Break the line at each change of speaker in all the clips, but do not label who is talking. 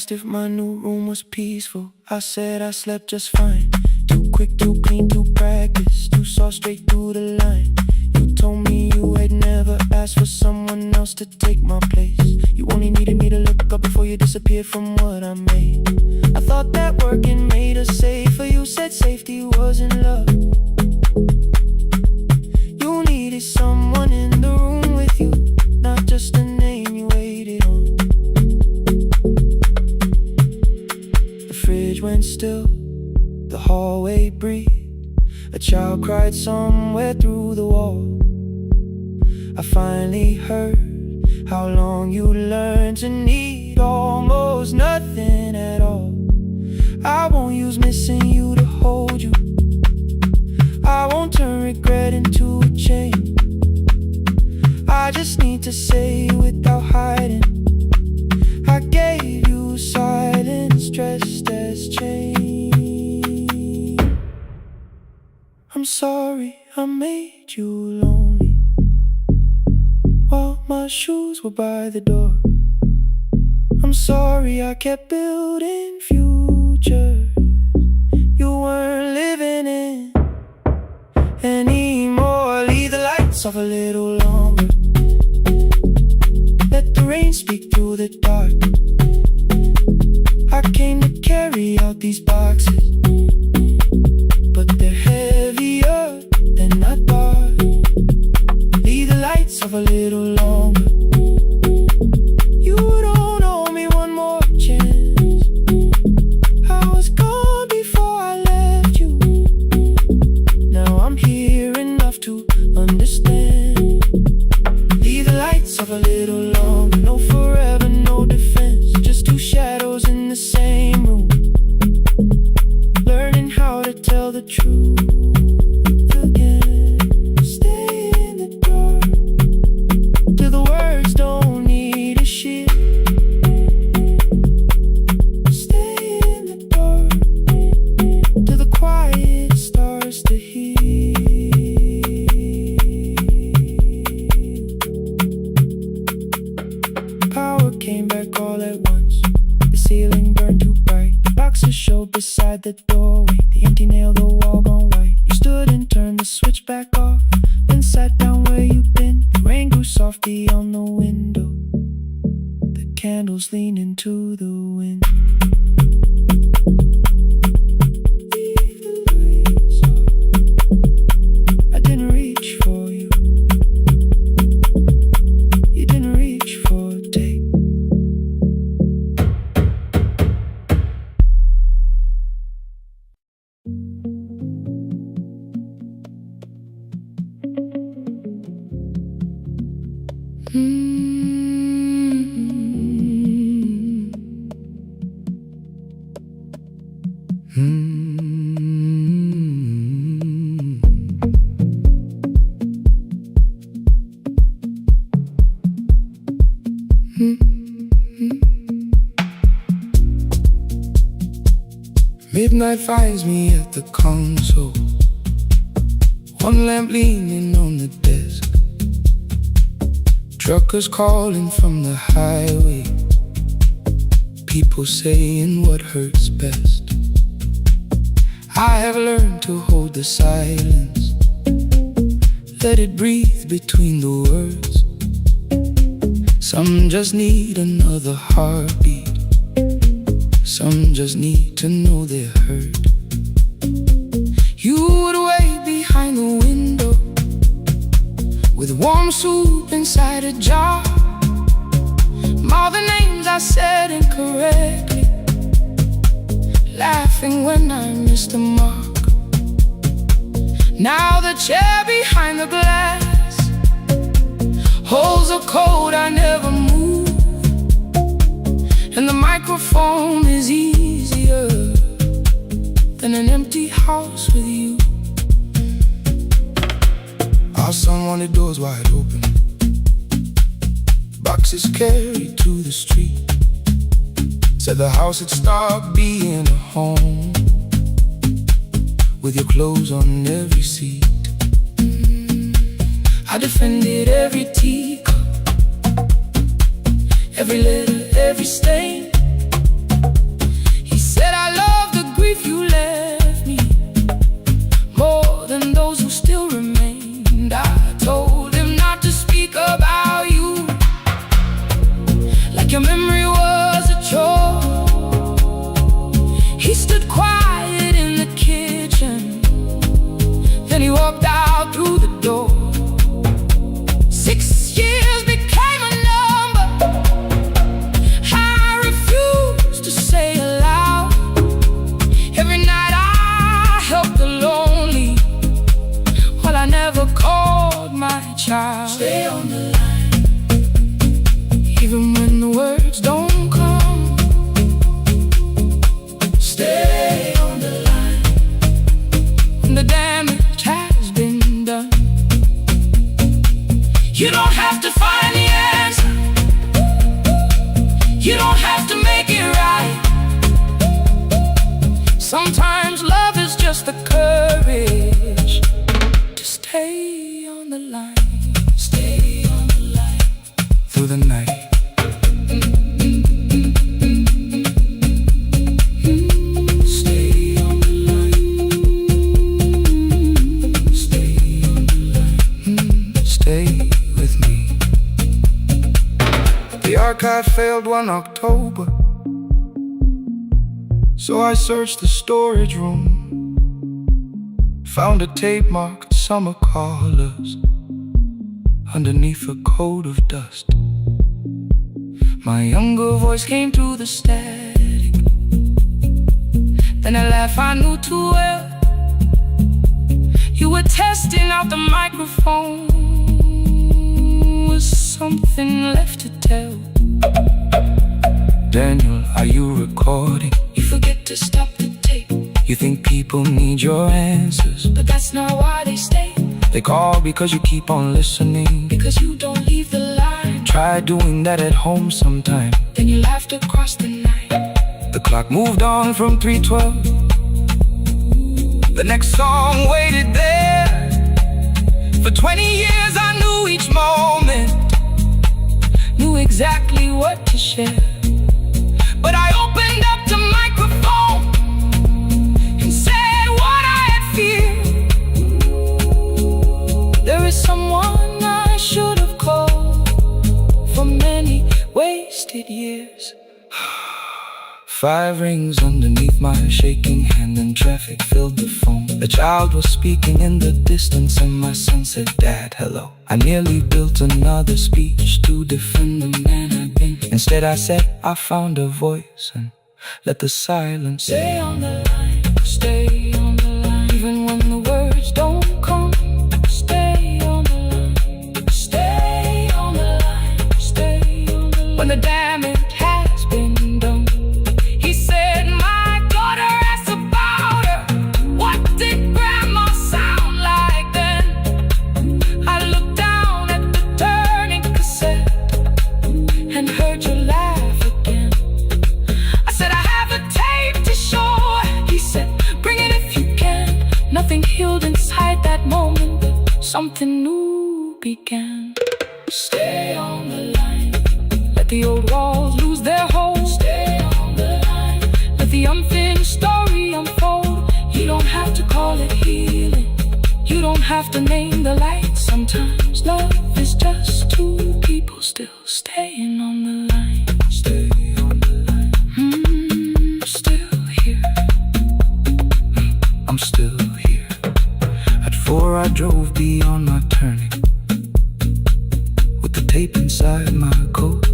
asked if my new room was peaceful. I said I slept just fine. Too quick, too clean, too practiced. You saw straight through the line. You told me you had never asked for someone else to take my place. You only needed me to look up before you disappeared from what I made. I thought that working made us safer. You said safety was in love. You needed someone in the room with you, not just a name you waited on. The fridge went still, the hallway breathed. A child cried somewhere through the wall. I finally heard how long you learned to need almost nothing at all. I won't use missing you to hold you. I won't turn regret into a chain. I just need to say without hiding, I gave you silence dressed as change. I'm sorry I made you lonely while my shoes were by the door. I'm sorry I kept building futures you weren't living in anymore. Leave the lights off a little longer. Let the rain speak through the dark. I came to carry out these boxes, but they're heavier than I thought. Leave the lights off a little longer. You don't owe me one more chance. I was gone before I left you. Now I'm here enough to understand. Leave the lights off a little longer. No forever, no defense, just two shadows in the same room, learning how to tell the truth again. Stay in the dark till the words don't need a shield. Stay in the dark till the quiet starts to heal. Power came back all at once. The ceiling burned too bright. The boxes showed beside the doorway. The empty nail, the wall gone white. You stood and turned the switch back off, then sat down where you'd been. The rain grew softly on the window. The candles leaned into the wind. Leave the lights off. I didn't reach for you. You didn't reach for a take. Midnight finds me at the console, one lamp leaning on the desk. Truckers calling from the highway, people saying what hurts best. I have learned to hold the silence, let it breathe between the words. Some just need another heartbeat, some just need to know they're heard. You would wait behind the window with warm soup inside a jar. All the names I said incorrectly, laughing when I missed the mark. Now the chair behind the glass holds a code I never moved, and the microphone is easier than an empty house with you. Our son wanted doors wide open, boxes carried to the street. Said the house had stopped being a home, with your clothes on every seat. I defended every teacup, every letter, every stain. just the courage to stay on the line, stay on the line through the night. Stay on the line, stay on the line, stay with me. The archive failed one October, so I searched the storage room, found a tape marked summer callers underneath a coat of dust. My younger voice came through the static, then a laugh I knew too well. You were testing out the microphone, was something left to tell? Daniel, are you recording? You forget to stop the tape. You think people need your answers, but that's not why they stay. They call because you keep on listening, because you don't leave the line. Try doing that at home sometime, then you laughed across the night. The clock moved on from 3:12. The next song waited there. For 20 years I knew each moment, knew exactly what to share. But I opened up the microphone and said what I had feared. There is someone I should have called for many wasted years. 5 rings underneath my shaking hand, and traffic filled the phone. A child was speaking in the distance, and my son said, "Dad, hello." I nearly built another speech to defend the man I've been. Instead I said, I found a voice, and let the silence stay on the line, stay on the line. Even when the words don't come, stay on the line, stay on the line, stay on the line. When the damage has been done, he said, my daughter asked about her. What did grandma sound like then? I looked down at the turning cassette and heard your laugh again. I said, I have a tape to show. He said, bring it if you can. Nothing healed inside that moment, but something new began. Stay on the line, let the old walls lose their hold. Stay on the line, let the unfinished story unfold. You don't have to call it healing, you don't have to name the light. Sometimes love is just two people still staying on the line. Stay on the line. I'm still here. I'm still here. At 4 I drove beyond my turning, with the tape inside my coat.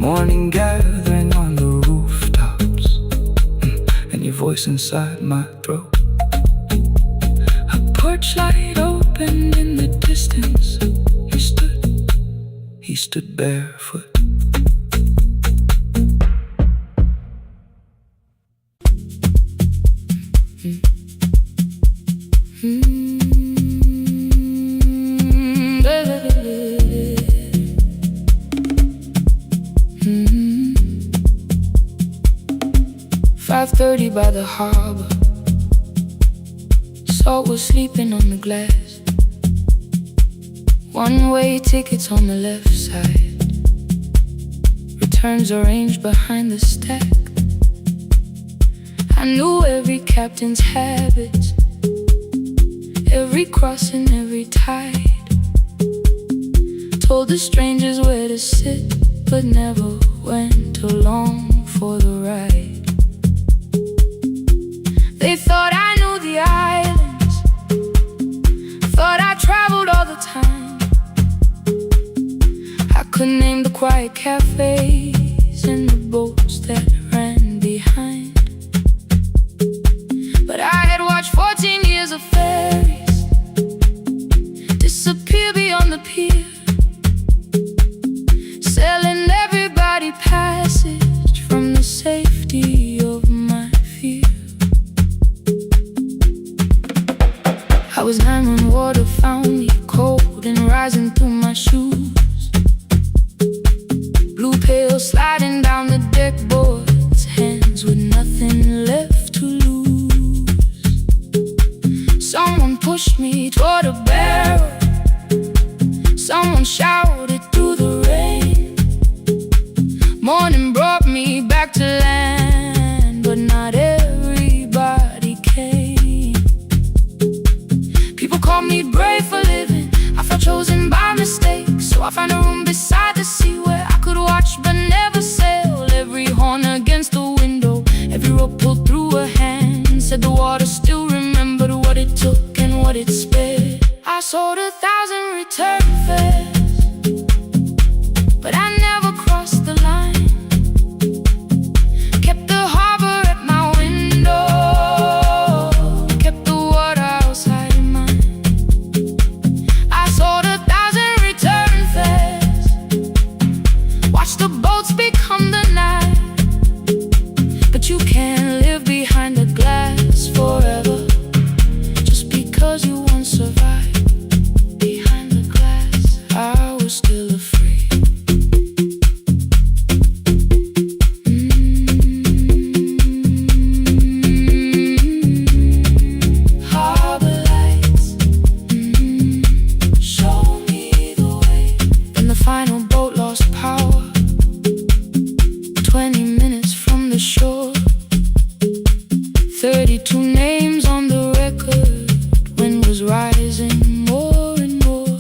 Morning gathering on the rooftops, and your voice inside my throat. A porch light opened in the distance. He stood barefoot. Mm-hmm. 5:30 by the harbor. Salt was sleeping on the glass. One-way tickets on the left side. Returns arranged behind the stack. I knew every captain's habits, every crossing, every tide. Told the strangers where to sit, but never went along for the ride. They thought I knew the islands, thought I traveled all the time. I could name the quiet cafes and the boats that ran behind. But I had watched 14 years of ferries disappear beyond the pier, selling everybody passage from the safety of my fear. I was 9 when water found me, cold and rising through my shoes. Blue pail sliding down the deck boards, hands with nothing left to lose. taught me brave for living. I felt chosen by mistake, so I found a room beside the sea where I could watch but never sail. Every horn against the window, every rope pulled through a hand, said the water still remembered what it took and what it spared. I sold 1,000 return fares, but I never crossed the line. Kept the harbor at my window, kept the water outside of mine. I sold 1,000 return fares, watched the boats become the night. But you can't live behind the glass forever, just because you once survived. Behind the glass, I was still afraid. Harbor lights, show me the way. Then the final boat lost power, 20 minutes from the shore. 32 names on the record, wind was rising more and more.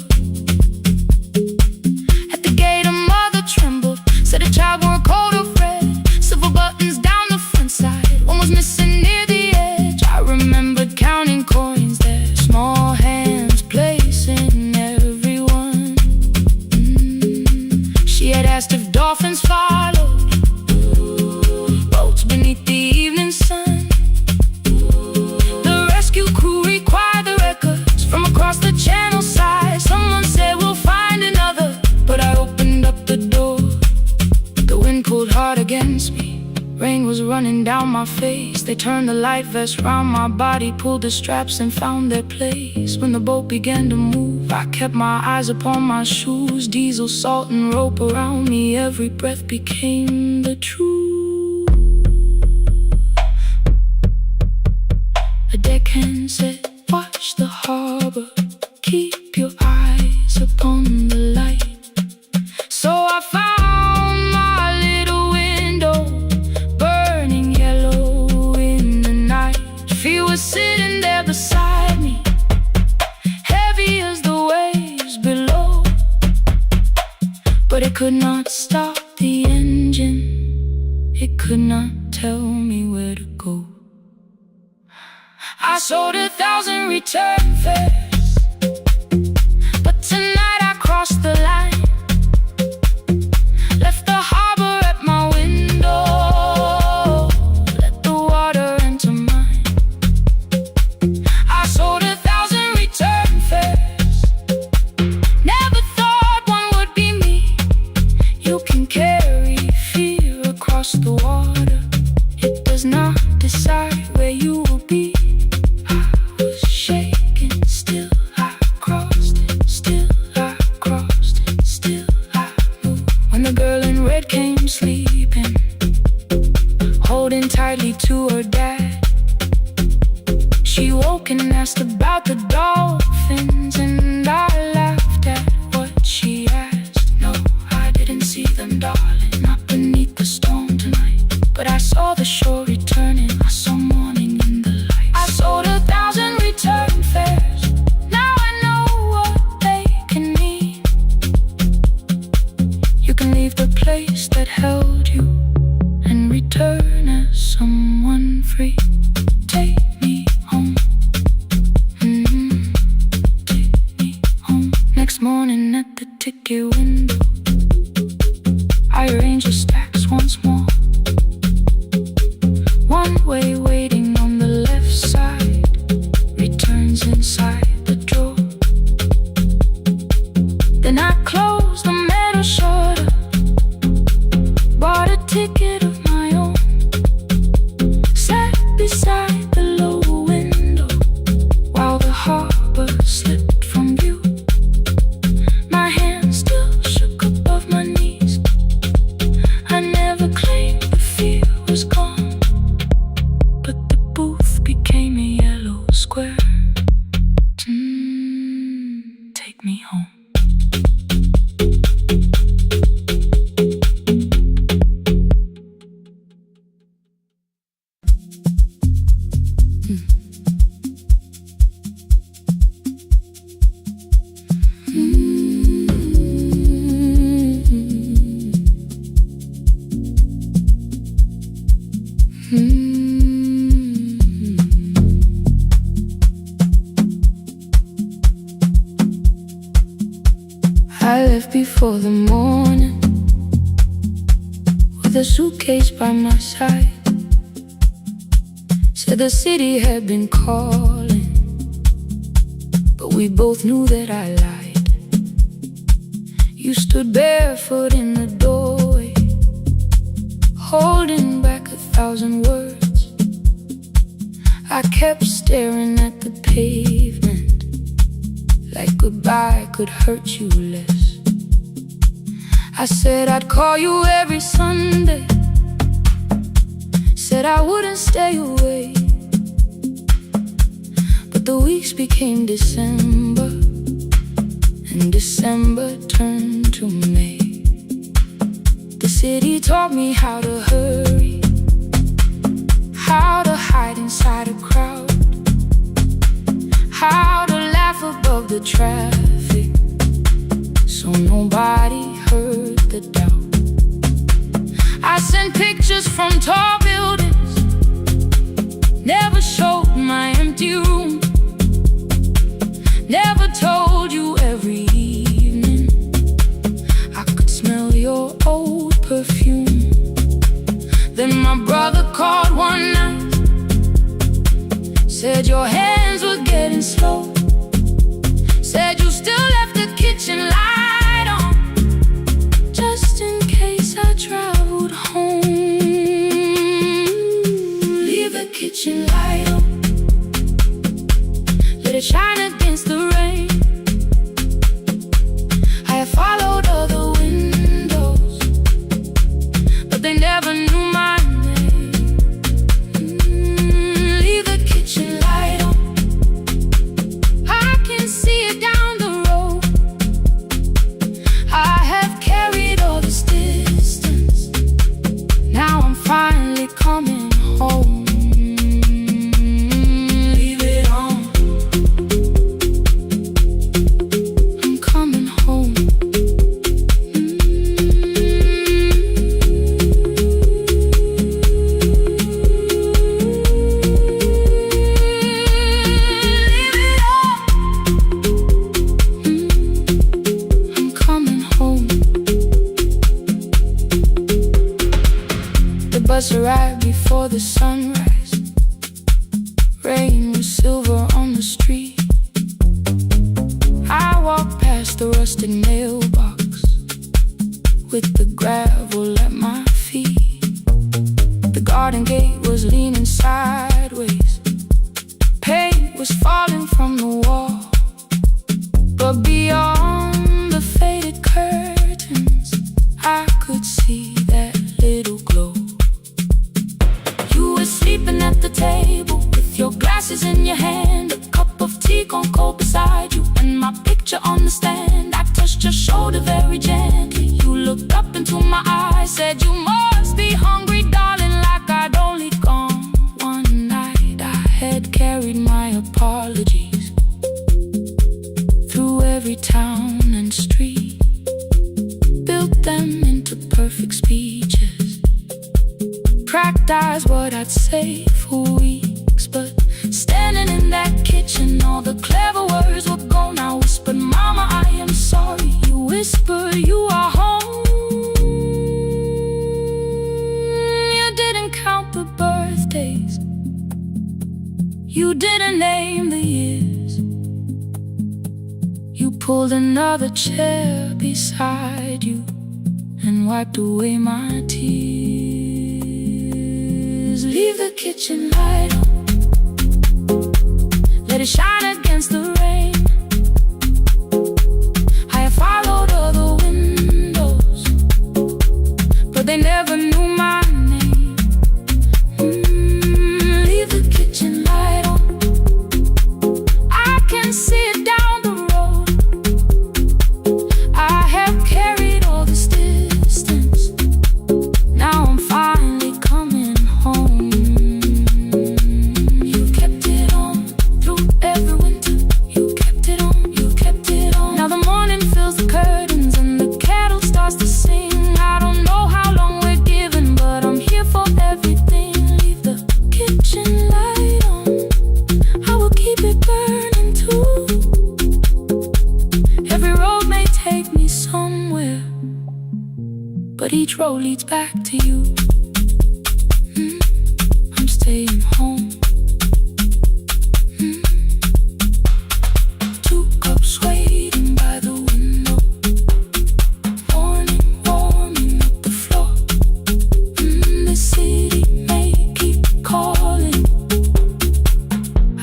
At the gate a mother trembled, said a child wore a coat of red, silver buttons down the front side, one was missing near the edge. I remembered counting coins there, small hands placing everyone. She had asked if dolphins followed, boats beneath the evening sun. The rescue crew required the records from across the channel side. Someone said we'll find another, but I opened up the door. The wind pulled hard against me, rain was running down my face. They turned the life vest round my body, pulled the straps and found their place. When the boat began to move, I kept my eyes upon my shoes. Diesel, salt and rope around me, every breath became the truth. A deckhand said, watch the harbor, keep your eyes upon the light. So I found my little window, burning yellow in the night. She was sitting there beside me, heavy as the waves below, but it could not stop the engine, it could not tell me where to go. I sold 1,000 return fares, but tonight I crossed the line. Left the harbor at my window, let the water enter mine. I sold 1,000 return fares, never thought one would be me. You can carry fear across the water, it does not decide where you will be. Shaking, still I crossed it, still I crossed it, still I moved. When the girl in red came sleeping, holding tightly to her dad, she woke and asked about the dolphins, and I laughed at what she asked. No, I didn't see them, darling, not beneath the storm tonight, but I saw the shore returning, I saw morning in the light. I sold 1,000 return fares, now I know what they can mean. You can leave the place that held you and return as someone free. Take me home, take me home. Next morning at the ticket window, I arranged the stacks once more. One way waiting on the left side, returns inside the drawer. Then I closed the metal shutter, bought a ticket of my own, sat beside the low window while the harbor slipped from view. My hand still arrived before the morning, with a suitcase by my side. Said the city had been calling, but we both knew that I lied. You stood barefoot in the doorway, holding back 1,000 words. I kept staring at the pavement, like goodbye could hurt you less. I said I'd call you every Sunday, said I wouldn't stay away. But the weeks became December, and December turned to May. The city taught me how to hurry, how to hide inside a crowd, how to laugh above the traffic, so nobody heard the doubt. I sent pictures from tall buildings, never showed my empty room, never told you every evening I could smell your old perfume. Then my brother called one night, said your hands were getting slow, said you still left the kitchen light on, just in case I traveled home. Leave the kitchen light on, let it shine against the rain. I have followed other windows, but they never knew my name. Leave the kitchen light on, I can see it down the road. I have carried all this distance, now I'm finally coming home. Leave it on, I'm coming home. Leave it on, I'm coming home. The bus arrived before the sunrise. Rain was silver on the street. I walked past the rusted mailbox with the gravel at my feet. The garden gate was leaning sideways, paint was falling from the wall, but beyond the faded curtains I could see that little glow. You were sleeping at the table with your glasses in your hand, a cup of tea gone cold beside you, and my picture on the stand. I touched your shoulder very gently. You looked up into my eyes, said you must be hungry, darling, like I'd only gone one night. I had carried my apologies through every town and street, built them into perfect speeches, practiced what I'd say for weeks. But standing in that kitchen, all the clever words were gone. I whispered, Mama, I am sorry. You whispered, you are home. You didn't count the birthdays, you didn't name the years. You pulled another chair beside you and wiped away my tears. Leave the kitchen light on, let it shine against the rain. I have followed other windows, but they never knew my name. Leave the kitchen light on, I can see it down the road. I have carried all this distance, now I'm finally coming home. road leads back to you. I'm staying home. 2 cups waiting by the window. Morning warming up the floor. The city may keep calling.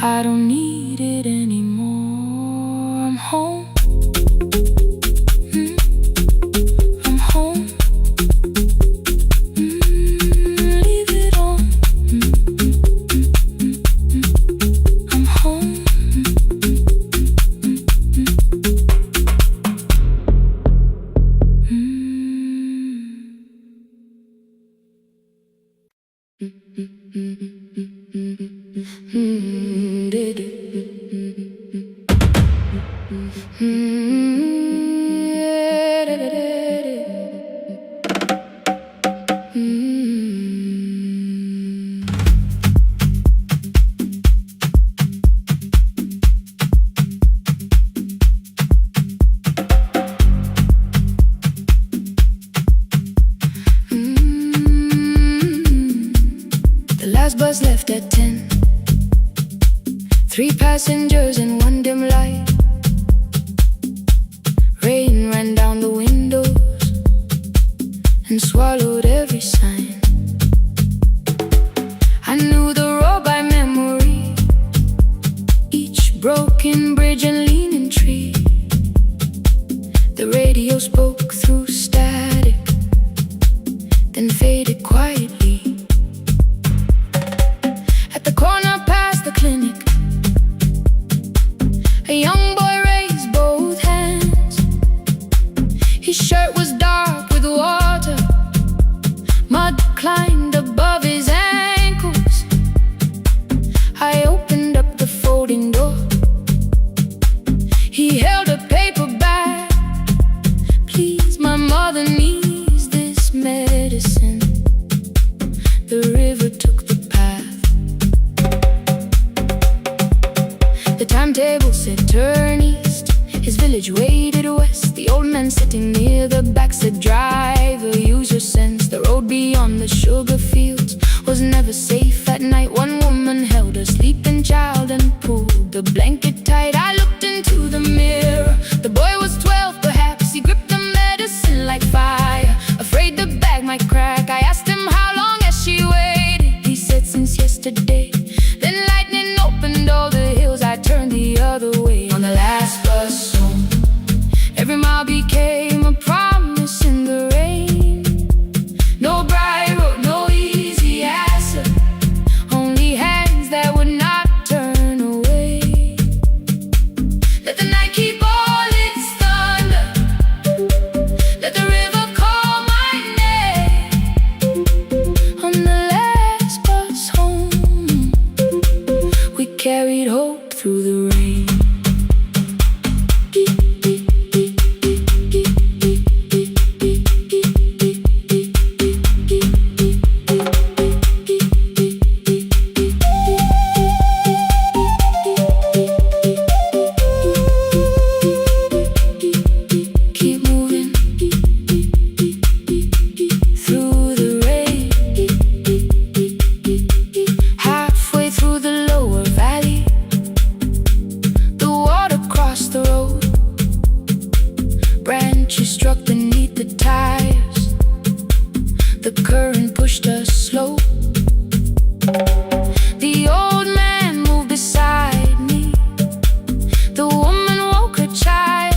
I don't need it anymore. I'm home. I'm home. Leave it on. I'm home. The last bus left at 10. 3 passengers and 1 dim light. Rain ran down the windows and swallowed every sign. I knew the road by memory, each broken bridge and leaning tree. The radio spoke through static, then faded quietly. At the corner past the clinic, a young boy raised both hands. His shirt was dark with water. Mud climbed above his ankles. I opened up the folding door. He held a paper bag. Please, my mother needs this medicine. The river took the path. The timetable said turn east. His village waded west. The old man sitting near the back said driver, use your sense. The road beyond the sugar fields was never safe at night. One woman held her sleeping child and pulled the blanket tight. I looked into the mirror. The boy was 12 perhaps. He gripped the medicine like fire, afraid the bag might crack. I asked him how long has she waited. He said since yesterday. Then lightning opened all the hills. I turned the other way on the last bus home. Every mile became a promise in the rain. No bright road, no easy answer, only hands that would not turn away. Let the night keep all its thunder. Let the river call my name. On the last bus home, we carried hope through the rain. Keep moving through the rain. Halfway through the lower valley, the water crossed the road. Branches struck beneath the tires. The current pushed us slow. The old man moved beside me. The woman woke her child.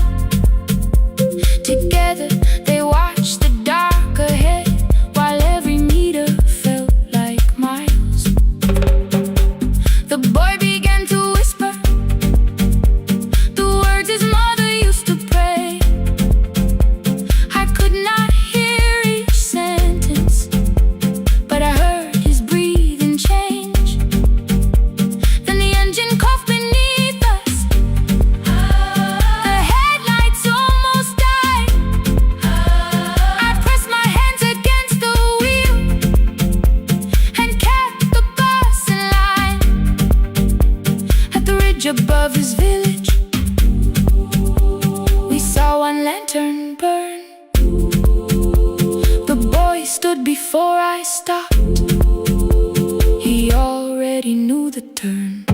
Together they watched the dark ahead, while every meter felt like miles. The boy began to whisper the words his mother used to pray. I could not hear each sentence, but I heard his breathing change. Then the engine coughed beneath us. The headlights almost died. I pressed my hands against the wheel and kept the bus in line. At the ridge above his village, we saw one lantern burn. The boy Before I stopped, he already knew the turn.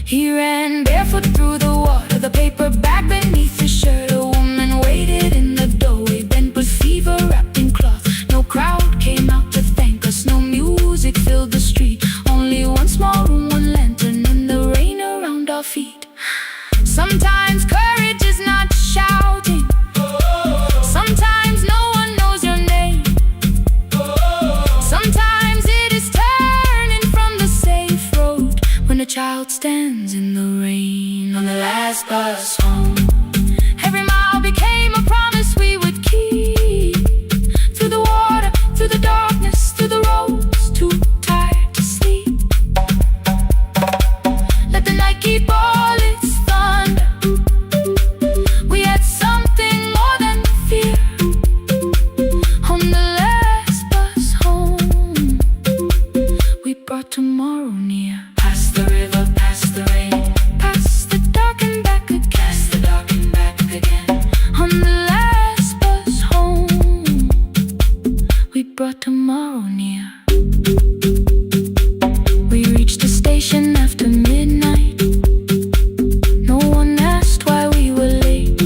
He ran barefoot through the water, the paper bag beneath his shirt. A woman waited in the doorway, bent with fever, wrapped in cloth. No crowd came out to thank us, no music filled the street. Only one small room, one lantern, and the rain around our feet. Sometimes courage is not shouting. Sometimes no one knows your name. Sometimes it is turning from the safe road when a child stands in the rain on the last bus home. Every mile became a promise we would keep. Through the water, through the darkness, through the roads, too tired to sleep. Let the night keep all its thunder. We had something more than fear. On the last bus home, we brought tomorrow near. Past the river, past the rain, past the dark and back again. Past the dark and back again. On the last bus home, we brought tomorrow near. We reached the station after midnight. No one asked why we were late.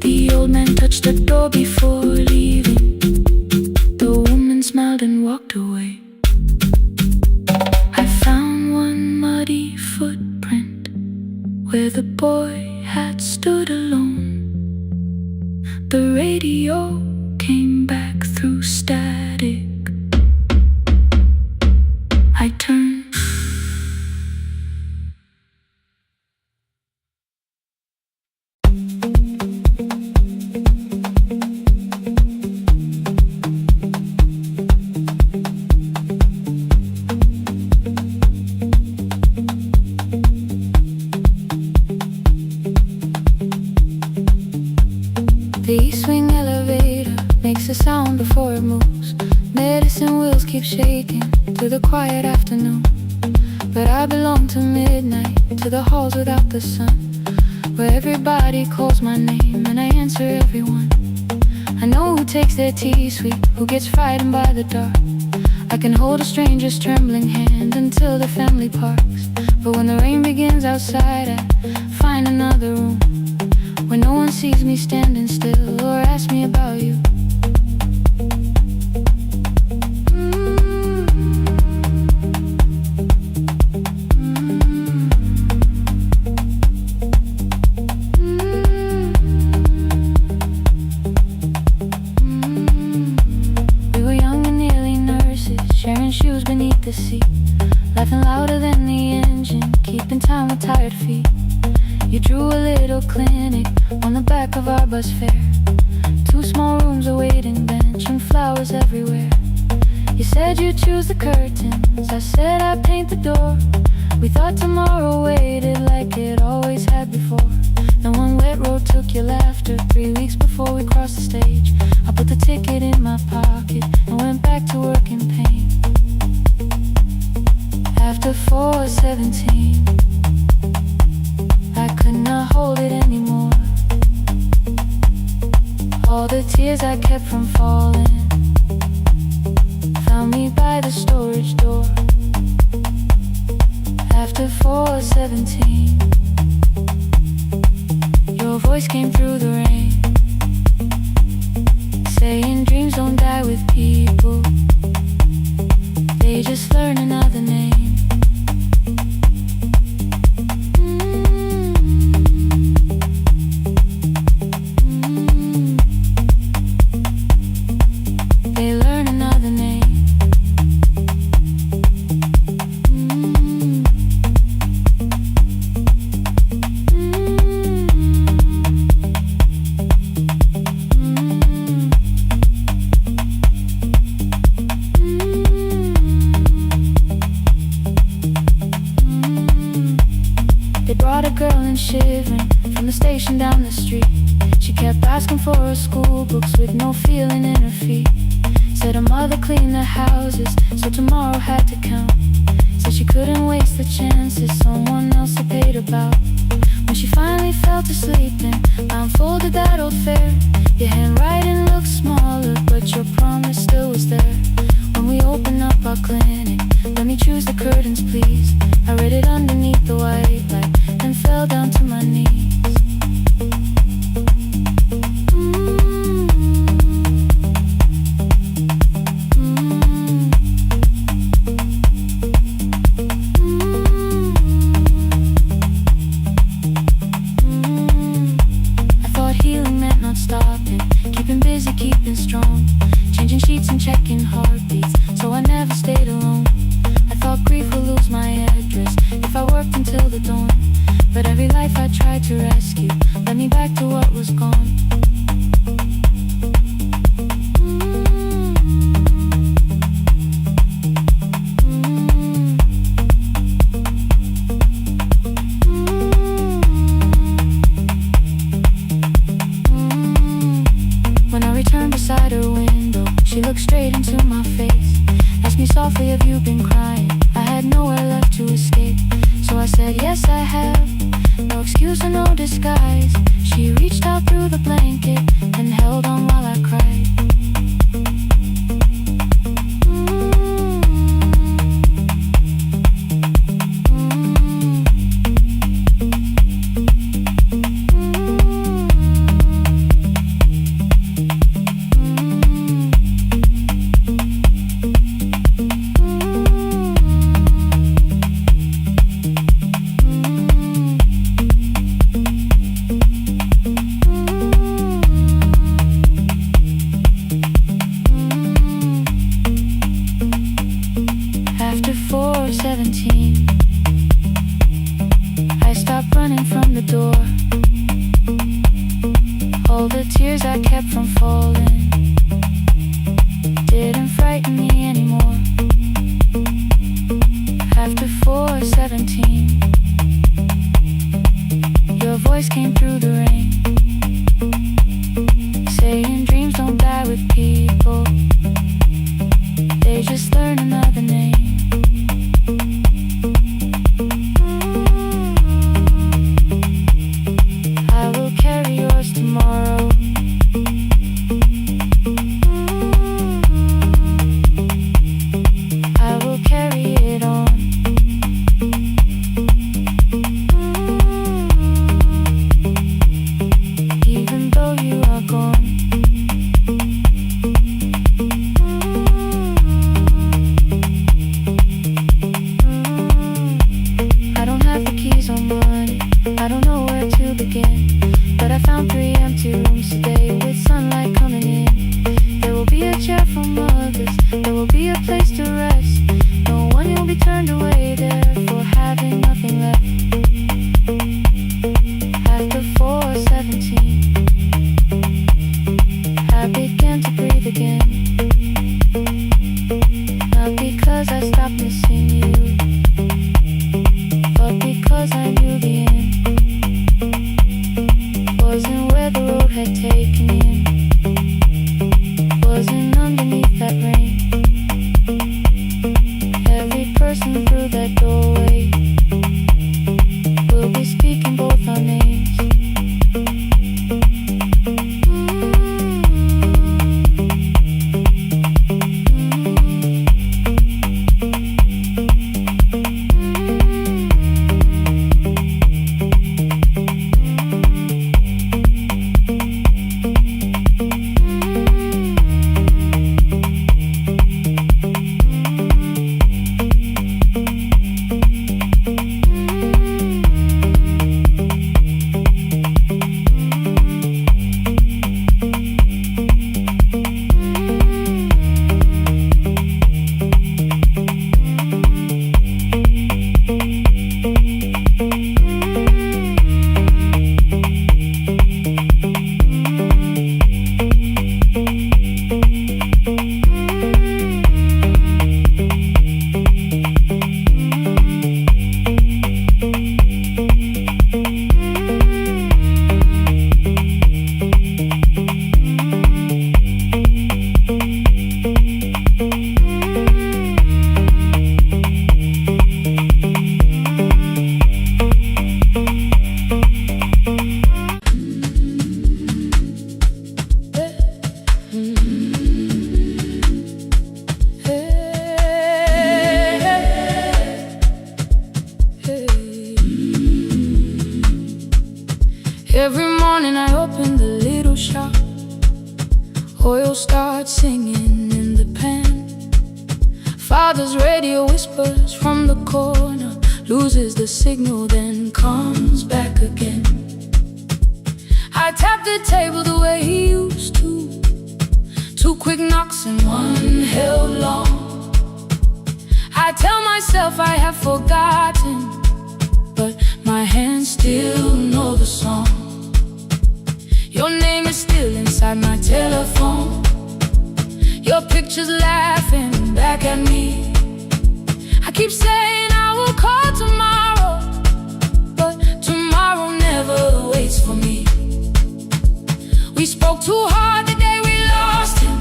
The old man touched the door before leaving. The woman smiled and walked away. I found one muddy footprint where the boy had stood alone. The radio came back through static. I turned. The east wing elevator makes a sound before it moves. Medicine wheels keep shaking through the quiet afternoon. But I belong to midnight, to the halls without the sun, where everybody calls my name and I answer everyone. I know who takes their tea sweet, who gets frightened by the dark. I can hold a stranger's trembling hand until the family parks. But when the rain begins outside, I find another room where no one sees me standing still or asks me about you. We were young and nearly nurses, sharing shoes beneath the seat, laughing louder than the engine, keeping time with tired feet. You drew a little clinic on the back of our bus fare. 2 small rooms, a waiting bench, and flowers everywhere. You said you'd choose the curtains, I said I'd paint the door. We thought tomorrow waited like it always had before. Then one wet road took your laughter. 3 weeks before we crossed the stage, I put the ticket in my pocket and went back to work in pain. After 4:17, I could not hold it anymore. All the tears I kept from falling found me by the storage door. After 4:17, your voice came through the rain, saying dreams don't die with people, they just learn another name. They learn another name. They brought a girl in shivering from the station down the street. She kept asking for her school books with no feeling in her feet. Said her mother cleaned the houses, so tomorrow had to count. Said she couldn't waste the chances someone else had paid about. When she finally fell to sleep and I unfolded that old fare. Your handwriting looked smaller, but your promise still was there. When we opened up our clinic, let me choose the curtains please. I read it underneath the white light, then fell down to my knees. Keeping strong, changing sheets and checking heartbeats, so I never stayed alone. I thought grief would lose my address if I worked until the dawn, but every life I tried to rescue led me back to what was gone. Beside her window, she looked straight into my face, asked me softly, have you been crying? I had nowhere left to escape, so I said, yes I have, no excuse or no disguise. She reached out through the blanket and held on while I cried. After 4:17, I stopped running from the door. All the tears I kept from falling didn't frighten me anymore. After 4:17, your voice came through the rain, saying dreams don't die with people, they just learn another name. I will carry yours tomorrow. I will carry it on. Even though you are gone. I don't have the keys or money, I don't know where to begin, but I found 3 empty rooms today with sunlight coming in. There will be a chair for mothers, there will be a place to rest. No one will be turned away there for having nothing left. After 4:17, I began to breathe again. Not because I stopped missing you, but because I knew the end wasn't where the road had taken him, wasn't underneath that rain. Every person through that doorway will be speaking both our names. morning I opened the little shop. Oil starts singing in the pan. Father's radio whispers from the corner, loses the signal, then comes back again. I tap the table the way he used to. 2 quick knocks and 1 held long. I tell myself I have forgotten, but my hands still know the song. Your name is still inside my telephone. Your picture's laughing back at me. I keep saying I will call tomorrow, but tomorrow never waits for me. We spoke too hard the day we lost him.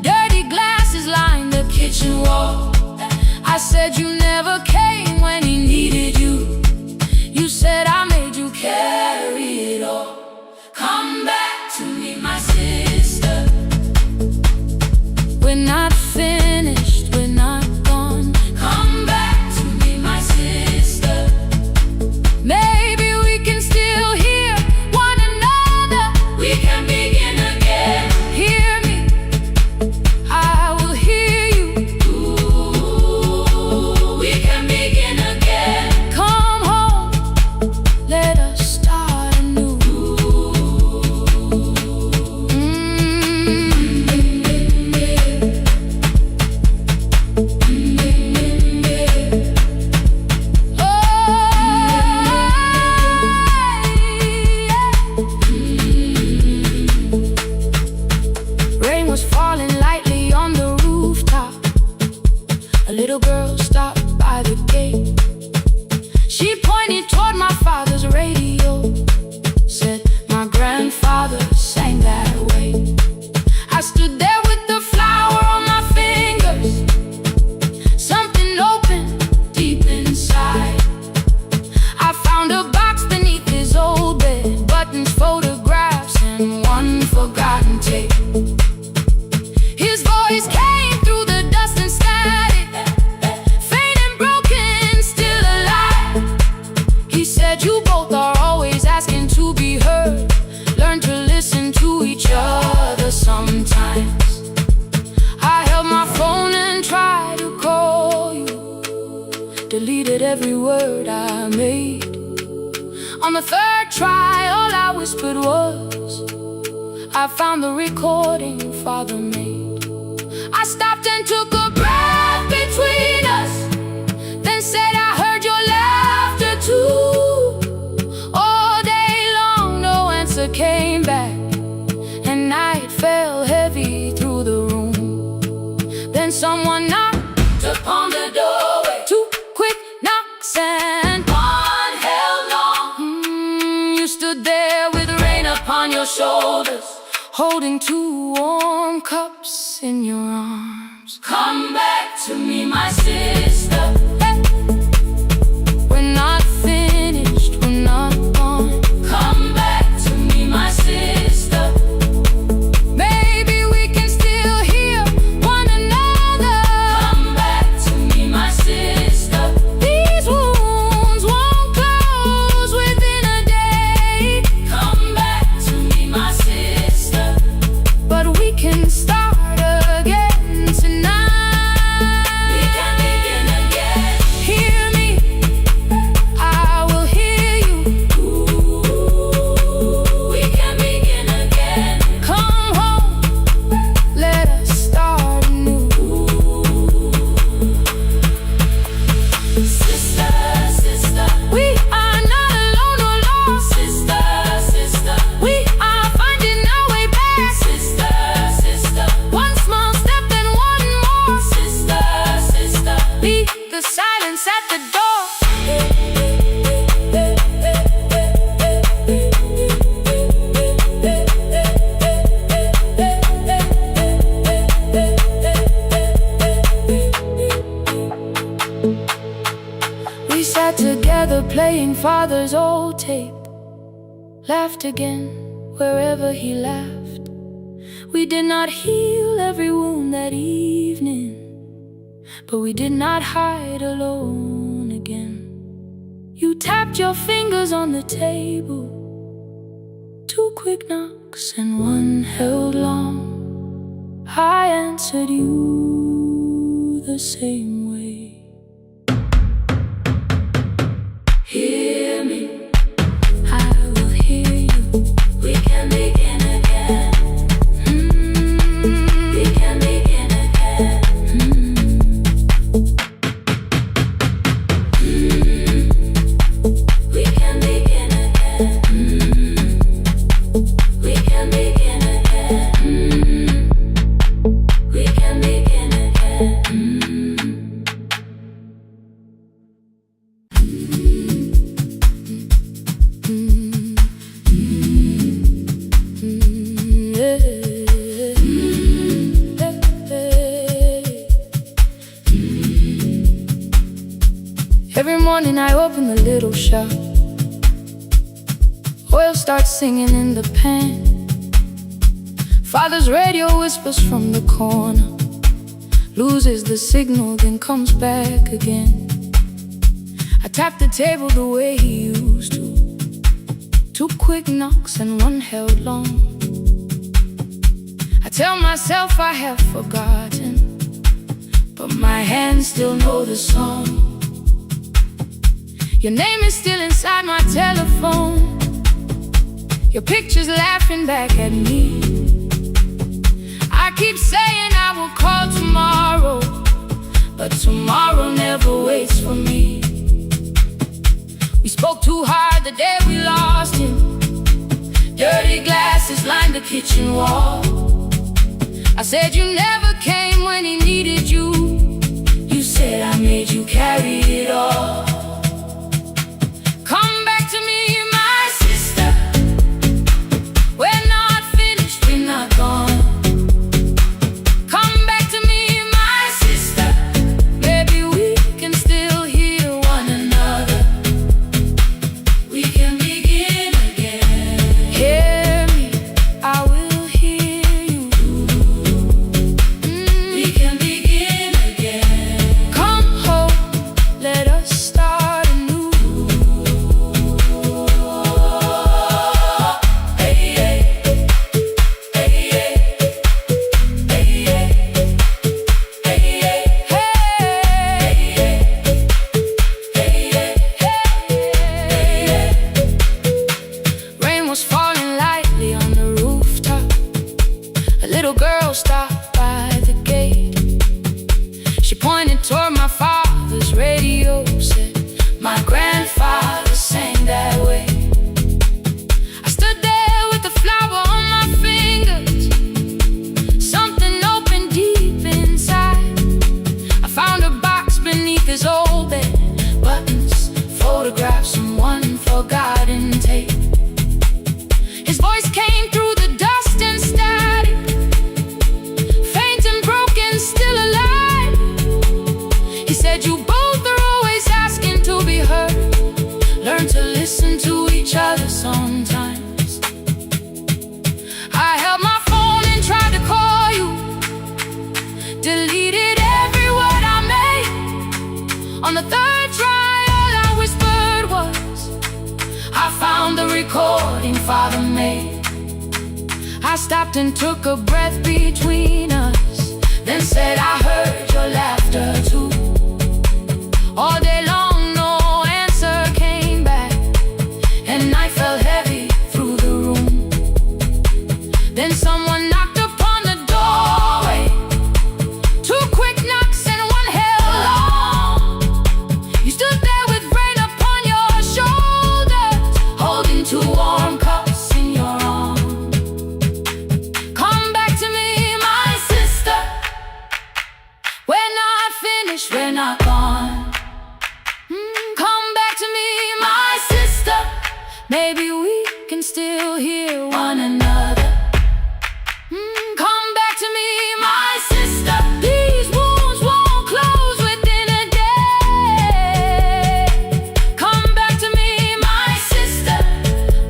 Dirty glasses lined the kitchen wall. I said you never came when he needed you. You said I made you carry it all. Come back to me, my sister. We're not finished, we're not gone. Come back to me, my sister. Maybe we can still hear one another. We can begin again. Hear me, I will hear you. Ooh, we can begin again. Come home, let us start anew. Rain was falling lightly on the rooftop. A little girl stopped by the gate. She pointed toward my father's radio, said my grandfather sang that way. I stood there with the flower on my fingers. Something opened deep inside. I found a box beneath his old bed, buttons, photographs, and 1 forgotten tape. His voice came through the dust and static, faint and broken, still alive. He said you both are always asking to be heard. Learn to listen to each other sometimes. I held my phone and tried to call you, deleted every word I made. On the 3rd try, all I whispered was, I found the recording Father made. I stopped and took a breath between us, then said I heard your laughter too. All day long no answer came back, and night fell heavy through the room. Then someone knocked upon the doorway. 2 quick knocks and 1 held long. You stood there with rain upon your shoulders, holding 2 warm cups in your arms. Come back to me, my sister. Hey. We're not finished, we're not gone. Come back to me, my sister. Maybe we can still hear one another. Come back to me, my sister. These wounds won't close within a day. Come back to me, my sister. But we can start again tonight. We can begin again. Hear me, I will hear you. Ooh, we can begin again. Come home, let us start anew. Sister, sister, we are not alone or lost. Sister, sister, we are finding our way back. Sister, sister, 1 small step and 1 more. Sister, sister, leave the silence at the door. We sat together playing Father's old tape, laughed again wherever he laughed. We did not heal every wound that evening, but we did not hide alone again. You tapped your fingers on the table, Two quick knocks and one held long. I answered you the same way. Hear me, I will hear you. We can begin again. We can begin again. We can begin again. We can begin again. We can begin again. Every morning I open the little shop. Oil starts singing in the pan. Father's radio whispers from the corner, loses the signal, then comes back again. I tap the table the way he used to. Two quick knocks and one held long. I tell myself I have forgotten, but my hands still know the song. Your name is still inside my telephone. Your picture's laughing back at me. I keep saying I will call tomorrow, but tomorrow never waits for me. We spoke too hard the day we lost him. Dirty glasses lined the kitchen wall. I said you never came when he needed you. You said I made you carry it all. Come back to me, my sister. We're not finished, we're not gone. Come back to me, my sister. Maybe we can still hear one another. We can begin again. Hear me, I will hear you. We can begin again. Come home, let us start anew. Hey, hey, hey, hey, hey, hey. Rain was falling lightly on the rooftop. A little girl stopped by the gate. She pointed toward my father's radio, said, my grandfather sang that way. I stood there with the flower on my fingers. Something opened deep inside. I found a box beneath his old bed. Buttons, photographs, and one forgotten tape. His voice came through the dust and static. Faint and broken, still alive. He said you both are always asking to be heard. Learn to listen to each other sometimes. I held my phone and tried to call you. Deleted every word I made. On the third try, all I whispered was, I found the recording Father made. I stopped and took a breath between us, then said I heard your laughter too. All day long no answer came back, and night fell heavy through the room. Then someone knocked upon the doorway. Two quick knocks and one held long. You stood there with rain upon your shoulders, holding two warm cups in your arms. Come back to me, my sister. We're not finished, we're not gone. Come back to me, my sister. Maybe we can still hear one another. Come back to me, my sister. These wounds won't close within a day. Come back to me, my sister.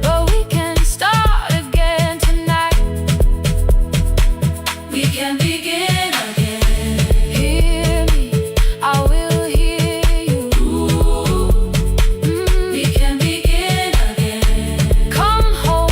But we can start again tonight. We can begin again. Hear me, I will hear you. We can begin again. Come home,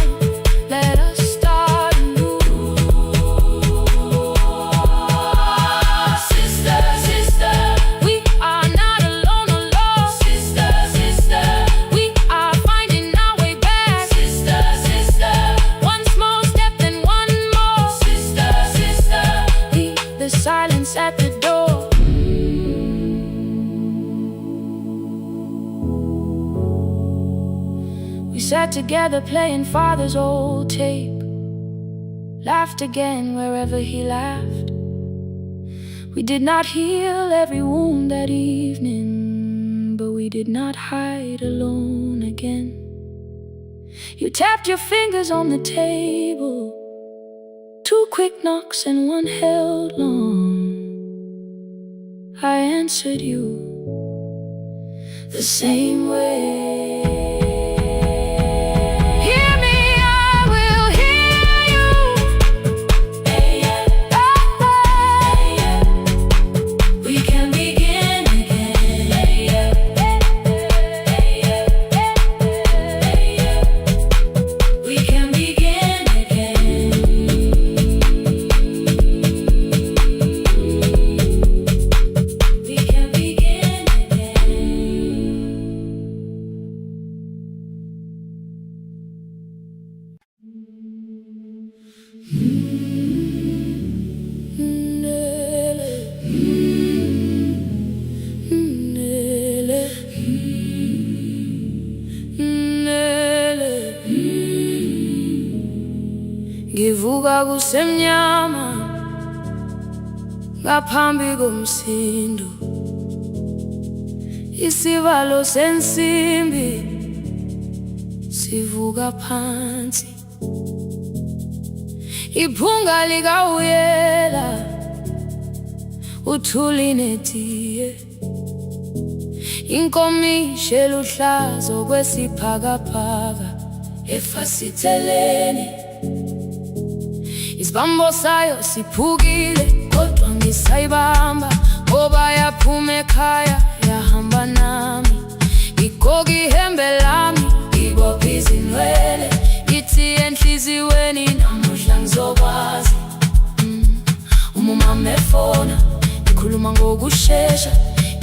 sat together playing father's old tape, laughed again wherever he laughed. We did not heal every wound that evening, but we did not hide alone again. You tapped your fingers on the table, 2 quick knocks and 1 held long. I answered you the same way. Ngivuka kusemnyama ngaphambi komsindo, isivalo sensimbi sivuka phansi, iphunga likawuyela uthuli netiye, inkomishi eluhlaza okwesiphakapaka efasiteleni. Isibambo sayo siphukile kodwa ngisayibamba, ngoba yaphuma ekhaya yahamba nami. Igqoka ihembe lami, ibopha izinwele, ithi enhliziyweni namuhla ngizokwazi. Umama efona, ikhuluma ngokushesha,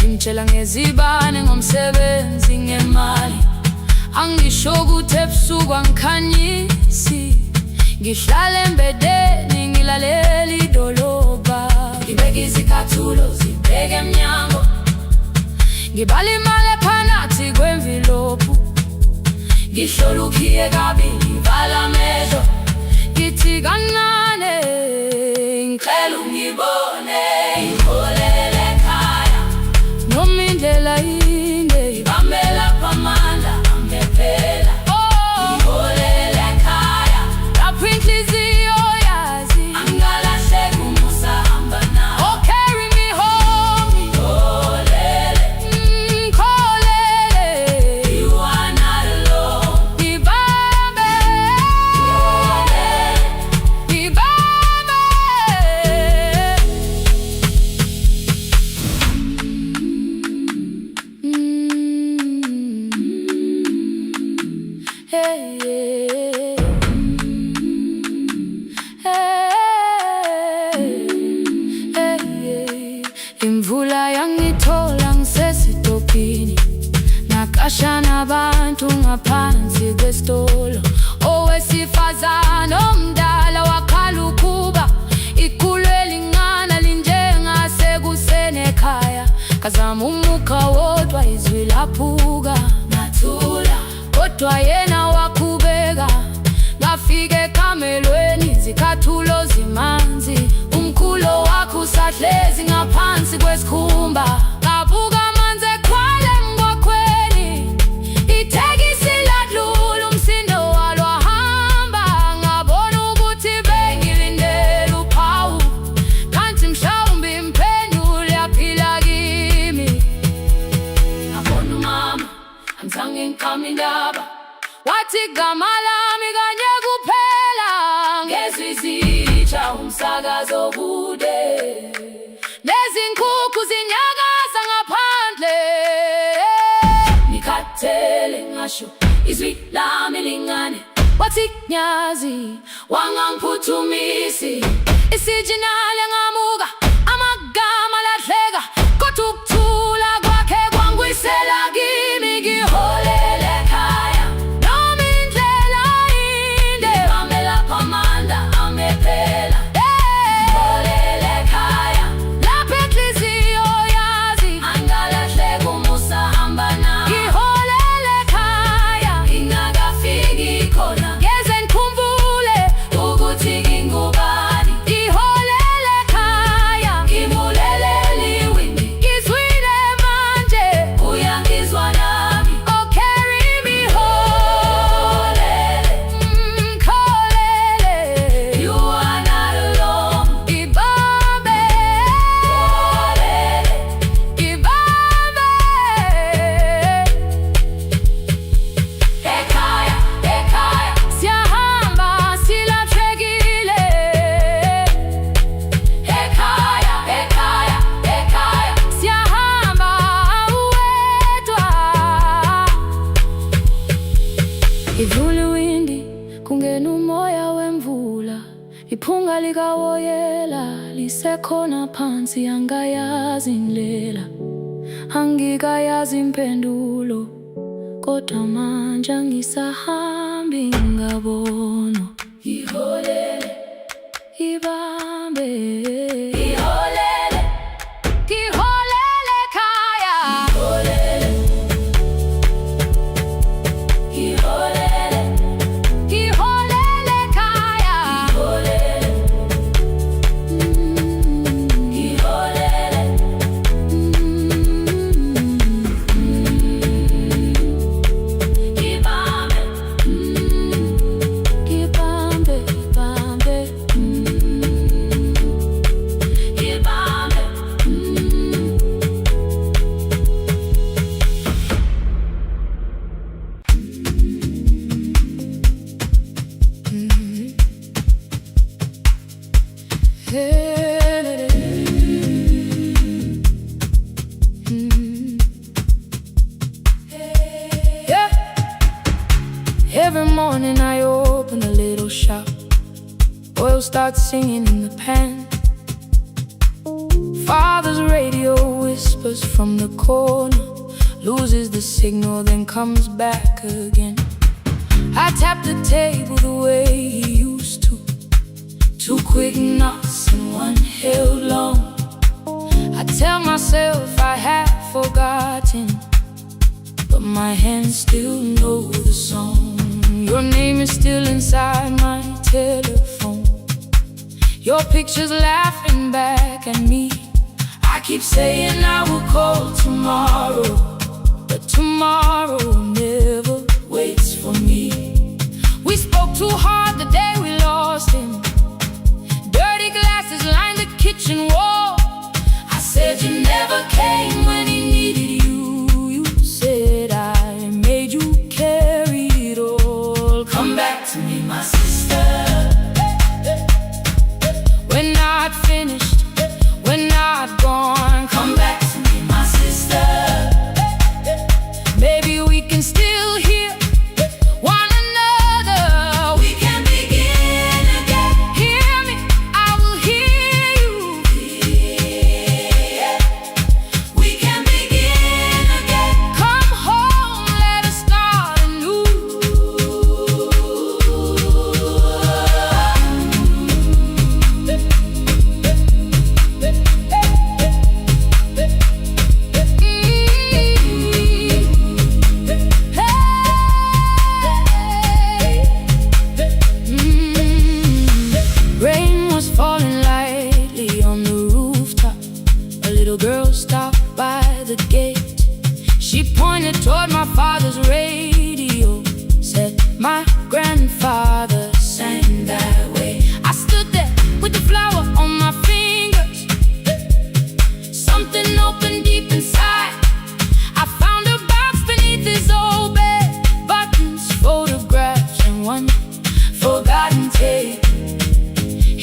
imtshela ngezibane, ngomsebenzi, ngemali. Angisho ukuthi ebusuku angikhanyisi, ngihlala embedeni ngilalela idolobha. Ngibeka izicathulo zibheke emnyango, ngibala imali ephakathi kwemvilophu, ngihlola ukhiye kabili, ngivala amehlo, ngithi kancane ngicela ungibone, ngiholele ekhaya noma indlela inde, ngibambela phamandla angephela. Imvula yangithola ngisesitopini, nakashana abantu ngaphansi kwesitolo. Owesifazane omdala wakhala ukuba ikhulu elingana linjengasekuseni ekhaya. Kazama umukha wodwa izwi laphuka, ngathula kodwa yena wakhubeka. Ngafika ekamelweni, izicathulo zimanzi, umkhulo wakho usahlezi ngaphansi kwesikhumba. Ngabuka amanzi ekhwale emgwaqweni, itekisi ladlula, umsindo walo wahamba. Ngabona ukuthi bengilindele uphawu, kanti mhlawumbe impendulo yaphila kimi. Ngabona umama angizange ngiqame indaba, wathi igama lami kanye kuphela. Ngezwi izitsha umsakazo kude, nezinkukhu zinyakaza ngaphandle. Ngikhathele ngasho izwi lami lingane, wathi nyazi wangangiphuthumisi. Isijinali ngamuka, amagama lahleka, kodwa ukuthula kwakhe kwangwisela kimi. Ngiholele ekhaya noma indlela inde, ngibambela phamandla angephela. Ngiholele ekhaya lapho enhliziyo yazi angalahleka, umusa hamba nami. Ngiholele ekhaya ngingakafiki
khona phansi angayazi indlela, angikayazi impendulo, kodwa manje angisahambi ngabono. Ngiholele, ibambe, ngiholele, ngiholele ekhaya. Ngiholele, ngiholele, ngiholele ekhaya. Ngiholele, ngiholele, ibambe, ibambe, ibambe, ibambe. Yeah. Every morning I open a little shop. Oil starts singing in the pan. Father's radio whispers from the corner, loses the signal, then comes back again. I tap the table the way he used to. 2 quick knocks and 1 held long. I tell myself I have forgotten, but my hands still know the song. Your name is still inside my telephone. Your picture's laughing back at me. I keep saying I will call tomorrow, but tomorrow never waits for me. We spoke too hard the day we lost him. Dirty glasses lined the kitchen wall. I said you never came when he needed you. You said I made you carry it all. Come back to me, my sister. We're not finished, we're not gone. Come back to me, my sister. Maybe we can still hear one another. We can begin again. Hear me, I will hear you. Yeah. We can begin again. Come home, let us start anew. Rain was falling lightly on the rooftop. A little girl stopped by the gate. She pointed toward my father's radio, said my grandfather sang that way. I stood there with the flower on my fingers. Something opened deep inside. I found a box beneath his old bed, buttons, photographs, and 1 forgotten tape.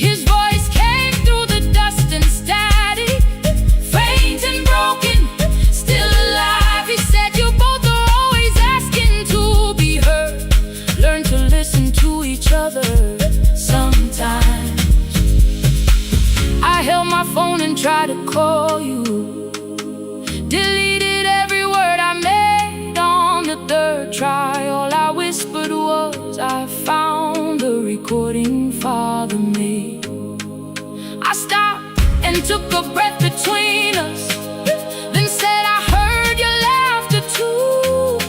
His voice came through the dust and static, faint and broken, still alive. He said you both are always asking to be heard. Learn to listen to each other sometimes. I held my phone and tried to call you, deleted every word I made on the 3rd try. All I whispered was I found the recording father made. I stopped and took a breath between us, then said I heard your laughter too.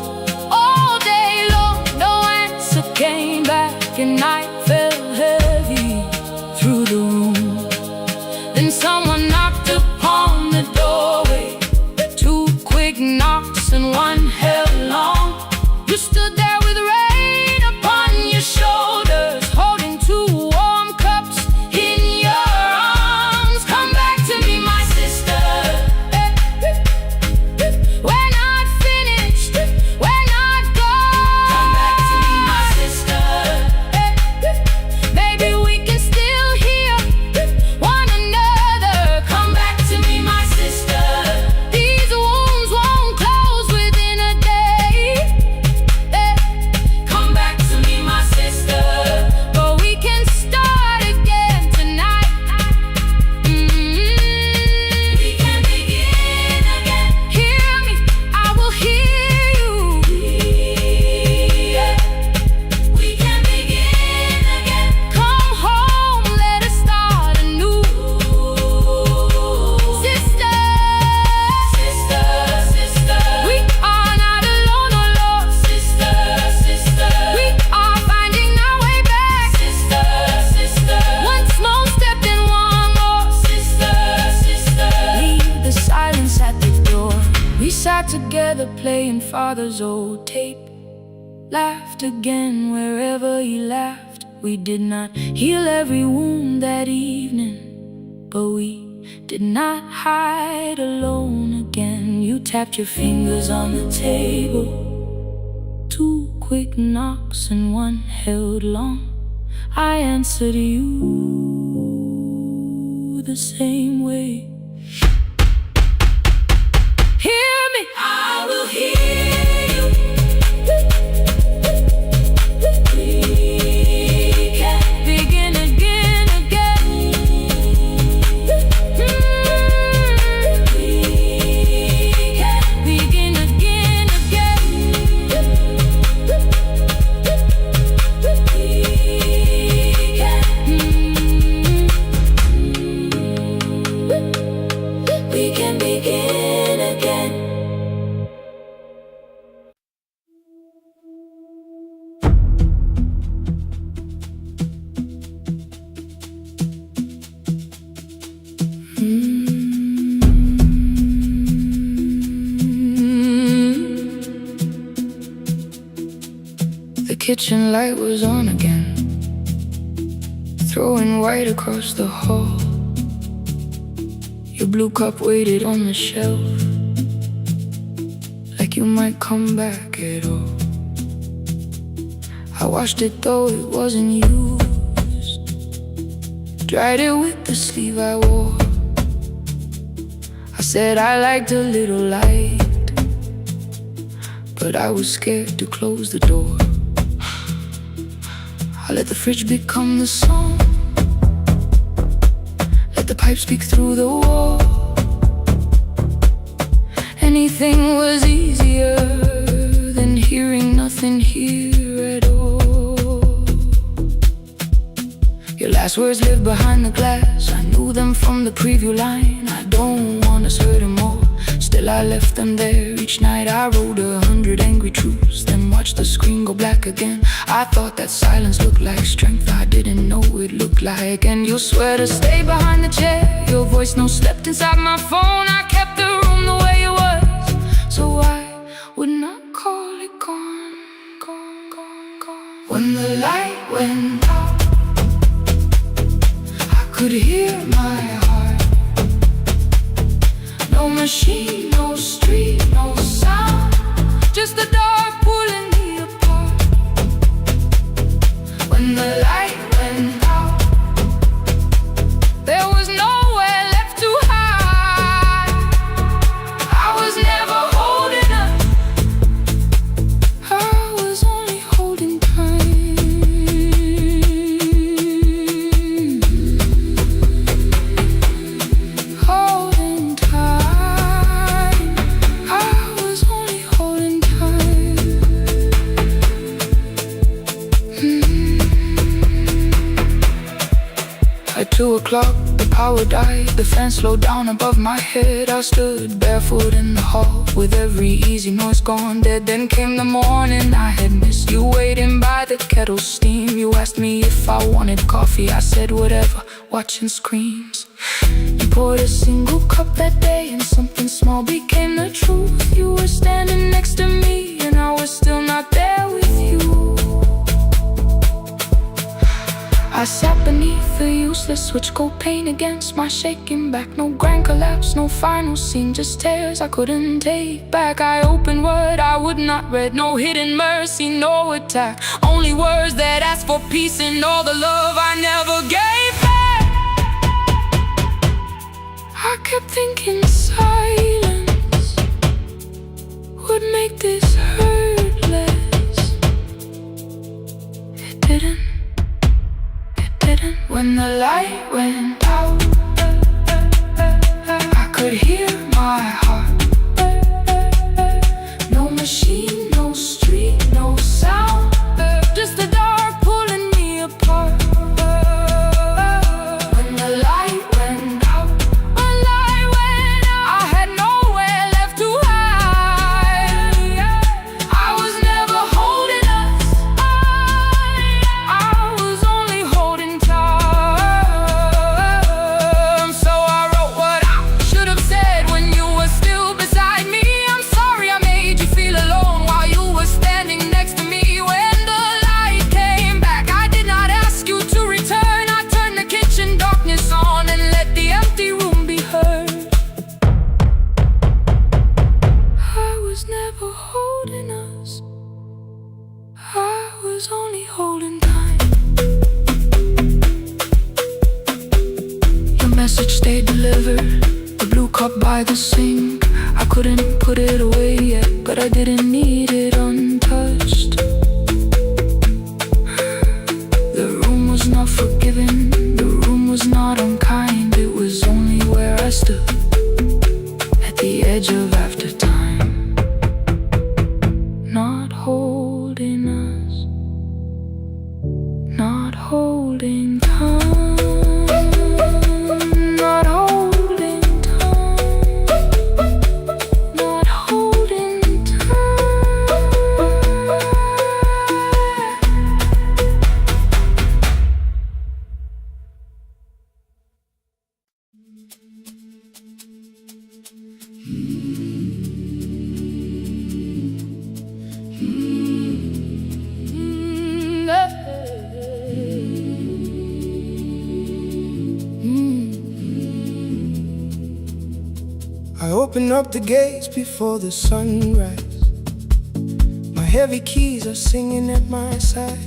All day long, no answer came back, and night fell heavy through the room. Then someone knocked upon the doorway. 2 quick knocks and 1 held long. You stood there with rain upon your shoulders, holding 2 warm cups in your arms. Come back to me, my sister. We're not finished, we're not gone. Come back to me, my sister. Maybe we can still hear one another. Come back to me, my sister. These wounds won't close within a day. playing father's old tape. Laughed again wherever he laughed. We did not heal every wound that evening, but we did not hide alone again. You tapped your fingers on the table, 2 quick knocks and 1 held long. I answered you the same way. Hear me, I will hear you. We can begin again, again. We can begin again, again. We can begin again. The kitchen light was on again, throwing white across the hall. Your blue cup waited on the shelf, like you might come back at all. I washed it though it wasn't used, dried it with the sleeve I wore. I said I liked a little light, but I was scared to close the door. I let the fridge become the song, let the pipe speak through the wall. Anything was easier than hearing nothing here at all. Your last words lived behind the glass, I knew them from the preview line. I don't want us hurting more, still I left them there. Each night I wrote 100 angry truths, then watched the screen go black again. I thought that silence looked like strength, I didn't know it looked like. And you swear to stay behind the chair, your voice no slept inside my phone. I kept the room the way it was, so I would not call it gone, gone, gone, gone. When the light went out, I could hear my heart. No machine, no street, no sound, just the dark pulling me apart. When the light went out, there was nowhere left to hide. I was never holding up, I was only holding time. Holding time, I was only holding time. At 2 o'clock, the power died, the fan slowed down above my head. I stood barefoot in the hall, with every easy noise gone dead. Then came the morning I had missed, you waiting by the kettle steam. You asked me if I wanted coffee, I said whatever, watching screens. You poured a single cup that day, and something small became the truth. You were standing next to me, and I was still not there with you. I sat beneath the useless switch, cold pain against my shaking back. No grand collapse, no final scene, just tears I couldn't take back. I opened what I would not read, no hidden mercy, no attack. Only words that asked for peace and all the love I never gave back. I kept thinking silence would make this hurt less. It didn't. When the light went out, I could hear my heart. No machine, no street, no sound, just the dark pulling me apart. When the light went out, I had nowhere left to hide. I was never holding us, I was only holding time. So I wrote what I should have said, was never holding us. I was only holding time. Your message stayed delivered, the blue cup by the sink. I couldn't put it away yet, but I didn't need it untouched. The room was not forgiving, the room was not unkind. It was only where I stood, at the edge of after time. Not holding us, not holding time, not holding time, not holding time.
I open up the gates before the sunrise. My heavy keys are singing at my side.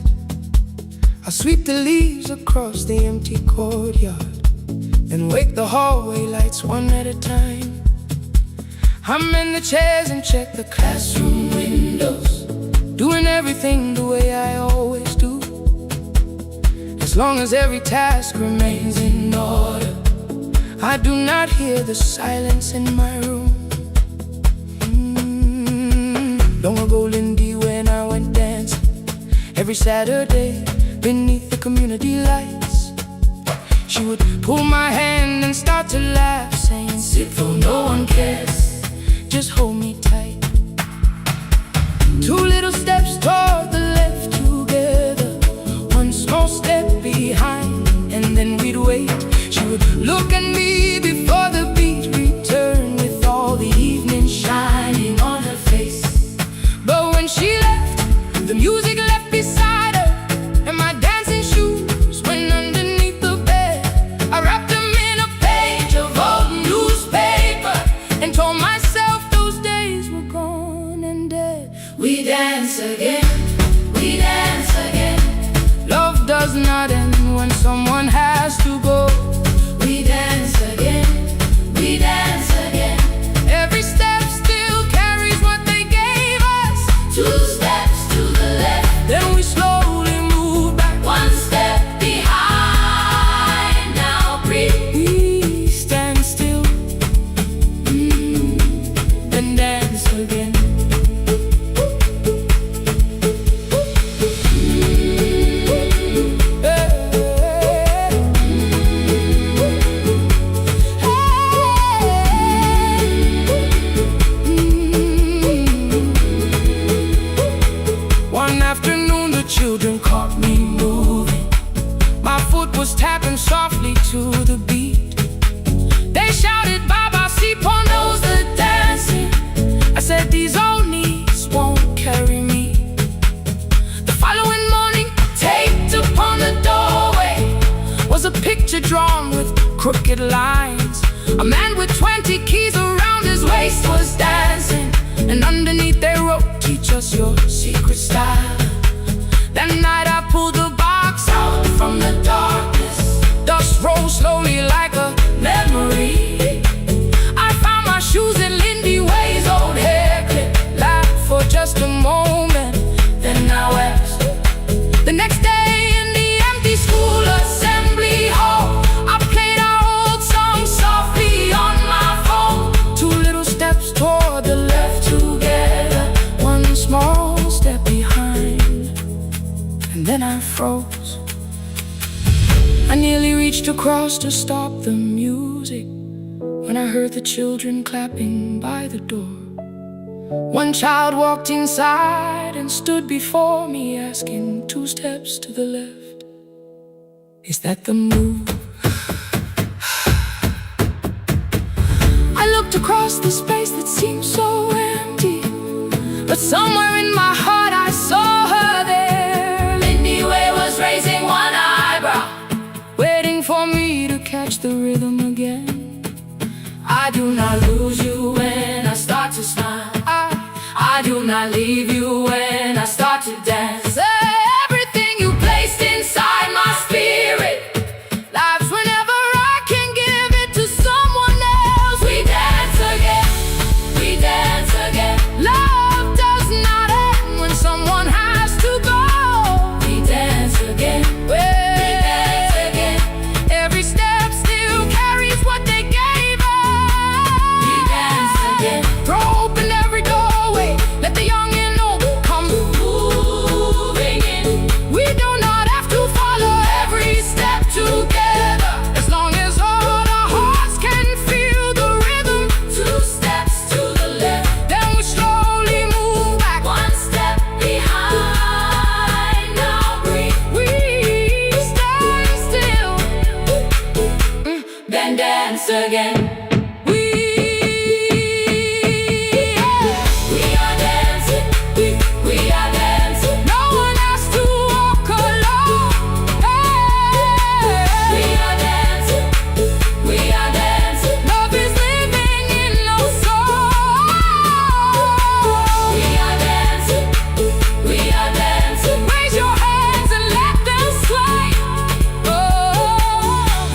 I sweep the leaves across the empty courtyard and wake the hallway lights one at a time. I'm in the chairs and check the classroom windows, doing everything the way I always do. As long as every task remains in order, I do not hear the silence in my room. Long ago, Lindy, when I went dancing every Saturday beneath the community lights, she would pull my hand and start to laugh, saying, "Sit for no one cares, just hold me tight." Two little steps toward the left together, one small step behind, and then we'd wait. She would look at me before the beat returned, with all the evening shining on her face. But when she left, the music left beside her, and my dancing shoes went underneath the bed. I wrapped them in a page of old newspaper and told myself those days were gone and dead. We dance again, we dance again. Love does not end when someone has to go. We dance again, we dance again. Every step still carries what they gave us. Two steps to the left, then we slowly move back. One step behind, now breathe. We stand still, then dance again. Children caught me moving. My foot was tapping softly to the beat. They shouted, "Baba, see, knows the dancing." I said, "These old knees won't carry me." The following morning, taped upon the doorway was a picture drawn with crooked lines. A man with 20 keys around his waist was dancing, and underneath they wrote, "Teach us your secret style." That night I pulled the box out from the darkness. Dust rose slowly like a memory. I found my shoes in Lindy Way's old hair clip. Laughed for just a moment, then I wept. The next day in the empty school assembly hall, I played our old song softly on my phone. Two little steps toward the left together, one small step behind. And then I froze. I nearly reached across to stop the music when I heard the children clapping by the door. One child walked inside and stood before me, asking, "Two steps to the left, is that the move?" I looked across the space that seemed so empty, but somewhere in my heart I saw her there. Lindy Way was raising one eyebrow, waiting for me to catch the rhythm again. I do not lose you when I start to smile.
I do not leave you when I start to dance. Everything you placed inside my spirit lives whenever I can give it to someone else. We dance again, we dance again. Love does not end when someone has to go. We dance again, we dance again. Every step still carries what they gave us. We dance again. Throw open every doorway, let the young and old come moving in. We do not have to follow every step together, as long as all our hearts can feel the rhythm. 2 steps to the left, then we slowly move back 1 step behind. Now breathe, we stand still, then dance again. We are dancing, we are dancing. No one has to walk alone. We are dancing, we are dancing. Love is living in our soul. We are dancing, we are dancing. Raise your hands and let them sway.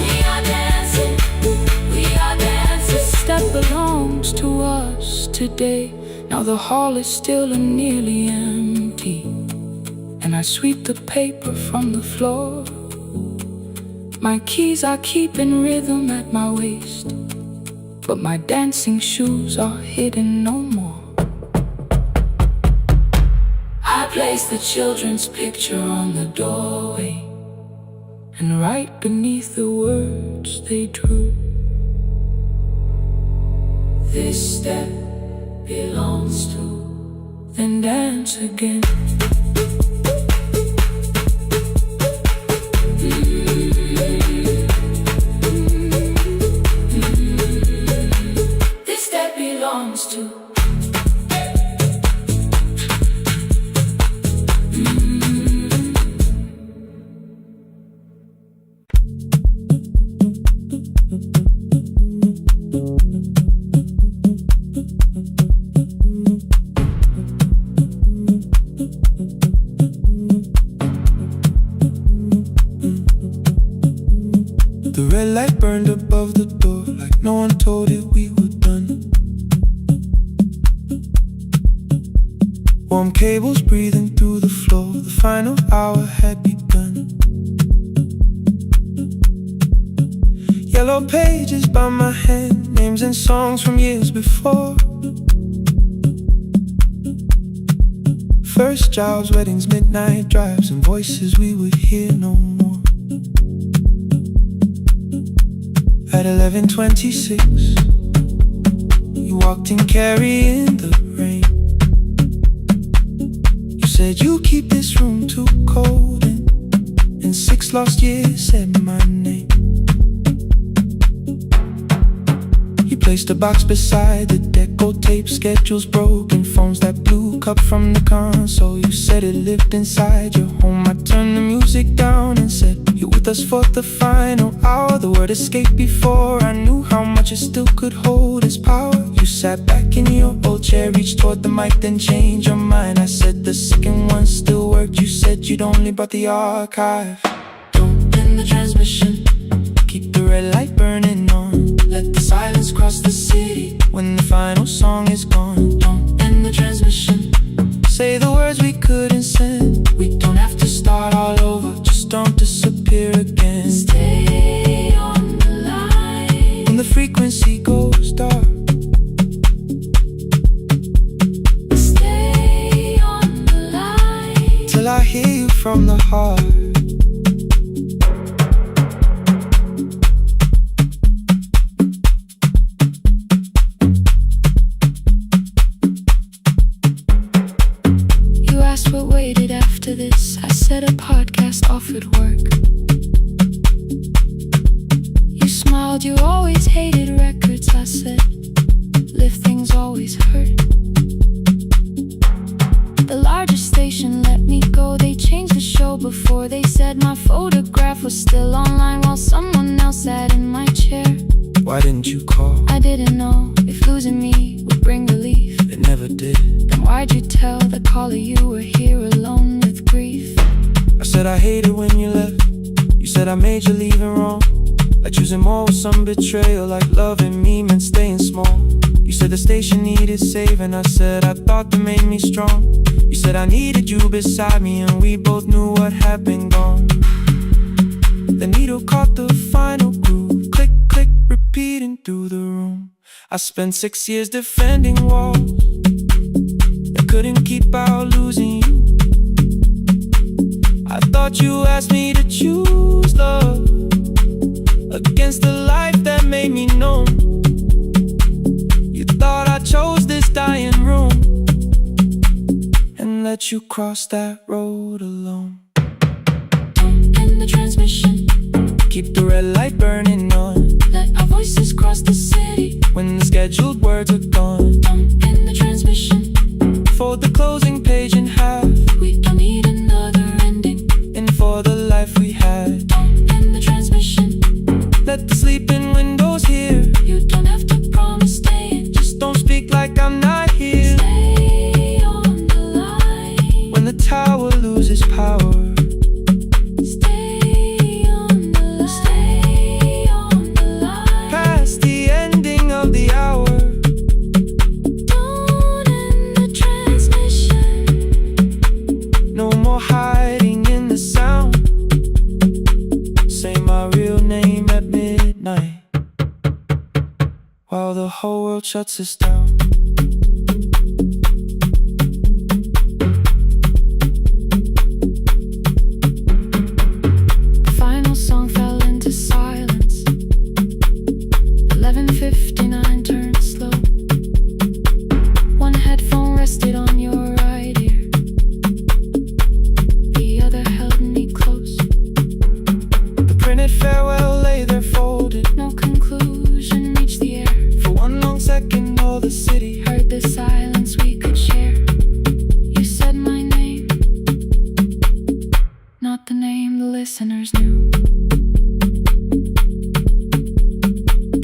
We are dancing, we are dancing. This step belongs to us today. Now the hall is still and nearly empty, and I sweep the paper from the floor. My keys I keep in rhythm at my waist, but my dancing shoes are hidden no more. I place the children's picture on the doorway, and right beneath the words they drew, this step belongs to, then dance again. This step belongs to.
The red light burned above the door, like no one told it we were done. Warm cables breathing through the floor, the final hour had begun. Yellow pages by my hand, names and songs from years before. First jobs, weddings, midnight drives, and voices we would hear no more. At 11:26, you walked in carrying the rain. You said you keep this room too cold, and in 6 lost years said my name. You placed a box beside the deck, old tape, schedules, broken phones that blew cup from the console. You said it lived inside your home. I turned the music down and said, you're with us for the final hour. The word escaped before I knew how much it still could hold its power. You sat back in your old chair, reached toward the mic, then changed your mind. I said the second one still worked. You said you'd only brought the archive. Don't end the transmission, keep the red light burning on. Let the silence cross the city when the final song is gone. Don't end the transmission, say the words we couldn't send. We don't have to start all over, just don't disappear again. Stay on the line when the frequency goes dark. Stay on the line till I hear you from the heart. What waited after this? I said a podcast offered work. You smiled, you always hated records. I said, live things always hurt. The largest station let me go. They changed the show before they said my photograph was still online while someone else sat in my chair. Why didn't you call? I didn't know if losing me would bring relief. It never did. Then
Why'd you tell the caller you were here alone with grief?
I said I hated when you left. You said I made you leaving wrong, like choosing more with some betrayal, like loving me meant staying small. You said the station needed saving. I said I thought that made me strong. You said I needed you beside me, and we both knew what had been gone. The needle caught the final groove, click, click, repeating through the room. I spent 6 years defending walls that couldn't keep out losing you. I thought you asked me to choose love against the life that made me known. You thought I chose this dying room and let you cross that road alone.
Don't end the transmission,
keep the red light burning on.
let our voices cross the city
when the scheduled words are gone.
Don't end the transmission,
fold the closing page in half.
we don't need another ending.
And for the life we had,
Don't end the transmission,
let the sleeping windows hear.
you don't have to promise staying.
Just don't speak like I'm not here.
Stay on the line.
When the tower loses power,
Stay on the line. Stay on the line.
past the ending of the hour.
Don't end the transmission.
No more hiding in the sound. Say my real name at midnight while the whole world shuts us down.
The final song fell into silence. 11:59 turned slow. One headphone rested on your right ear, the other held me close.
The printed farewell lay there folded.
No conclusion reached the air.
For one long second all the city
Heard the silence we could share. You said my name, not the name the listeners knew.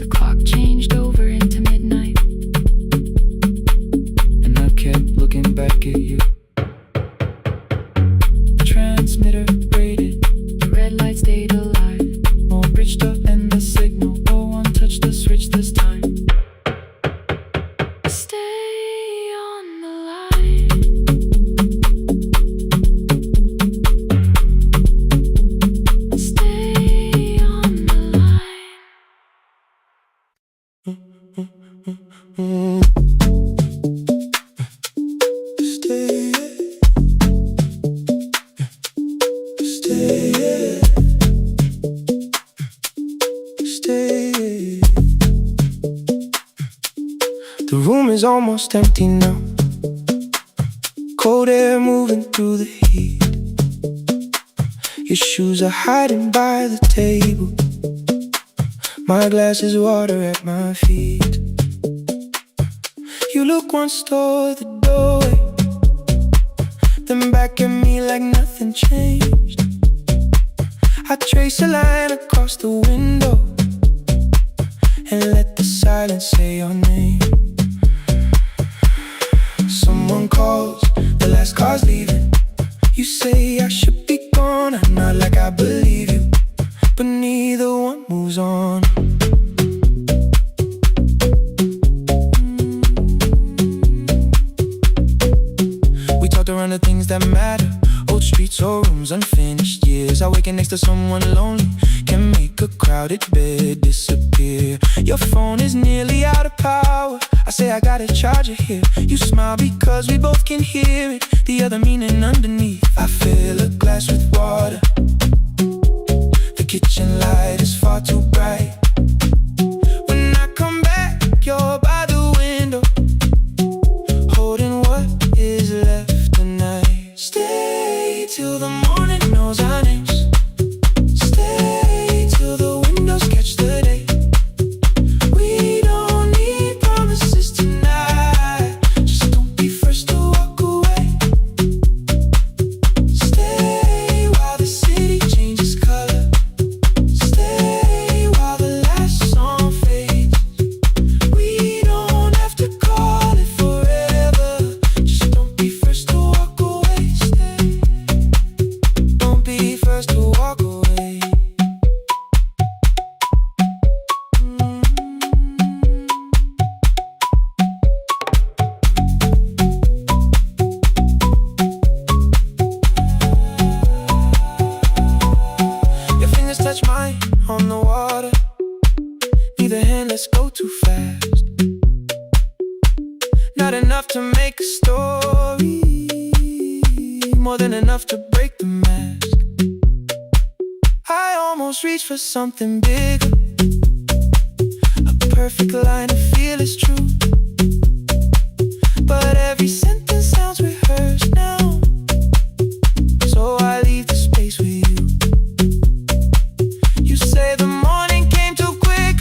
The clock changed over into midnight,
and I kept looking back at you. The transmitter braided,
the red light stayed alive.
more bridged up and the signal. No one touched the switch this time.
Stay on the line. Stay on the line.
Stay, stay, stay. The room is almost empty now. Cold air moving through the heat. Your shoes are hiding by the table. My glass is water at my feet. You look once toward the doorway, then back at me like nothing changed. I trace a line across the window and let the silence say your name. Someone calls, the last car's leaving. You say I should be gone, I nod like I believe you, but neither one moves on. We talked around the things that matter, old streets or rooms, unfinished years. I waking next to someone lonely can make a crowded bed disappear. Your phone is nearly out of power. I say I got a charger here. You smile because we both can hear it, the other meaning underneath. I fill a glass with water. The kitchen light is far too bright. When I come back, you're by the window, holding what is left tonight. Stay till the morning knows our names. Stay till the windows catch the day. We don't need promises tonight. Just don't be first to walk away. Stay while the city changes color. Stay while the last song fades. We don't have to call it forever. Just don't more than enough to break the mask. I almost reached for something bigger, a perfect line to feel is true. But every sentence sounds rehearsed now, so I leave the space with you. You say the morning came too quick,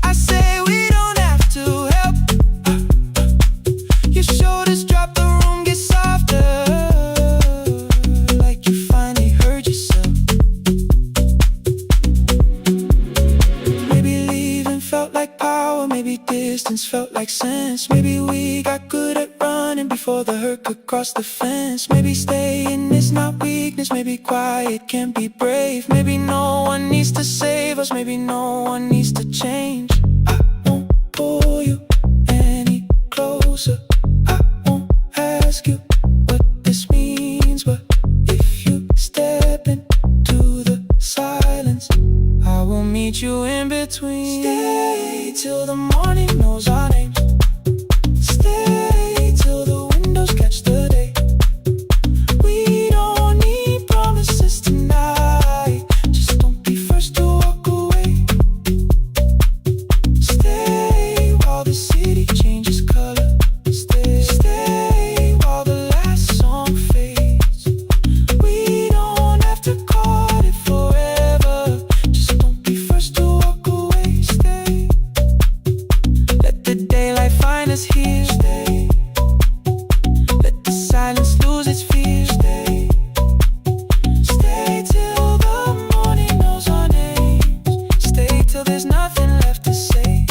I say we don't have to help. Your shoulders drop, the room gets softer, like you finally heard yourself. Maybe leaving felt like power, maybe distance felt like sense. Maybe we got good at running before the hurt could cross the fence. Maybe staying is not weakness, maybe quiet can be brave. Maybe no one needs to save us, maybe no one needs to change. I won't pull you any closer, I won't ask you what this means, but if you step into the silence, I will meet you in between. Stay till the morning knows our names. Stay till the windows catch the day. We don't need promises tonight, just don't be first to walk away. Stay while the city changes color. Stay while the last song fades. We don't have to call it forever, just don't be first to walk away. Stay, let the daylight find us here. Stay, let the silence lose its fear. Stay, stay till the morning knows our names. Stay till there's nothing left to say.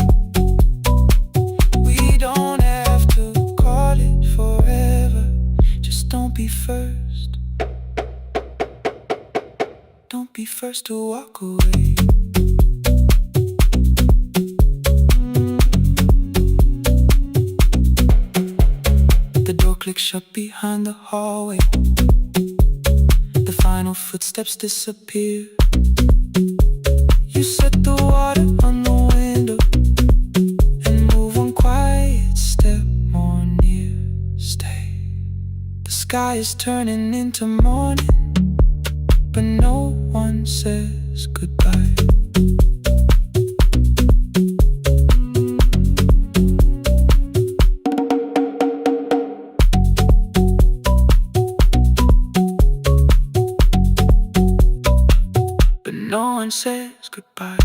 We don't have to call it forever, just don't be first. Don't be first to walk away. The door clicks shut behind the hallway. The final footsteps disappear. You set the water on the window and move one quiet step more near. Stay. The sky is turning into morning, but no one says goodbye. But no one says goodbye.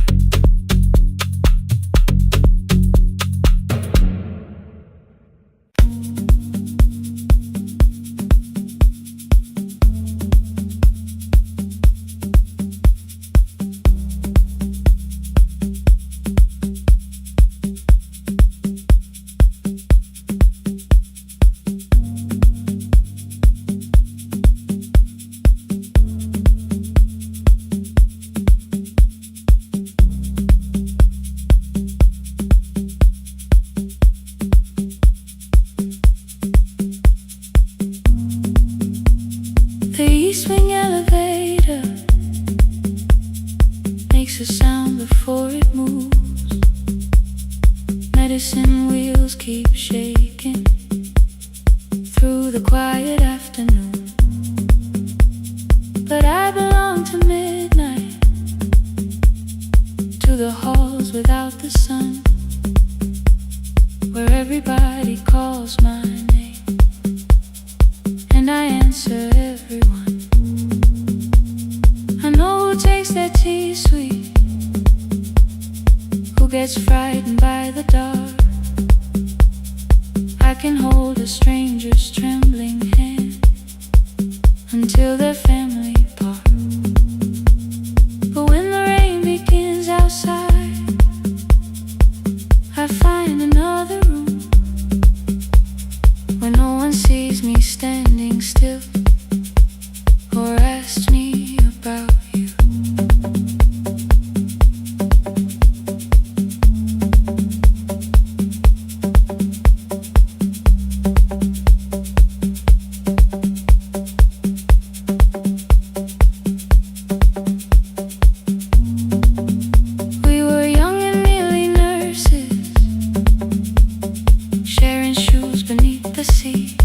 The east-wing elevator makes a sound before it moves. Medicine wheels keep shaking through the quiet afternoon. But I belong to midnight, to the halls without the sun, where everybody calls my name and I answer everyone. I know who takes their tea sweet, who gets frightened by the dark. I can hold a stranger's trembling hand until their family part. But when the rain begins outside, I find another room where no one sees me standing still or asks me about you. We were young and nearly nurses, sharing shoes beneath the sea.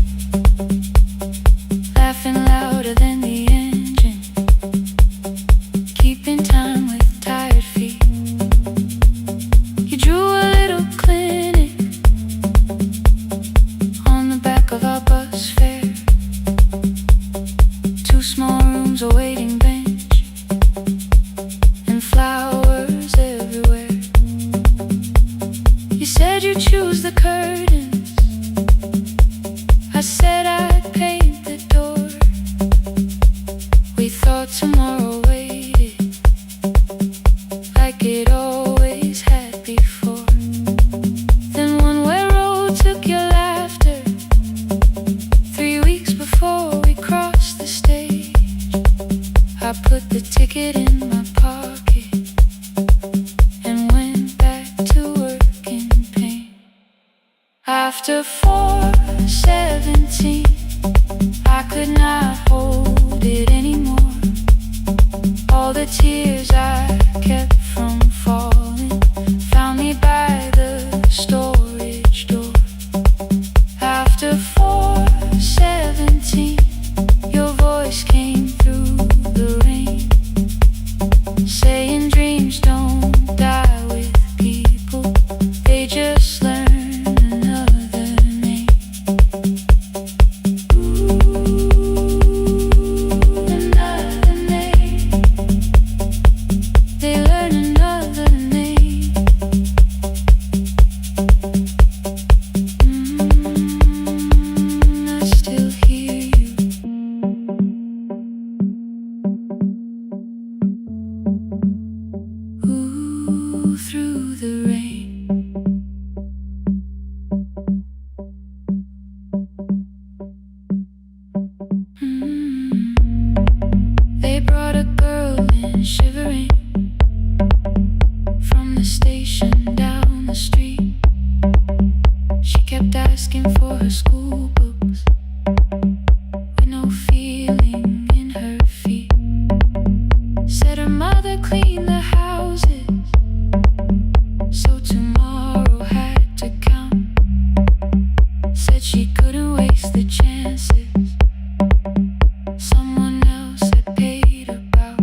takes the chances someone else had paid about.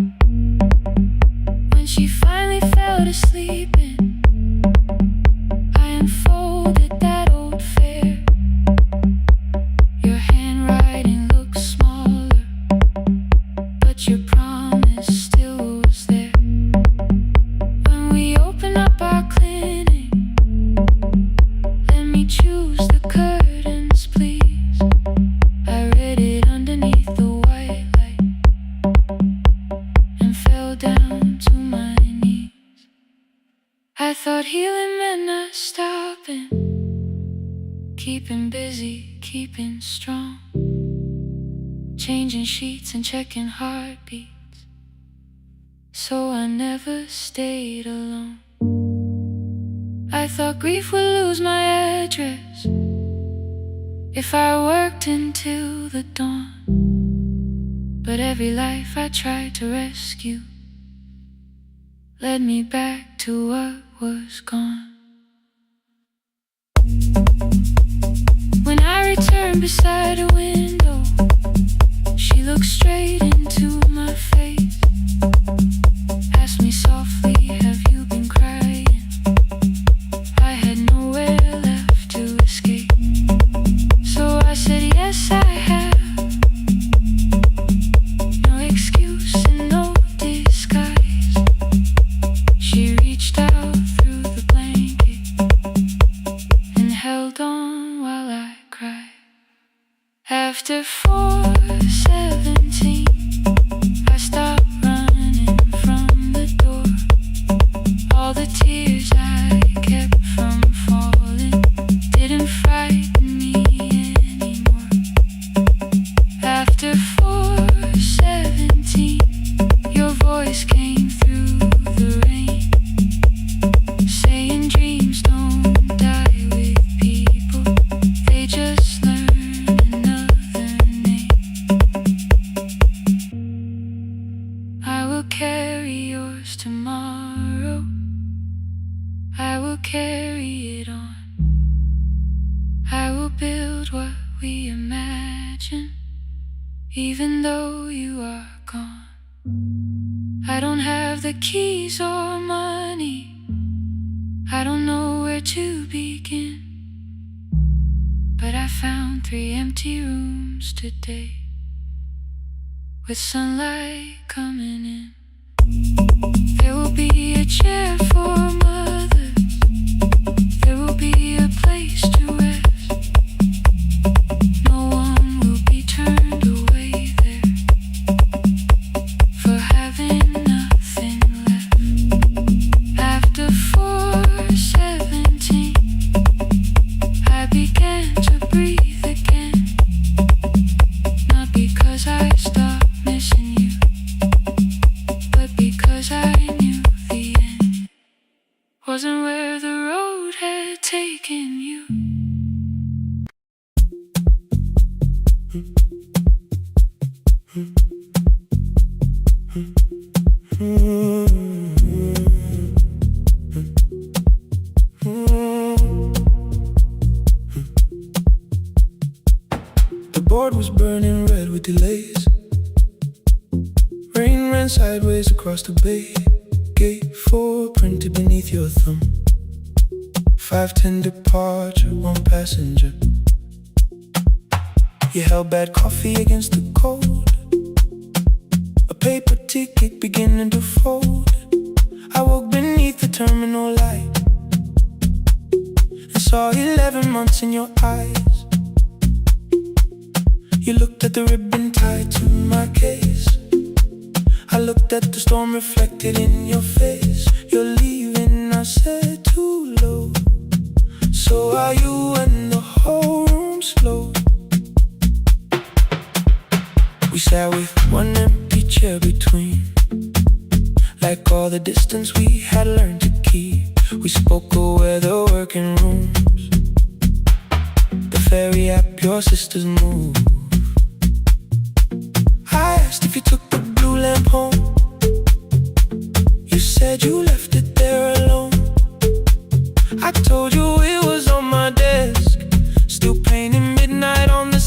When she finally fell to sleeping, I unfolded that old fare. Your handwriting looks smaller, but your promise still was there. When we open up our clinic, let me choose the curtains, please. I read it underneath the white light and fell down to my knees. I thought healing meant not stopping, keeping busy, keeping strong, changing sheets and checking heartbeats, so I never stayed alone. I thought grief would lose my address if I worked until the dawn, but every life I tried to rescue led me back to what was gone. When I returned beside a window, she looked straight into my face, asked me softly, have you been crying? I had nowhere left to escape, so I said yes, I have. No excuse and no disguise. She reached out through the blanket and held on while I cried. After 4:17, I stopped running from the door. All the tears I kept from falling didn't frighten me anymore. After 4:17, your voice came through the rain, saying dreams don't die with people, they just learn another name. I will carry yours tomorrow, I will carry it on. I will build what we imagine, even though you are gone. I don't have the keys or money, I don't know where to begin, but I found 3 empty rooms today, with sunlight coming in. There will be a chair for mothers, there will be a place to rest. No one will be turned away there for having nothing left. After 4:17, I began to breathe again, not because I stopped missing you, but because I knew the end wasn't where the road had taken you.
The board was burning red with delays. Rain ran sideways across the bay. Gate 4 printed beneath your thumb. 5:10 departure, 1 passenger. You held bad coffee against the cold, a paper ticket beginning to fold. I woke beneath the terminal light and saw 11 months in your eyes. You looked at the ribbon tied to my case, I looked at the storm reflected in your face. You're leaving, I said, too low. So are you, and the whole room slowed. We sat with 1 empty chair between, like all the distance we had learned to keep. We spoke of weather, working rooms, the ferry app your sisters move. I asked if you took the blue lamp home, you said you left it there alone. I told you it was on my desk, still painting midnight on the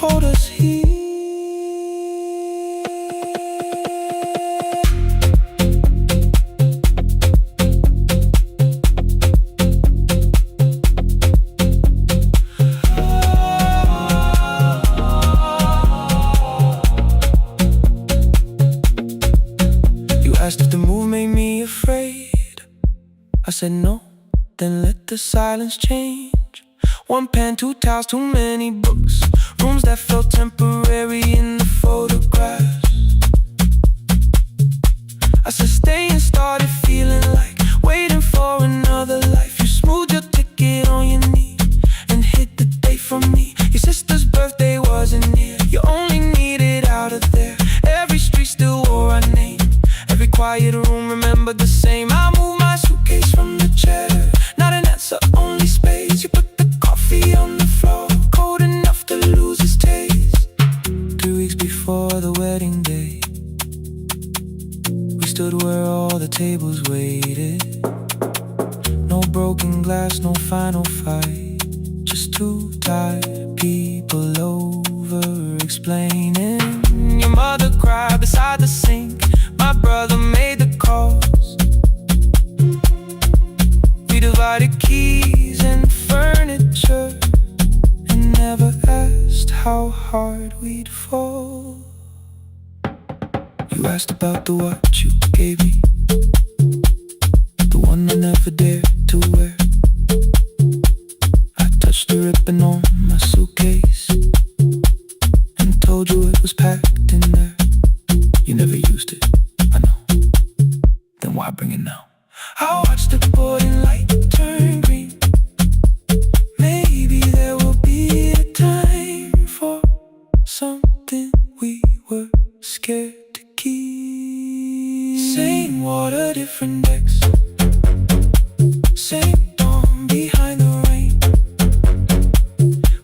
hold us here. Asked if the move made me afraid. I said no, then let the silence change. One pen, two towels, too many books. Rooms that felt temporary in the photographs. I said stay and started feeling like waiting for another life. You smoothed your ticket on your knee and hit the date for me. Your sister's birthday wasn't near. You only needed out of there. Every street still wore our name. Every quiet room remembered the same. I moved my suitcase from the chair. Not an answer, only space. You put the coffee on the floor, cold enough to lose its taste. 3 weeks before the wedding day, we stood where all the tables waited. No broken glass, no final fight. Just two tired people over-explaining. Your mother cried beside the sink. My brother made the calls. We divided keys and furniture and never asked how hard we'd fall. You asked about the watch you gave me, the one I never dared to wear. I touched the ribbon on my suitcase and told you it was packed in there. You never used it, I know. Then why bring it now? I watched the boarding light turn green. Maybe there will be a time for something we were scared to keep. Same water, different decks. Same dawn behind the rain.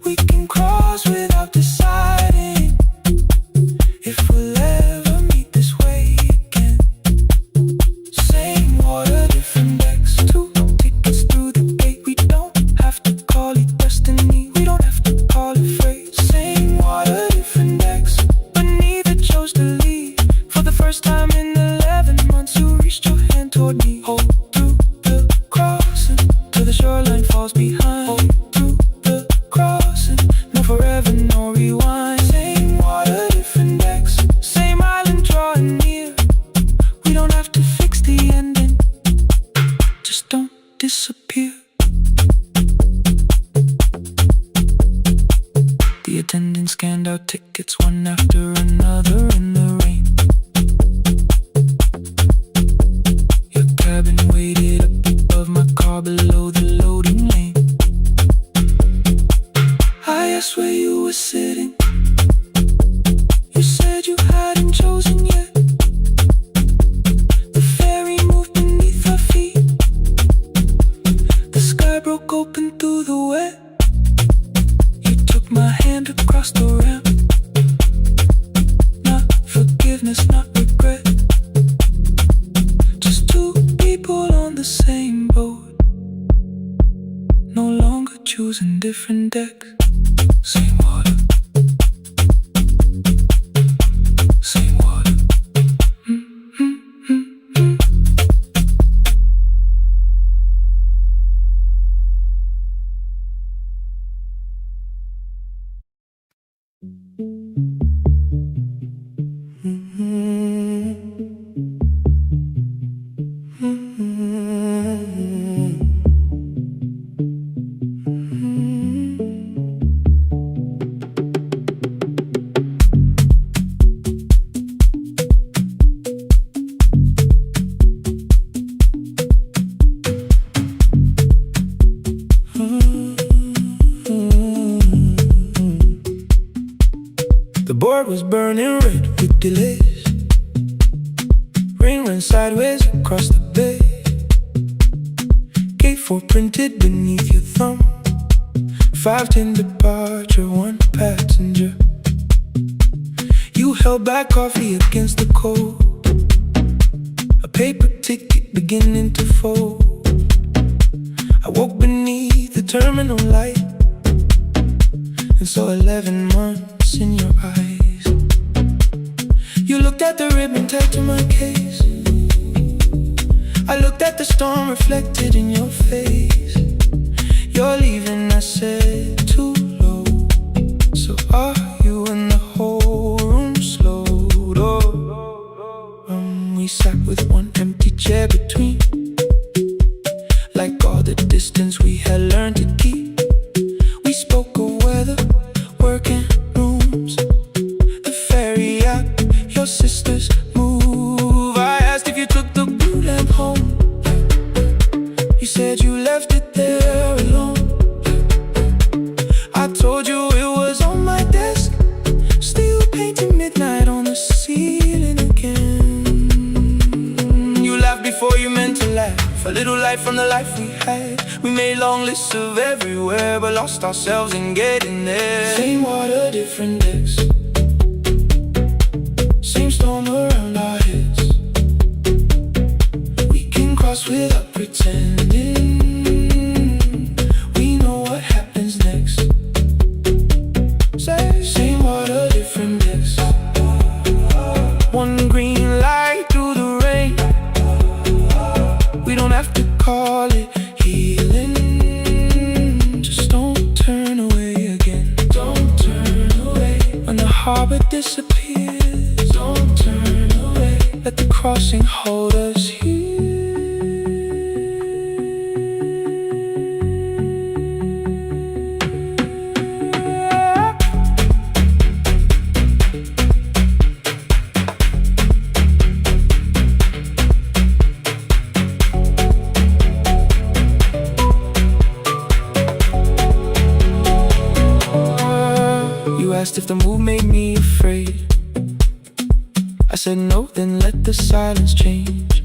We can cross without deciding if we'll ever meet this way again. Same water, different decks. 2 tickets through the gate. We don't have to call it destiny. We don't have to call it fate. Same water, different decks. But neither chose to leave. For the first time in 11 months, you reached your hand toward me. Hold through the crossing till the shoreline falls behind. Hold through the crossing. No forever, no rewind. Same water, different decks. Same island drawing near. We don't have to fix the ending. Just don't disappear. The attendant scanned our tickets one after another in the rain. Your cabin waited up above my car below the loading lane. I asked where you were sitting. You said you hadn't chosen yet. The ferry moved beneath our feet. The sky broke open through the wet. You took my hand across the ramp. Not forgiveness, not regret. Just two people on the same boat, no longer choosing different decks. Same water. Same water. The board was burning red with delays. Rain ran sideways across the bay. Gate 4 printed beneath your thumb. 5:10 departure, 1 passenger. You held back coffee against the cold. A paper ticket beginning to fold. I woke beneath the terminal light and saw 11 months emptiness in your eyes. You looked at the ribbon tied to my case. I looked at the storm reflected in your face. You're leaving, I said, too low. So are you? And the whole room slowed up. We sat with one empty chair between, like all the distance we had learned to keep. We spoke of weather, work and rooms, the ferry app, your sister's move. I asked if you took the blue lamp home. You said you left it there alone. I told you it was on my desk, still painting midnight on the ceiling again. You laughed before you meant to laugh. A little light from the life we had. We made long lists of everywhere, but lost ourselves in getting there. Same water, different decks, same storm around our heads. We can cross without pretending we know what happens next. Same water, different decks. One green light through the rain. We don't have to call it healing. Just don't turn away again. Don't turn away. When the harbor disappears, don't turn away. Let the crossing hold us here. You asked if the move made me afraid. I said no, then let the silence change.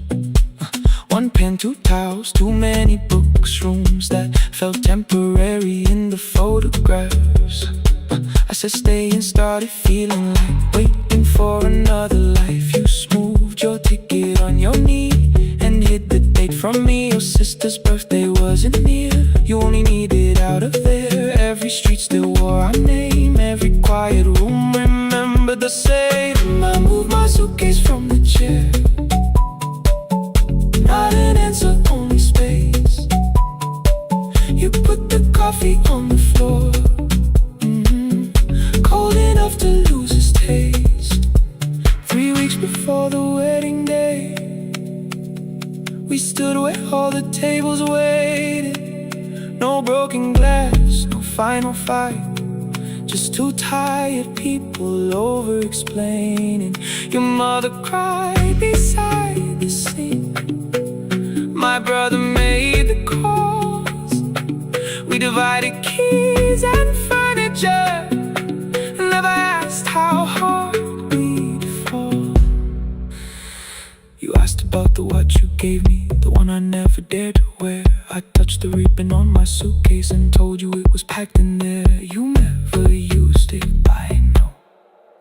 One pen, two towels, too many books, rooms that felt temporary in the photographs. I said stay and started feeling like waiting for another life. You smoothed your ticket on your knee and hid the date from me. Your sister's birthday wasn't near. You only needed out of there. Every street still wore our name. Every quiet room remembered the same. I moved my suitcase from the chair. Not an answer, only space. You put the coffee on the floor, cold enough to lose its taste. 3 weeks before the wedding day, we stood where all the tables waited. No broken glass, no final fight, just two tired people over-explaining. Your mother cried beside the sink. My brother made the calls. We divided keys and furniture, never asked how hard we'd fall. You asked about the watch you gave me, the one I never dared to wear. I touched the ribbon on my suitcase and told you it was packed in there. You never used it, I know.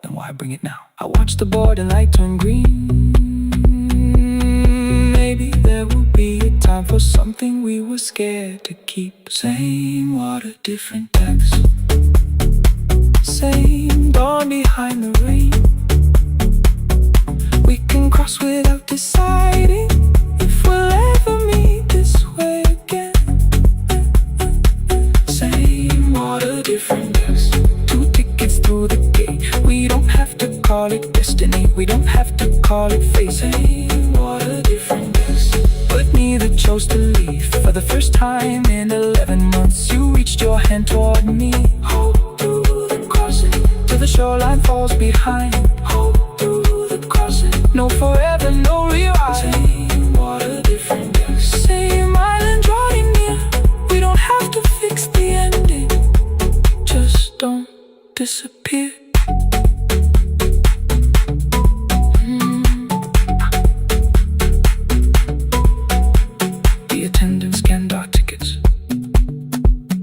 Then why bring it now? I watched the boarding light turn green. Maybe there will be a time for something we were scared to keep. Same water, different decks. Same dawn behind the rain. We can cross without deciding if we'll ever meet this way again. Same water, different decks. 2 tickets through the gate. We don't have to call it destiny. We don't have to call it fate. Same water, different decks. But neither chose to leave. For the first time in 11 months, you reached your hand toward me. Hold through the crossing till the shoreline falls behind. Hold through the crossing. No forever, no rewrite. Same water, different decks. Same island drawing near. We don't have to fix the ending. Just don't disappear. The attendant scanned our tickets,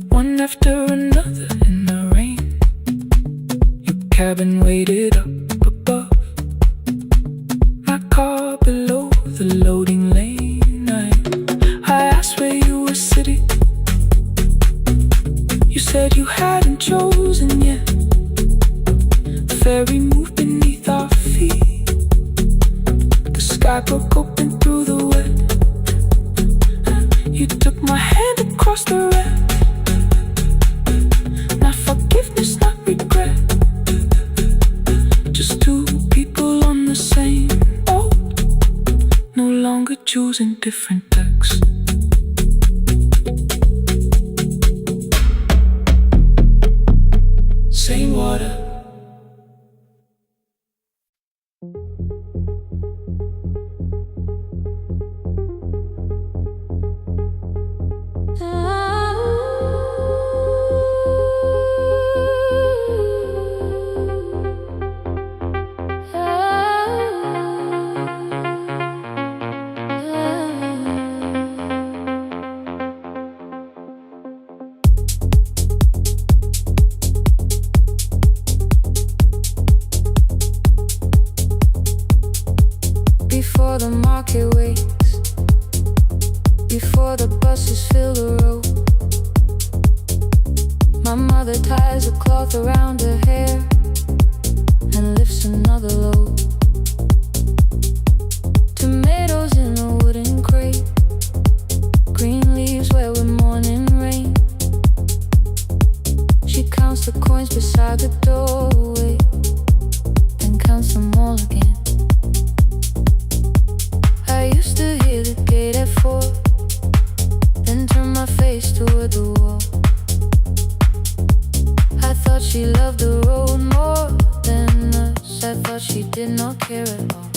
one after another in the rain. Your cabin waited up above, my car below the loading lane. I asked where you were sitting. You said you hadn't chosen yet. ferry moved beneath our feet. The sky broke open through the wet. You took my hand across the red. Not forgiveness, not regret. Just two people on the same boat, no longer choosing different decks. Same water.
Before the market wakes, before the buses fill the road, my mother ties a cloth around her hair and lifts another load. Tomatoes in a wooden crate, green leaves where we're mourning rain. She counts the coins beside the doorway, then counts them all again. I used to hear the gate at 4, then turn my face toward the wall. I thought she loved the road more than us. I thought she did not care at all.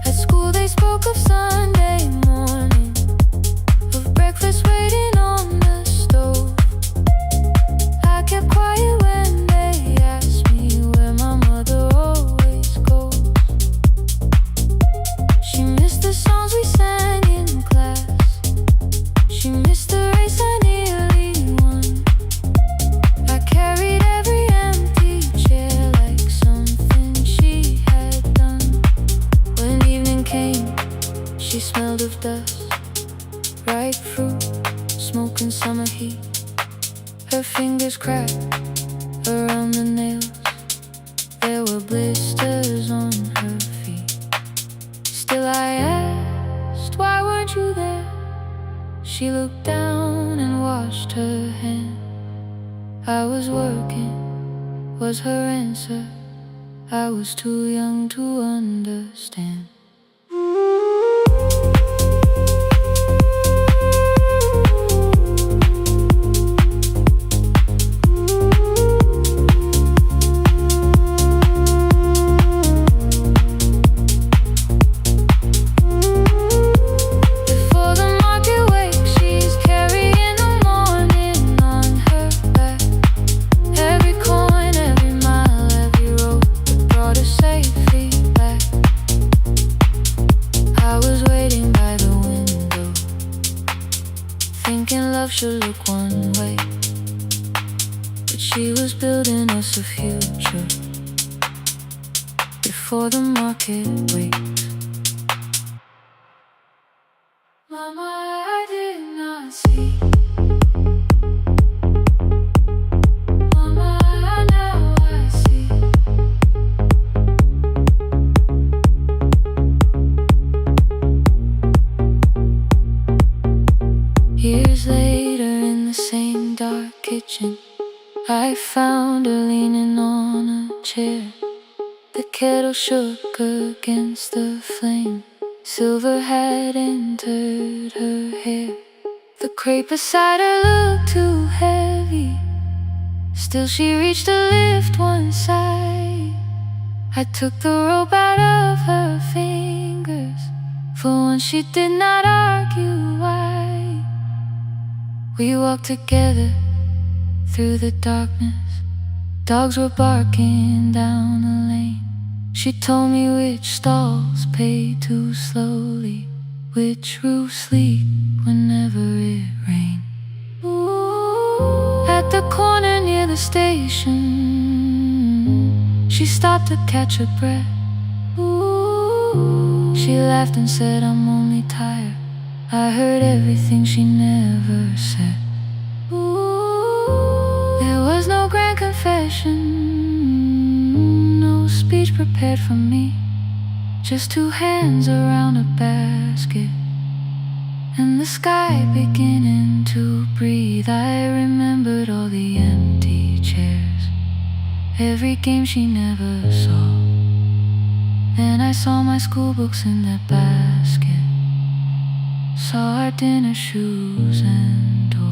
At school they spoke of Sunday morning, of breakfast waiting on the stove. I kept quiet when they asked me where my mother always goes. She missed the songs we sang in class. She missed the race I nearly won. I carried every empty chair like something she had done. When evening came, she smelled of dust, ripe fruit, smoke and summer heat. Her fingers cracked around the nails. There were blisters on her feet. Still I asked, why weren't you there? She looked down and washed her hand. I was working, was her answer. I was too young to understand. Thinking love should look one way, but she was building us a future before the market wakes. Mama, I did not see. Mama, now I see. Years later in the same dark kitchen, I found her leaning on a chair. The kettle shook against the flame. Silver had entered her hair. The crepe beside her looked too heavy. Still she reached to lift one side. I took the rope out of her fingers. For once she did not argue why. We walked together through the darkness. Dogs were barking down the lane. She told me which stalls pay too slowly, which roofs leak whenever it rained. At the corner near the station, she stopped to catch her breath. She laughed and said, I'm only tired. I heard everything she never said. There was no grand confession. confession, no speech prepared for me. Just two hands around a basket, and the sky beginning to breathe. I remembered all the empty chairs, every game she never saw. Then I saw my school books in that basket, saw our dinner shoes and door.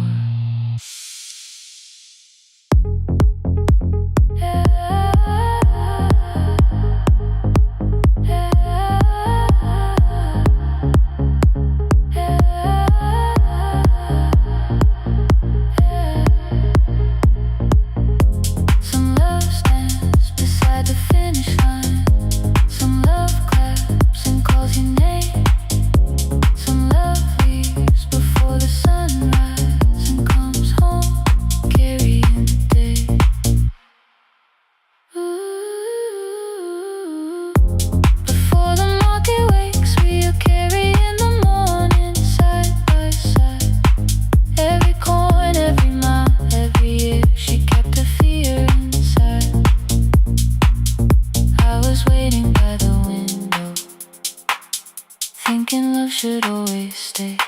Thinking love should always stay.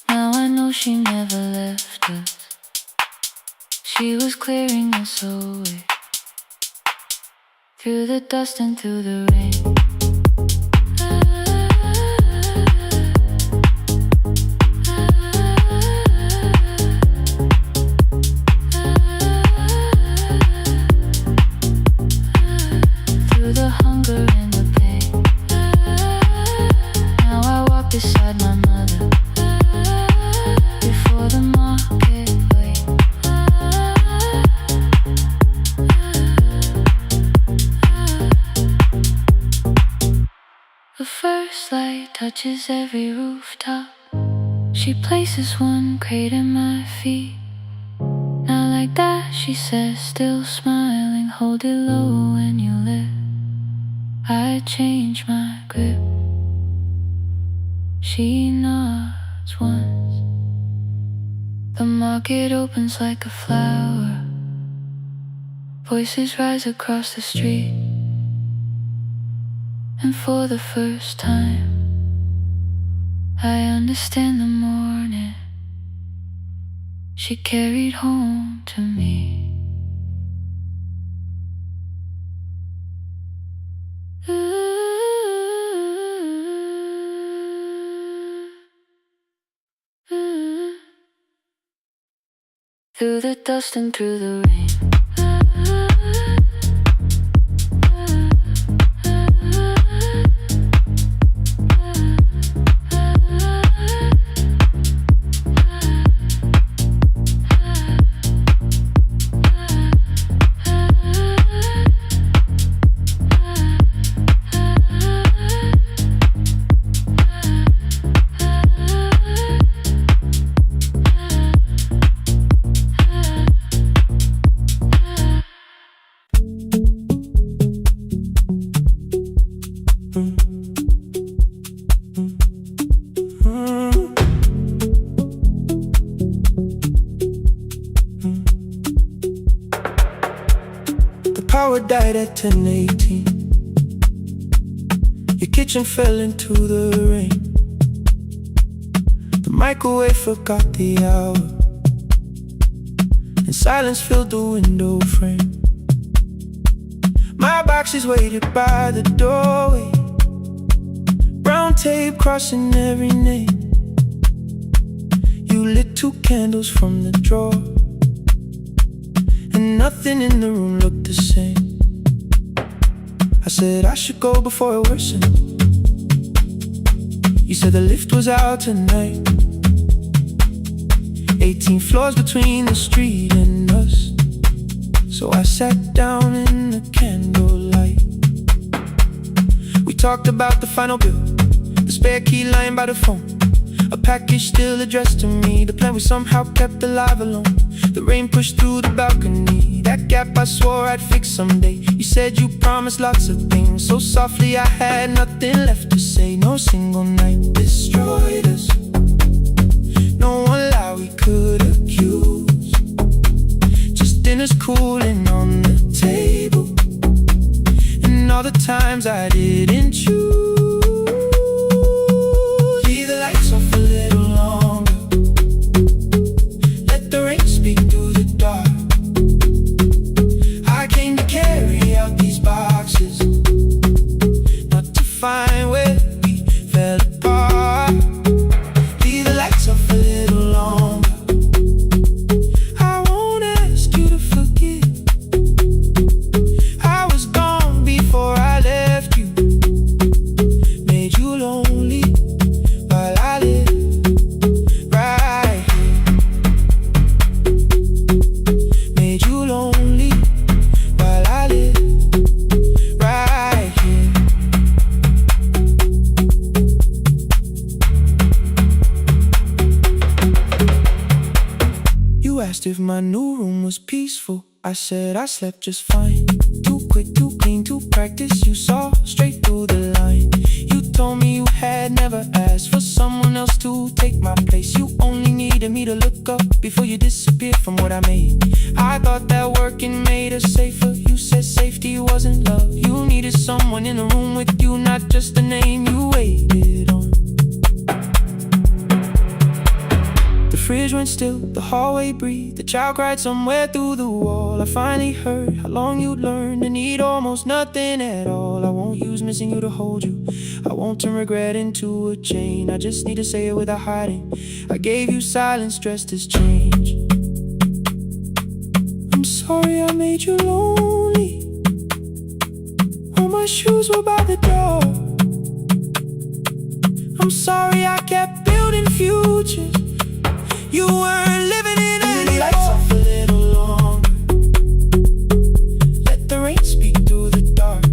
Now I know she never left us. She was clearing us away, through the dust and through the rain. Through the hunger and the pain. Now I walk beside my mother, before the market way. The first light touches every rooftop. She places one crate at my feet. Now like that, she says, still smiling, hold it low when you live. I change my grip. She nods once. The market opens like a flower. Voices rise across the street. And for the first time, I understand the morning she carried home to me. Through the dust and through the rain.
Power died at 10:18. Your kitchen fell into the rain. The microwave forgot the hour, and silence filled the window frame. My boxes waited by the doorway, brown tape crossing every name. You lit two candles from the drawer, and nothing in the room looked the same. I said I should go before it worsened. You said the lift was out tonight. 18 floors between the street and us. So I sat down in the candlelight. We talked about the final bill, the spare key lying by the phone, a package still addressed to me, the plan we somehow kept alive alone. The rain pushed through the balcony, that gap I swore I'd fix someday. You said you promised lots of things, so softly I had nothing left to say. No single night destroyed us, no one lie we could accuse. Just dinner times I didn't choose. Leave the lights off a little longer. Let the rain speak through the dark. I came to carry out these boxes, not to find where we fell apart. Leave the lights off a little longer. I won't ask you to forget. I was gone before I left you. Made you lonely while I lived right here. Made you lonely while I lived right here. You asked if my new room was peaceful. I said I slept just fine. Too quick, too clean, too practiced. You saw straight through the line. You told me you had never asked for someone else to take my place. You only needed me to look up before you disappeared from what I made. I thought that working made us safer. You said safety wasn't love. You needed someone in the room with you, not just a name you waited on. The fridge went still, the hallway breathed. The child cried somewhere through the wall. I finally heard how long you'd learned to need almost nothing at all. I won't use missing you to hold you. I won't turn regret into a chain. I just need to say it without hiding. I gave you silence dressed as change. I'm sorry I made you lonely. All my shoes were by the door. I'm sorry I kept building futures you weren't living in anymore. Lights off a little longer. Let the rain speak through the dark.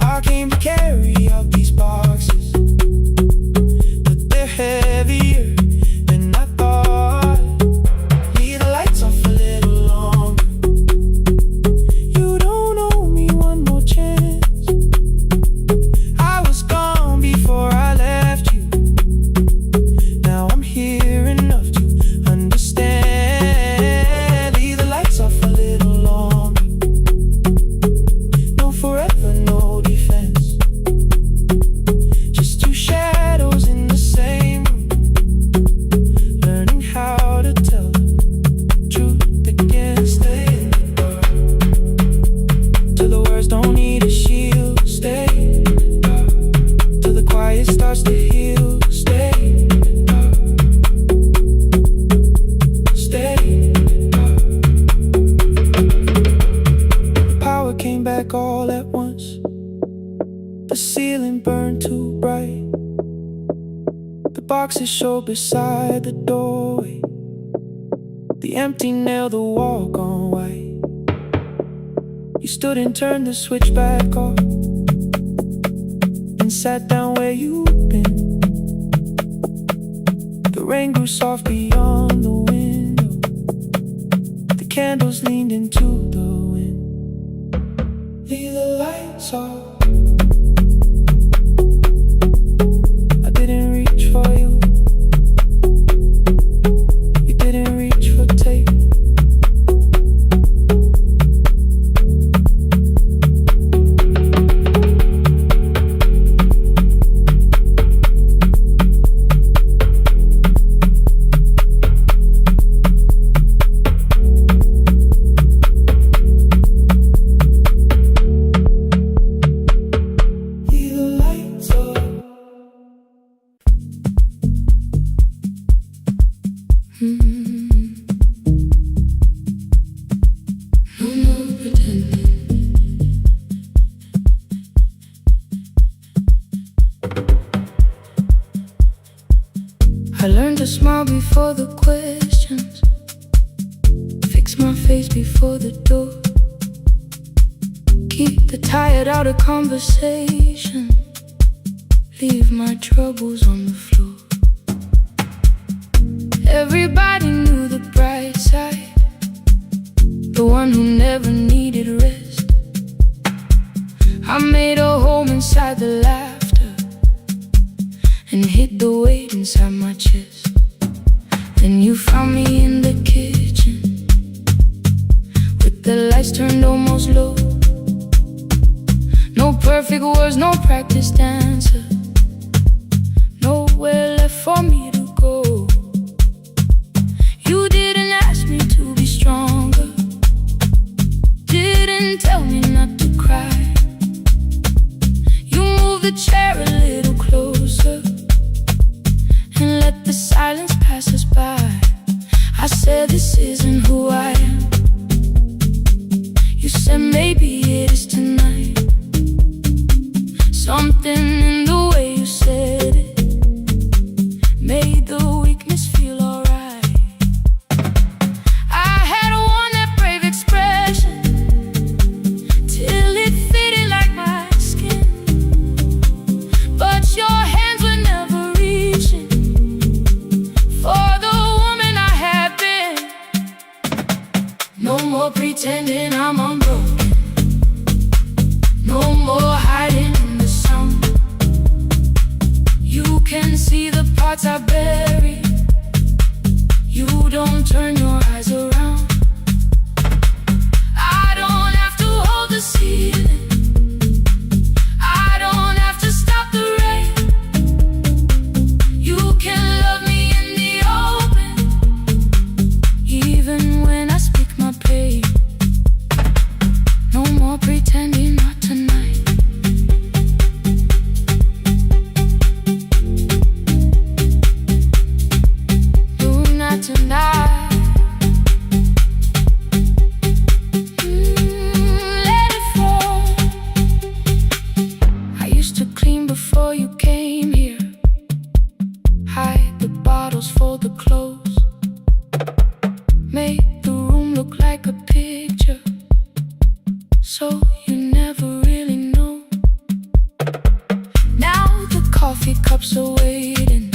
I came to carry out these boxes, but they're heavier than I thought. Leave the lights off a little longer. You don't owe me one more chance. I was gone before I left you. Now I'm here enough to understand. Leave the lights off a little longer. No forever, no defense. Just two shadows in the same room, learning how to tell the truth again. Stay in the dark till the words don't need a shield. Stay in the dark till the quiet starts to heal. Stay in the dark. Stay in the dark. The power came back all at once. The ceiling burned too bright. The boxes showed beside the doorway. The empty nail, the wall gone white. You stood and turned the switch back off and sat down where you'd been. The rain grew soft beyond the window. The candles leaned into the wind. Leave the lights off. I didn't reach for you. You didn't reach for tape. Leave the lights off. No more pretending. I learned to smile before the questions, fix my face before the door, keep the tired out of conversation, leave my troubles on the floor. Everybody knew the bright side, the one who never needed rest. I made a home inside the laughter and hid the weight inside my chest. Then you found me in the kitchen with the lights turned almost low.
perfect words, no practice dancer. Nowhere left for me to go. You didn't ask me to be stronger, didn't tell me not to cry. You moved the chair a little closer and let the silence pass us by. I said, this isn't who I am. You said, maybe it is tonight. Something in the way you said it made the weakness feel alright. I had worn that brave expression till it fitted like my skin, but your hands were never reaching for the woman I had been. No more pretending I'm unbroken, no more hiding in the sound. You can see the parts I bury. You don't turn your eyes around. I don't have to hold the ceiling, I don't have to stop the rain. You can love me in the open, even when I speak my pain. No more pretending, not tonight. No, not tonight. Let it fall. I used to clean before you came here, hide the bottles, fold the clothes, make the room look like a picture, so you never really know. Now the coffee cups are waiting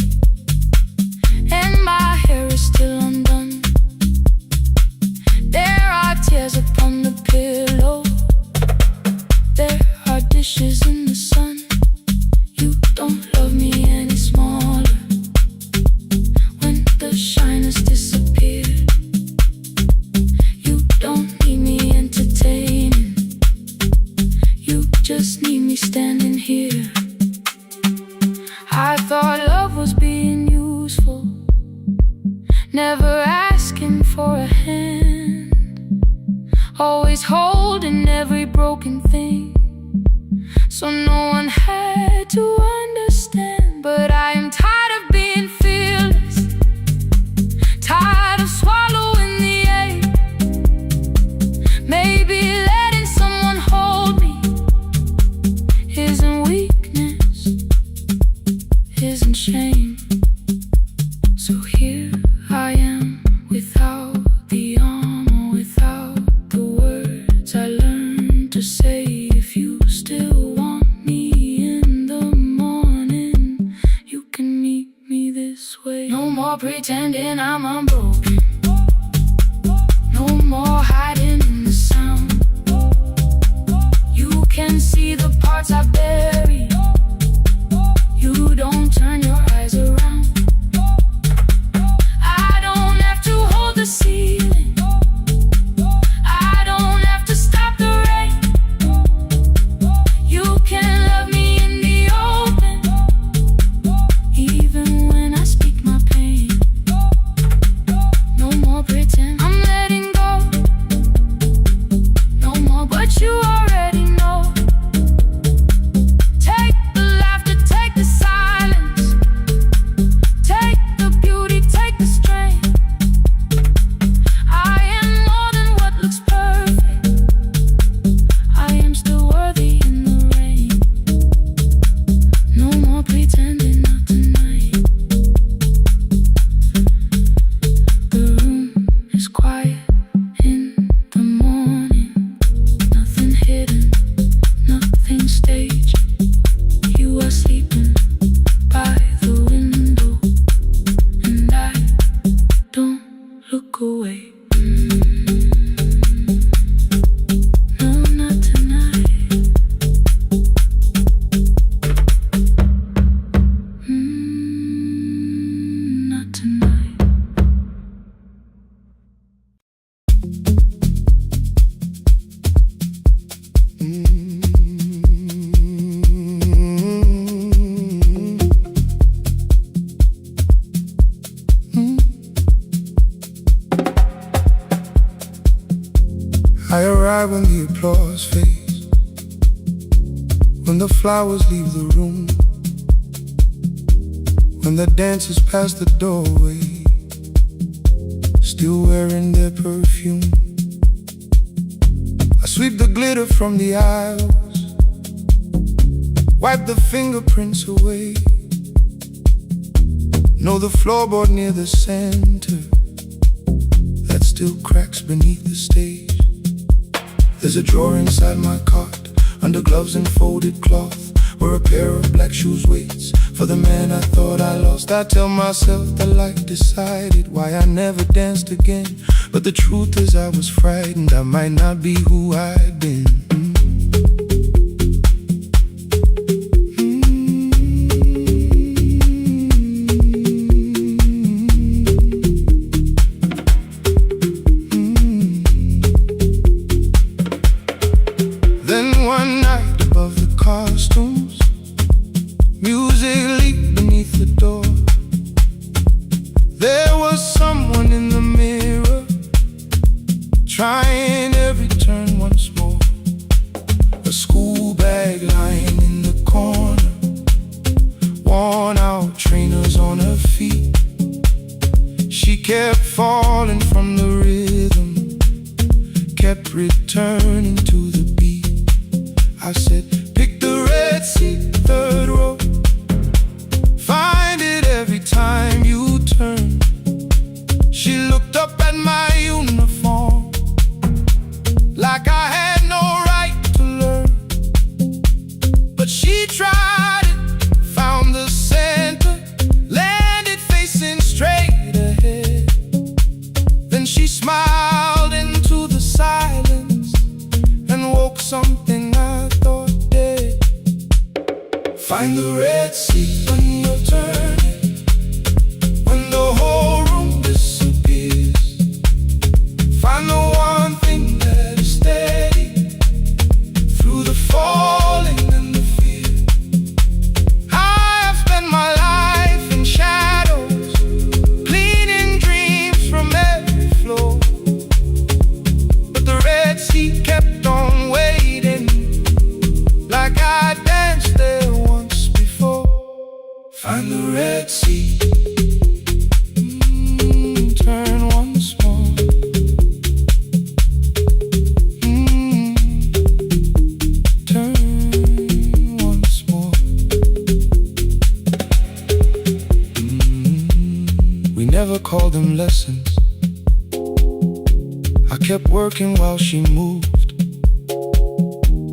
and my hair is still undone. There are tears upon the pillow, there are dishes in the sun. You don't love me any smaller when the shine has disappeared. You don't need me entertaining, you just need me standing here. I thought love was being useful, never asking for a hand, always holding every broken thing, so no one had to understand. But I am tired of being fearless, tired of swallowing the ache. Maybe letting someone hold me isn't weakness, isn't shame. So here I am, without the armor, without the words I learned to say. If you still want me in the morning, you can meet me this way. No more pretending I'm unbroken, no more hiding in the sound. You can see the parts I bury. You don't turn your eyes around. I don't have to hold the ceiling, I don't have to stop the rain. You can love me in the open, even when I speak my pain. No more pretend, I'm letting go. No more, but you already know.
I arrive when the applause fades, when the flowers leave the room, when the dancers pass the doorway, still wearing their perfume. I sweep the glitter from the aisles, wipe the fingerprints away. Know the floorboard near the center that still cracks beneath the stage. There's a drawer inside my cart, under gloves and folded cloth, where a pair of black shoes waits for the man I thought I lost. I tell myself that life decided why I never danced again, but the truth is I was frightened I might not be who I'd been. One night above the costumes, music leaked beneath the door. There was someone in the mirror, trying every turn once more. A school bag lying in the corner, worn out trainers on her feet. She kept falling from the rhythm, kept returning to the beat. I said, pick the red seat, third row. Find it every time you turn. She looked up at my uniform, like I had no right to learn. But she tried it, found the center, landed facing straight ahead. Then she smiled into the silence and woke something I thought dead. Find the red seat when you're turning, when the whole room disappears. Find the one thing that is steady through the falling and the fear. I have spent my life in shadows, cleaning dreams from every floor, but the red seat kept on waiting, like I danced there once before. Find the red seat, turn once more. Turn once more. We never called them lessons. I kept working while she moved,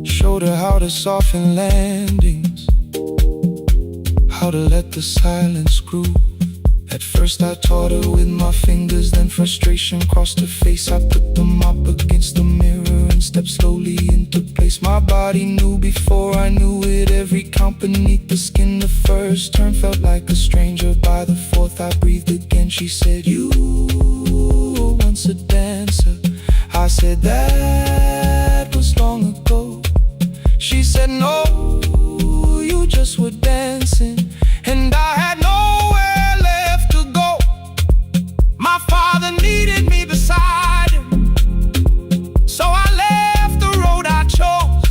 showed her how to soften landings, how to let the silence groove. At first I taught her with my fingers, then frustration crossed her face. I put them up against the mirror and stepped slowly into place. My body knew before I knew it, every count beneath the skin. The first turn felt like a stranger, by the fourth I breathed again. She said, you were once a dancer. I said, that was long ago. She said, no, you just were dancing, and I had nowhere left to go. My father needed me beside him, so I left the road I chose.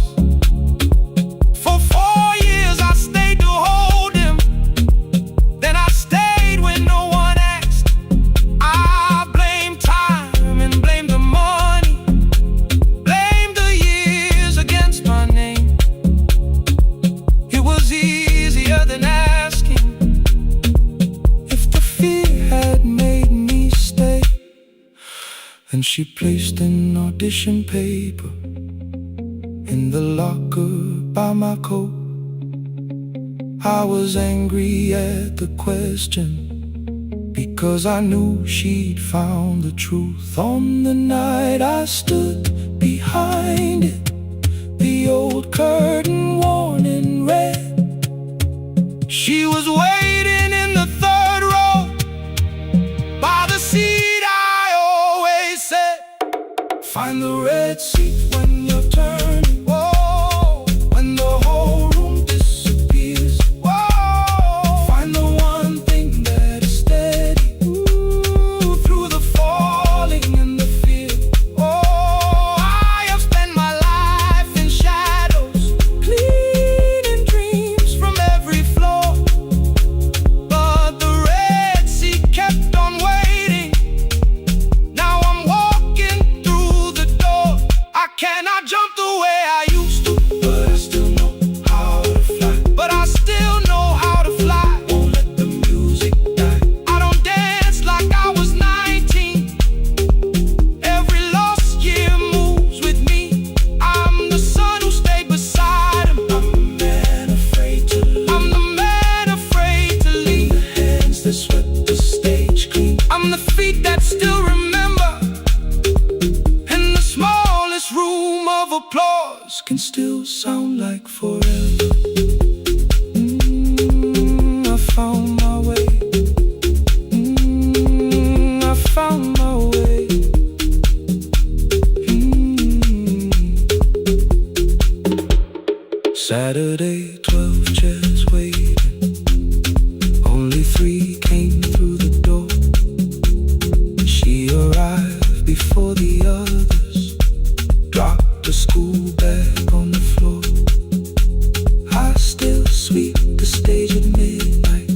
For 4 years I stayed to hold him, then I stayed when no one asked. I blamed time and blamed the money, blamed the years against my name. It was easier than asking if the fear had made me stay. Then she placed an audition paper in the locker by my coat. I was angry at the question, because I knew she'd found the truth. On the night I stood behind it, the old curtain worn in red. She was waiting in the third row, by the seat I always said. Find the red seat when you're turning, whoa, when the whole room disappears. Whoa, find the one thing that is steady, ooh, through the falling and the fear. Oh, I feet that still remember, and the smallest room of applause can still sound like forever. I found my way. I found my way. Saturday, 12 chairs waiting. Only 3 came through the door. She arrived before the others, dropped a school bag on the floor. I still sweep the stage at midnight,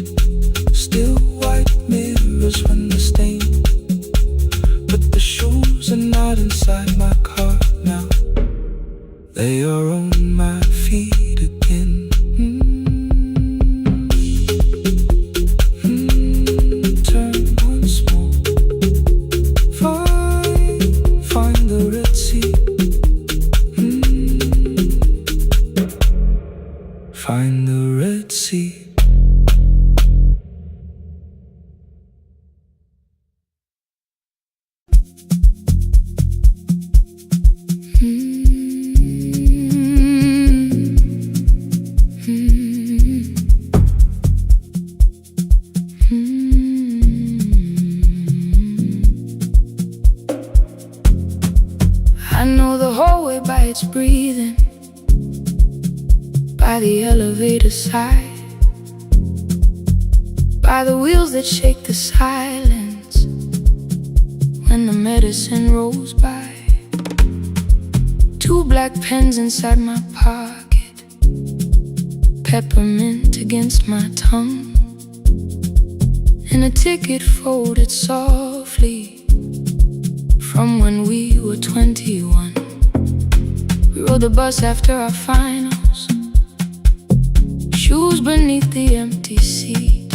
still white mirrors when the stain. But the shoes are not inside my car now, they are on my feet again. Turn once more. Find the Red Sea. Find the Red Sea.
I know the hallway by its breathing, by the elevator side, by the wheels that shake the silence when the medicine rolls by. 2 black pens inside my pocket, peppermint against my tongue, and a ticket folded softly from when we were 21. We rode the bus after our finals, shoes beneath the empty seat.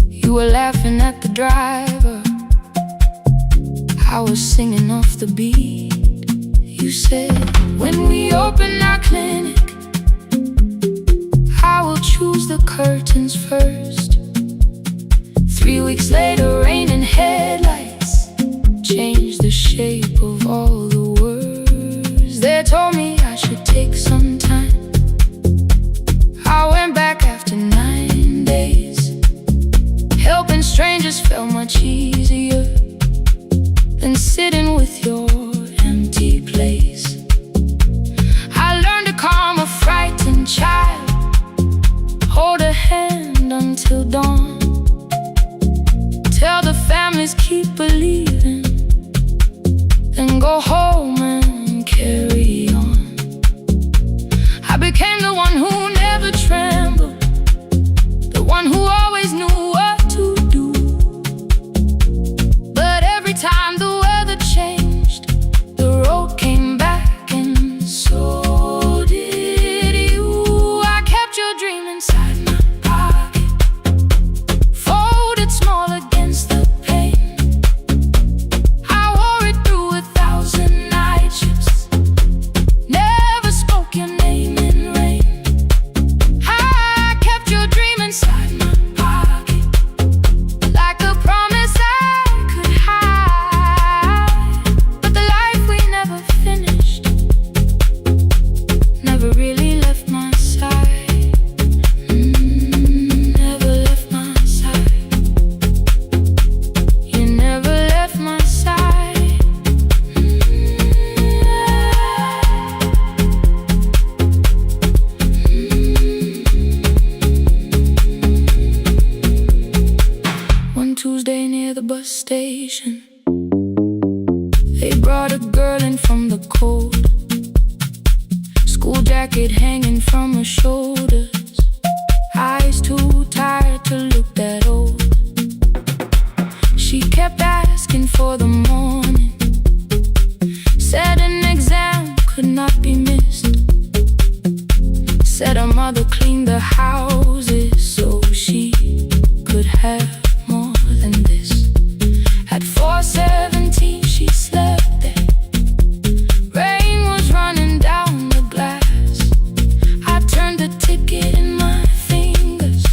You were laughing at the driver, I was singing off the beat. You said, when we open our clinic, I will choose the curtains first. 3 weeks later, rain and headlights changed the shape of all the words. They told me I should take some time. I went back after 9 days. Helping strangers felt much easier than sitting with your empty place. I learned to calm a frightened child, hold a hand until dawn, tell the families keep believing, then go home and carry on. I became the one who never trembled, the one who always knew what to do. But every time the weather changed, the road came back, and so did you. I kept your dream inside my pocket, folded small against the pain. I wore it through 1,000 night shifts, never spoke your name in rain. I kept your dream inside my pocket, like a promise I could hide. But the life we never finished never really left my side. Never left my side. You never left my side. One Tuesday near the bus station, they brought a girl in from the cold, school jacket hanging from her shoulders, eyes too tired to look that old. She kept asking for the morning, said an exam could not be missed, said her mother cleaned the houses so she could have more than this. At 4:17 she slept there, rain was running down the glass. I turned the ticket in my fingers,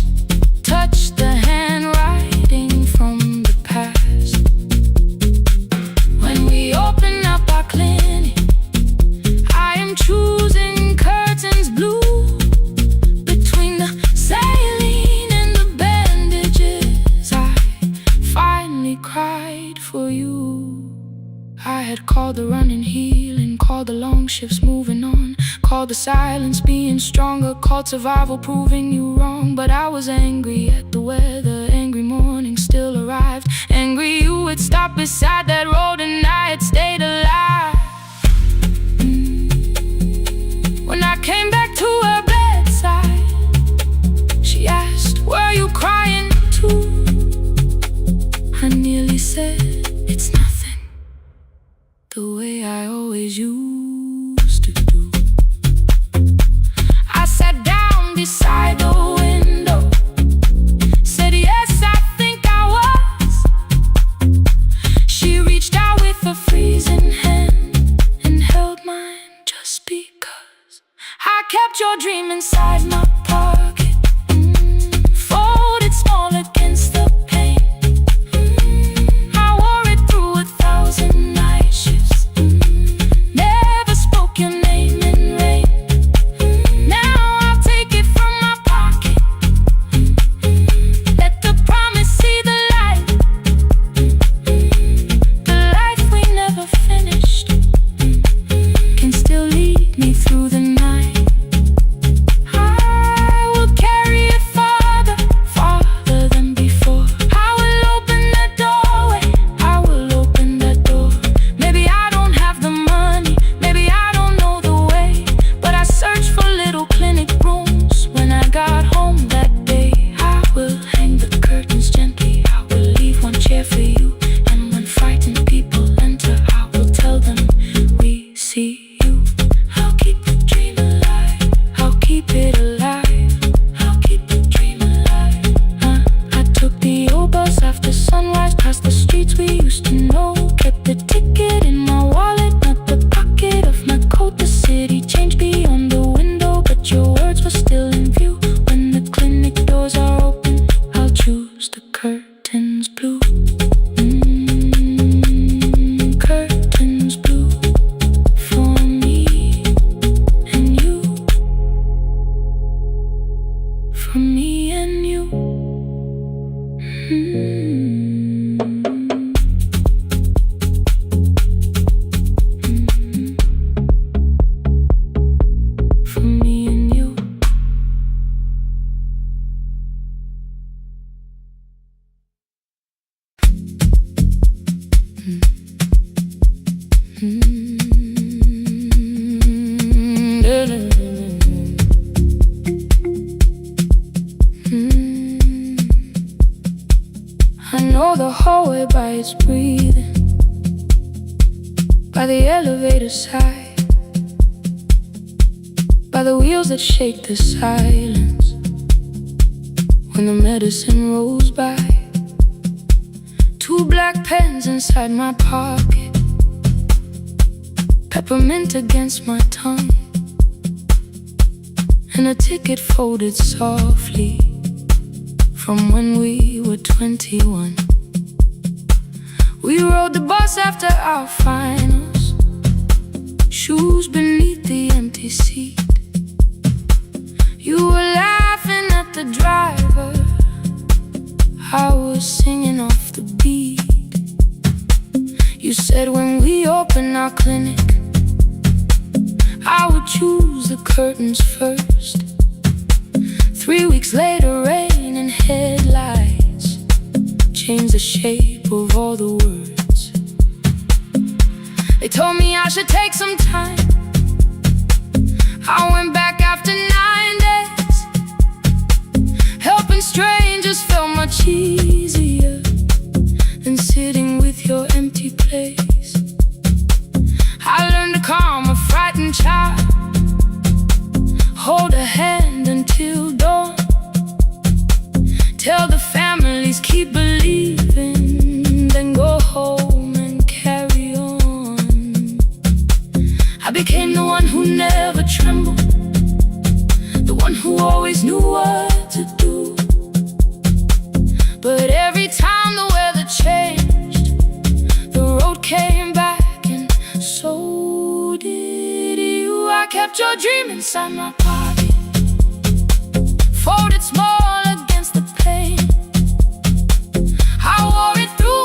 touched the handwriting from the finally cried for you. I had called the running healing, called the long shifts moving on, called the silence being stronger, called survival proving you wrong. But I was angry at the weather, angry morning still arrived, angry you had stopped beside that road and I had stayed alive. When I came back to her bedside, she asked, "Were you crying too?" I nearly said, "It's nothing," the way I always used to do. I sat down beside the window, said, "Yes, I think I was." She reached out with a freezing hand and held mine just because I kept your dream inside my pocket, folded small against the pain. I wore it through 1,000 night shifts, never spoke your name in rain. Now I'll take it from my pocket, let the promise see the light, the life we never finished can still lead me through the night. I will carry it farther, farther than before. I will open the doorway, I will open that door. Maybe I don't have the money, maybe I don't know the way, but I searched for little clinic rooms when I got home that day. I will hang the curtains gently, I will leave one chair for you, and when frightened people enter, I will tell them we see you. I'll keep the dream alive, I'll keep it alive, I'll keep the dream alive. I took the old bus after sunrise, past the streets we used to know, kept the ticket in my wallet, not the pocket of my coat. The city changed beyond the window, but your words were still in view. When the clinic doors are open, I'll choose the curtains blue. Curtains blue for me and you, for me and you. For me and you. I know the hallway by its breathing, by the elevator side, by the wheels that shake the silence when the medicine rolls by. 2 black pens inside my pocket, peppermint against my tongue, and a ticket folded softly from when we were 21. We rode the bus after our finals, shoes beneath the empty seat. You were laughing at the driver, I was singing off the beat. You said when we open our clinic, I would choose the curtains first. 3 weeks later, rain and headlights changed the shape of all the words. They told me I should take some time. I went back after 9 days. Helping strangers felt much easier than sitting with your empty place. I learned to calm a frightened child, hold a hand until dawn, tell the families keep believing, then go home and carry on. I became the one who never trembled, the one who always knew what to do. But every time the weather changed, the road came back, and so did you. I kept your dream inside my pocket, folded small against the pain. I wore it through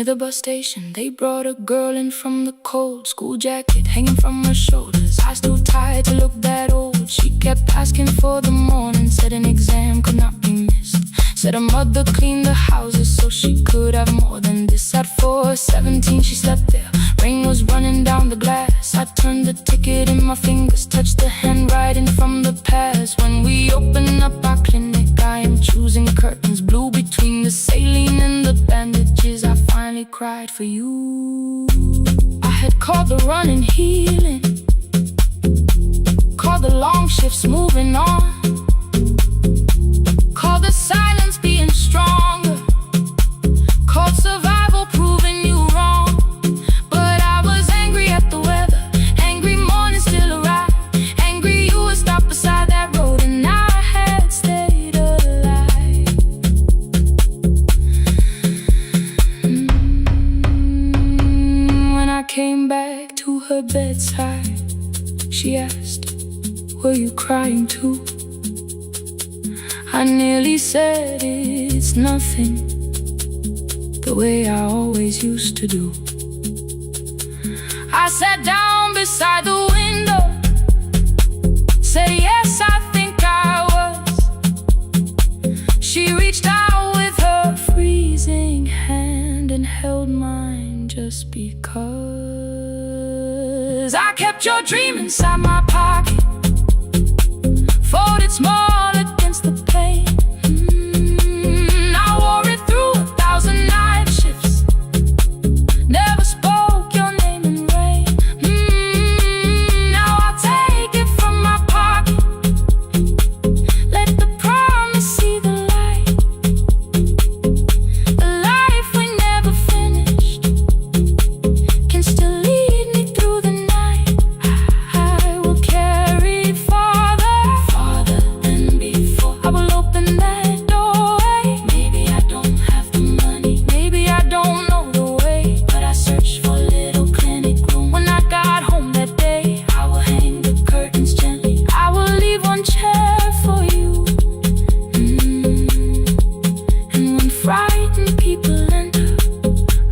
Near the bus station, they brought a girl in from the cold. School jacket hanging from her shoulders, eyes too tired to look that old. She kept asking for the morning, said an exam could not be missed. Said her mother cleaned the houses so she could have more than this. At 4:17 she slept there, rain was running down the glass. I turned the ticket in my fingers, touched the handwriting from the past. When we open up our clinic, I am choosing curtains blue between the saline and the bandages. I finally cried for you. I had called the running healing, called the long shifts moving on, called the silence being stronger, called survival proving you wrong. But I was angry at the weather, angry morning still arrived, angry you would stop beside that road and I had stayed alive. When I came back to her bedside, she asked, were you crying too? I nearly said it's nothing, the way I always used to do. I sat down beside the window, said yes, I think I was. She reached out with her freezing hand and held mine just because. I kept your dream inside my pocket, folded small against the pain. I wore it through 1,000 night shifts, never spoke your name in rain. Now I'll take it from my pocket, let the promise see the light. The life we never finished can still lead me through the night. I will carry farther than before. I will open that doorway. Maybe I don't have the money, maybe I don't know the way, but I searched for a little clinic room. When I got home that day, I will hang the curtains gently, I will leave one chair for you. And when frightened people enter,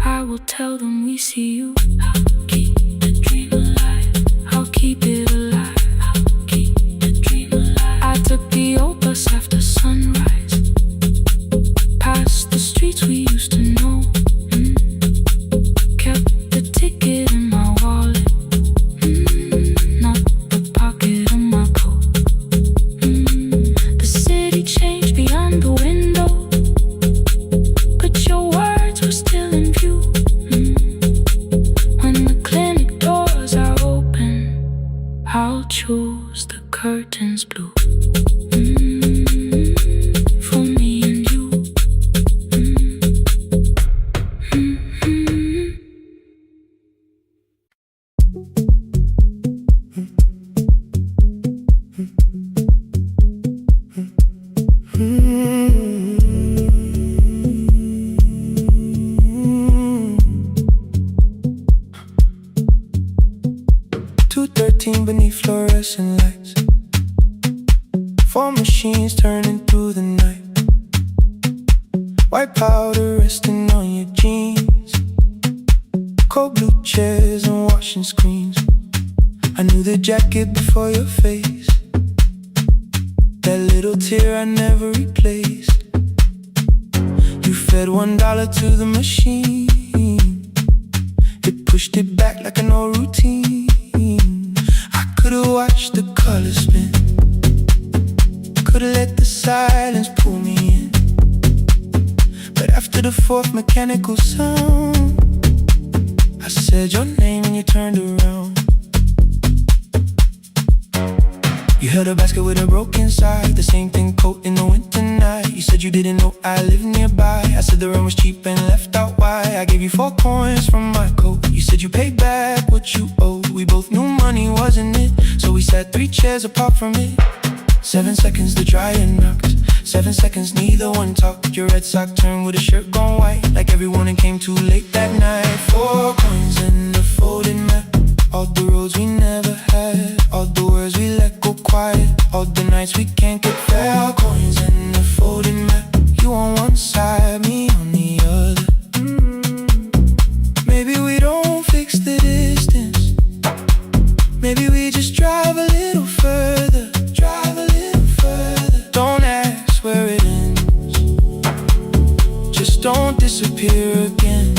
I will tell them we see you. I'll keep the dream alive, I'll keep it alive, I'll keep the dream alive. I took the old bus after sunrise, past the streets we used to know. Kept the ticket in my wallet, not the pocket of my coat. The city changed beyond the window, but your words were still in view. When the clinic doors are open, I'll choose the curtains blue. For me and you.
2:13 beneath fluorescent lights, 4 machines turning through the night. White powder resting on your jeans, cold blue chairs and washing screens. I knew the jacket before your face, that little tear I never replaced. You fed $1 to the machine, it pushed it back like an old routine. I could've watched the colors spin, could've let the silence pull me in, but after the 4th mechanical sound, I said your name and you turned around. You held a basket with a broken side, the same thing coat in the winter night. You said you didn't know I lived nearby. I said the rent was cheap and left out why. I gave you 4 coins from my coat. You said you paid back what you owed. We both knew money wasn't it, so we sat 3 chairs apart from it. 7 seconds to dry your knocks, 7 seconds neither one talked. Your red sock turned with a shirt gone white, like everyone and came too late that night. 4 coins and a folded map, all the roads we never had, all the words we let go quiet, all the nights we can't get fair. Coins and a folded map, you on one side, me on the other. just don't disappear again.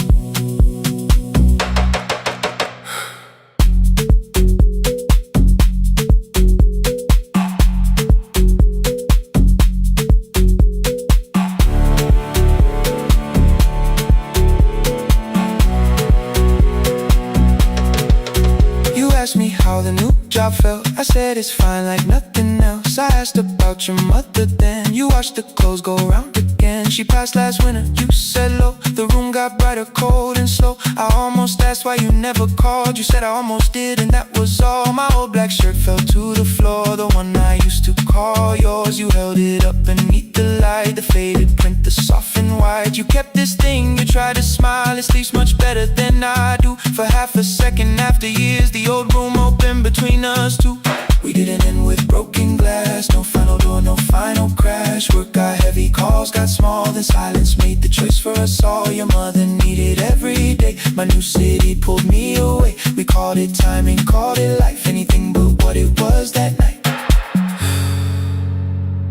Asked me how the new job felt. I said it's fine like nothing else. I asked about your mother then. You watched the clothes go round again. She passed last winter, you said low. The room got brighter, cold and slow. I almost asked why you never called. You said I almost did and that was all. My old black shirt fell to the floor, the one I used to call yours. You held it up beneath the light, the faded print, the soft and white. You kept this thing, you tried to smile. It sleeps much better than I do. For half a second after years, the old room open between us two. We didn't end with broken glass. No final door, no final crash. Work got heavy, calls got small. Then silence made the choice for us all. Your mother needed every day. My new city pulled me away. We called it timing, called it life. Anything but what it was that night.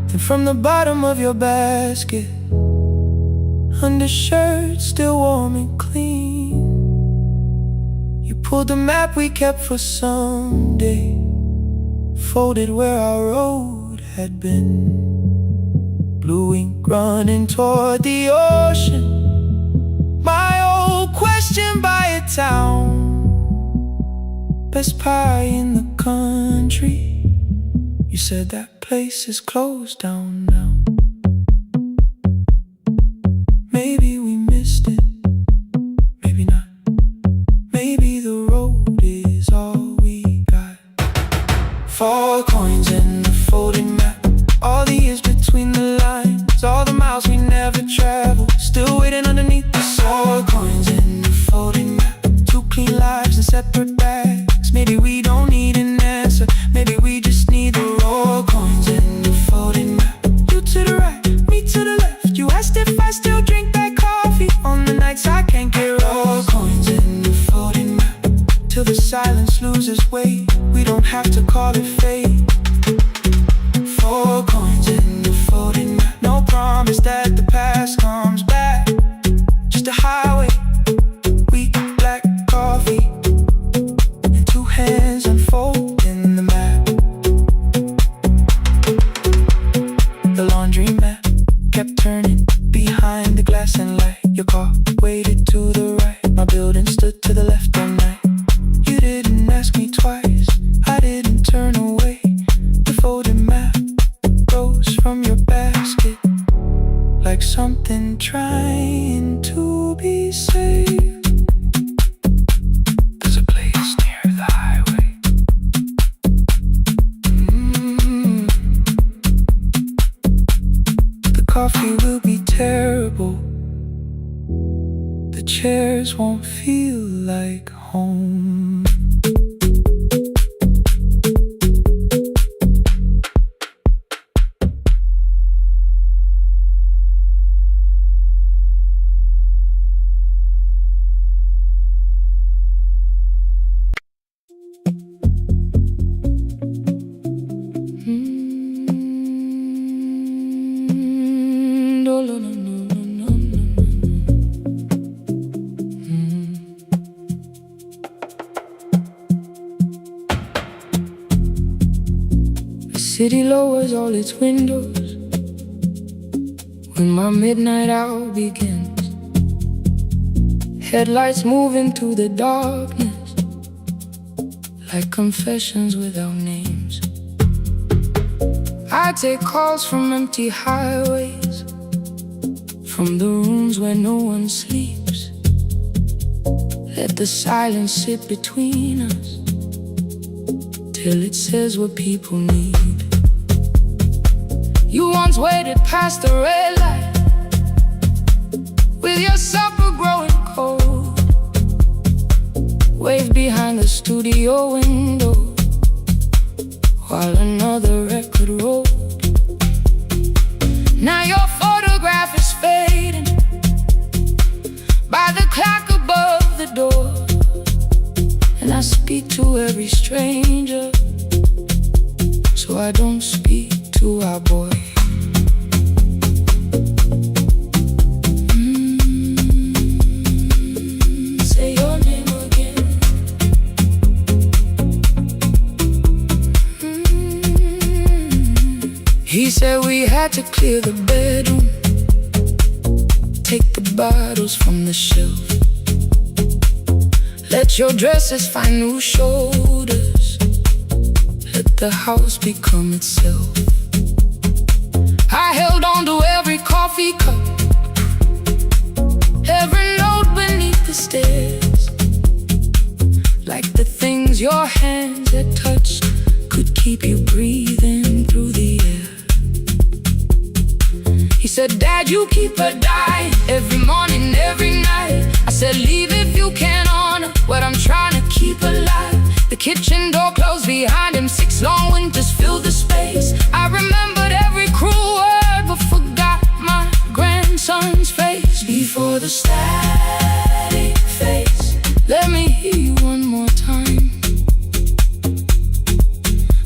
Then from the bottom of your basket, undershirt still warm and clean, you pulled the map we kept for someday, folded where our road had been. Blue ink running toward the ocean. My old question by a town. Best pie in the country. You said that place is closed down now. Maybe we missed it, maybe not. Maybe the road is all we got. 4 coins in the folded map. All the years between the lines, all the miles we never traveled, still waiting underneath the sun. 4 coins in the folded map. 2 clean lives in separate bags. Maybe we don't need an answer, maybe we just need the raw coins in the folded map. You to the right, me to the left. You asked if I still drink that coffee on the nights I can't get raw coins in the folded map. Till the silence loses weight, we don't have to call it fate. 4 coins in the folded map. No promise that the past comes back, just a highway, weak black coffee, and 2 hands unfolding the map. The laundry mat kept turning behind the glass and light. Your car waited to the right, my building stood to the left all night. You didn't ask me twice, I didn't turn away. The folded map rose from your basket, like something trying to be saved. There's a place near the highway. The coffee will be terrible, the chairs won't feel like home. The city lowers all its windows when my midnight hour begins. Headlights move into the darkness like confessions without names. I take calls from empty highways, from the rooms where no one sleeps. Let the silence sit between us till it says what people need. You once waited past the red light with your supper growing cold, waved behind the studio window while another record rolled. Now your photograph is fading by the clock above the door, and I speak to every stranger, so I don't speak to our boy.
said we had to clear the bedroom, take the bottles from the shelf, let your dresses find new shoulders, let the house become itself. I held on to every coffee cup, every note beneath the stairs, like the things your hands had touched could keep you breathing through the air. He said, Dad, you keep her dying every morning, every night. I said, leave if you can honor what I'm trying to keep alive. The kitchen door closed behind him, 6 long winters filled the space. I remembered every cruel word but forgot my grandson's face. Before the static fades, let me hear you one more time.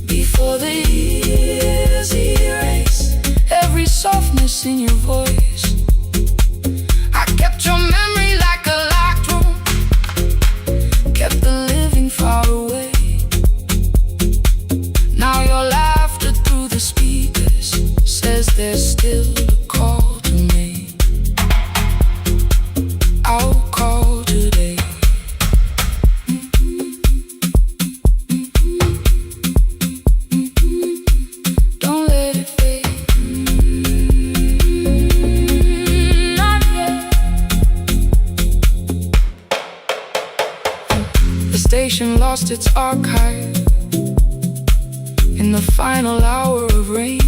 Before the years erase every softness in your voice, I kept your memory like a locked room, kept the living far away. Now your laughter through the speakers says there's still a call to make. I'll call today. Don't let it fade. Not yet. The station lost its archive in the final hour of rain,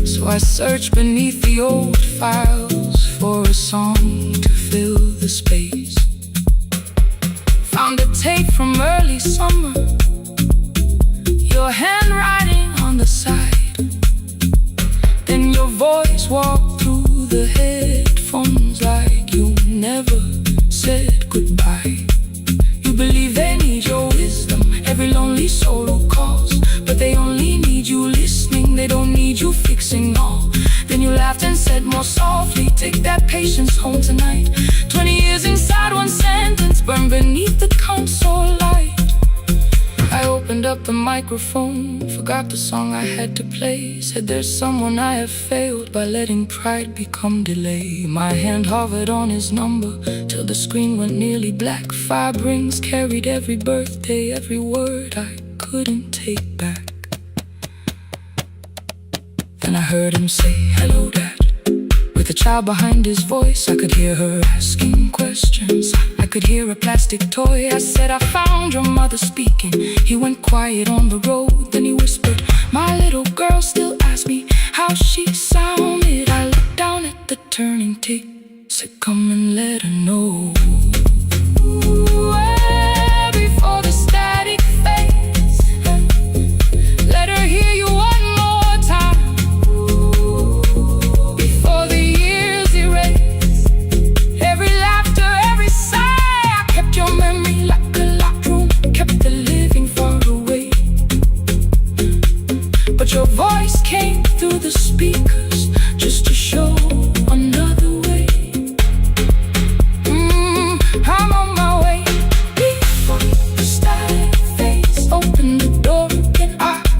so I searched beneath the old files for a song to fill the space. Found a tape from early summer, your handwriting on the side, then your voice walked through the headphones like you never said goodbye. You believe they need your wisdom, every lonely soul who calls, but they only need you listening, they don't need you fixing all. Then you laughed and said more softly, take that patience home tonight. 20 years inside one sentence, burned beneath the console light. I opened up the microphone, forgot the song I had to play. Said there's someone I have failed by letting pride become delay. My hand hovered on his number till the screen went nearly black. 5 rings carried every birthday, every word I couldn't take back. Then I heard him say, hello, Dad. With a child behind his voice, I could hear her asking questions. I could hear a plastic toy. I said, I found your mother speaking. He went quiet on the road, then he whispered, my little girl still asks me how she sounded. I looked down at the turning tick, said, come and let her know. Before the static fades, let her hear you one more time. Before the years erase every laughter, every sigh, I kept your memory like a locked room, kept the living far away. But your voice came through the speakers just to show another way. I'm on my way. Before the static fades, open the door again.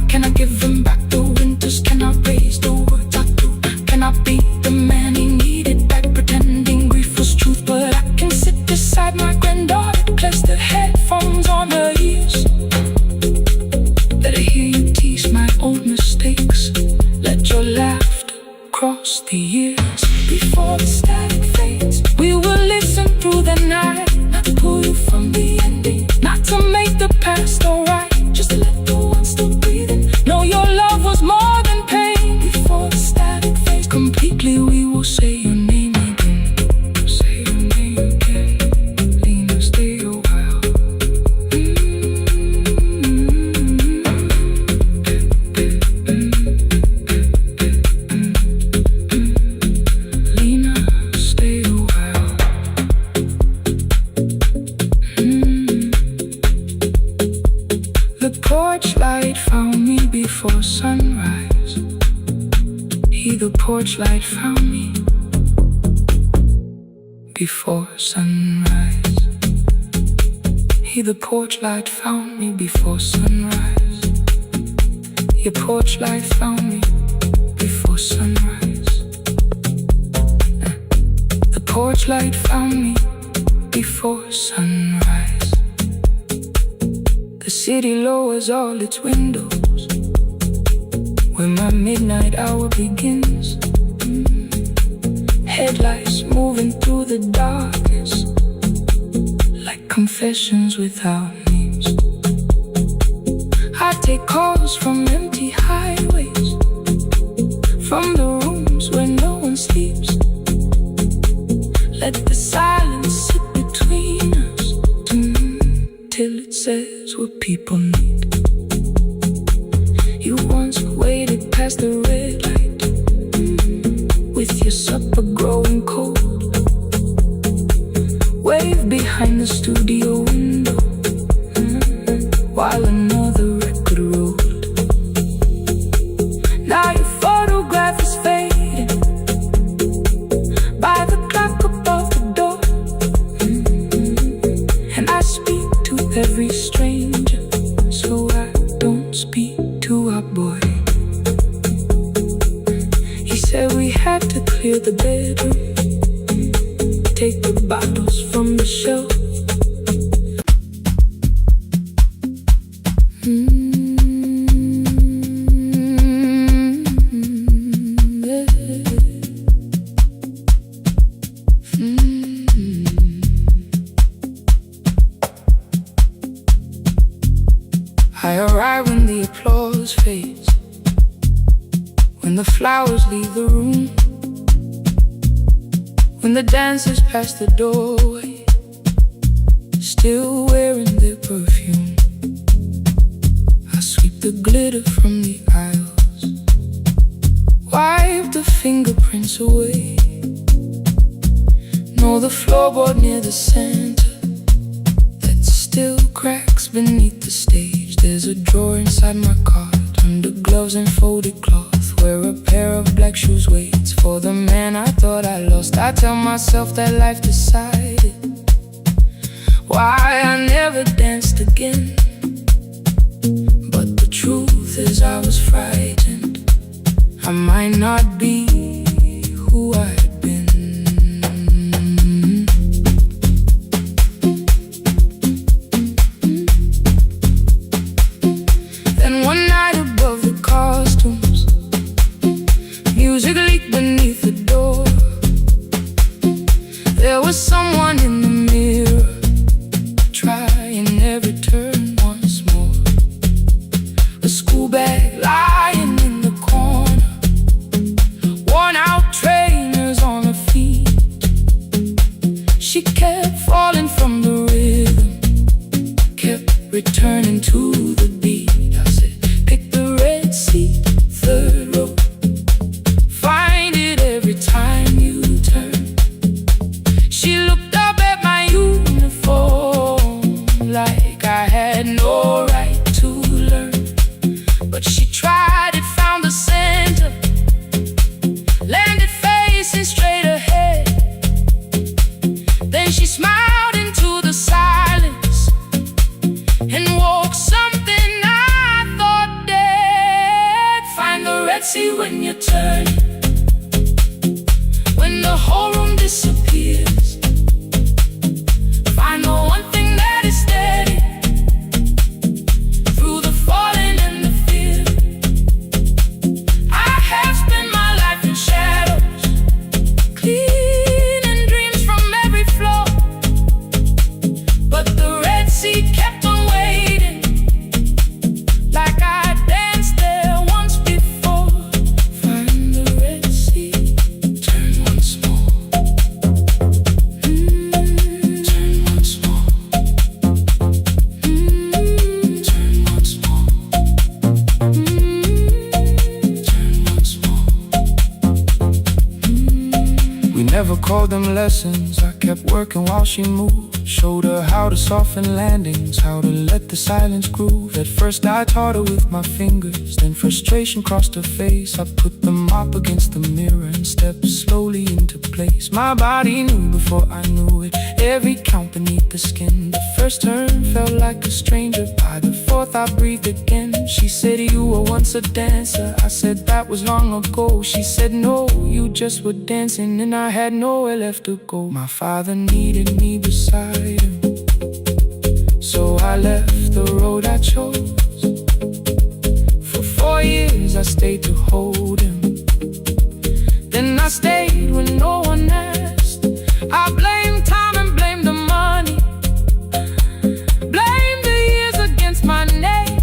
Can I give him back the winters? Can I raise the words I do? Can I be the man he needed back, pretending grief was truth? But I can sit beside my granddaughter, place the headphones on her ears. Let her hear you tease my old mistakes, let your laughter cross the years. Before the static fades, we will listen through the night, not to pull you from the ending, not to make the past alright, just to let the one still breathing know your love was more than pain. Before the static fades completely, we will say your name again. Say your name again. Lena, stay a while. Lena, stay a while. The porch light found me before sunrise. The porch light found me before sunrise. The porch light found me before sunrise. Your porch light found me before sunrise. The porch light found me before sunrise. The city lowers all its windows when my midnight hour begins. Headlights moving through the darkness like confessions without names. I take calls from empty highways, from the rooms where no one sleeps. Let the silence sit between us till it says what people need. You once waited past the red light with your supper growing cold. Wave behind the studio window while another record rolled. Now your photograph is fading by the clock above the door. And I speak to every stranger, so I don't speak to our boy. He said we had to clear the bedroom, take the bottles from the shelf. I arrive when the applause fades, when the flowers leave the room, when the dancers pass the doorway, still wearing their perfume. I sweep the glitter from the aisles, wipe the fingerprints away. Know the floorboard near the center that still cracks beneath the stage. There's a drawer inside my cart, under gloves and folded cloth, where a pair of black shoes waits for the man I thought I lost. I tell myself that life decided why I never danced again. But the truth is I was frightened I might not be who I had been. Then one night above the costumes, music leaked beneath the door. There was someone in the mirror, trying every turn once more. A school bag lying in the corner, worn out trainers on her feet. She kept falling from the rhythm, kept returning to the beat. I said, pick the red seat, third row, find it every time you turn. She looked up at my uniform like I had no right to learn. But she tried it, found the center, landed facing straight ahead. Then she smiled into the silence and woke something I thought dead. Find the red sea when you turn, when the whole room disappears. Find the one thing that is steady through the falling and the fear. I have spent my life in shadows, cleaning dreams from every floor. But the red sea kept on waiting, like I danced there once before. Find the red sea, turn once more. Turn once more. Turn once more. Turn once more. We never called them lessons. I kept working while she moved, showed her how to soften landings, how to let the silence groove. At first I taught her with my fingers, then frustration crossed her face. I put them
up against the mirror and stepped slowly into place. My body knew before I knew it, every count beneath the skin. The first turn felt like a stranger, by the fourth I breathed again. She said, you were once a dancer. I said, that was long ago. She said, no, you just were dancing, and I had nowhere left to go. My father needed me beside him, so I left the road I chose. For 4 years I stayed to hold him, then I stayed when no one asked. I blamed time and blamed the money, blamed the years against my name.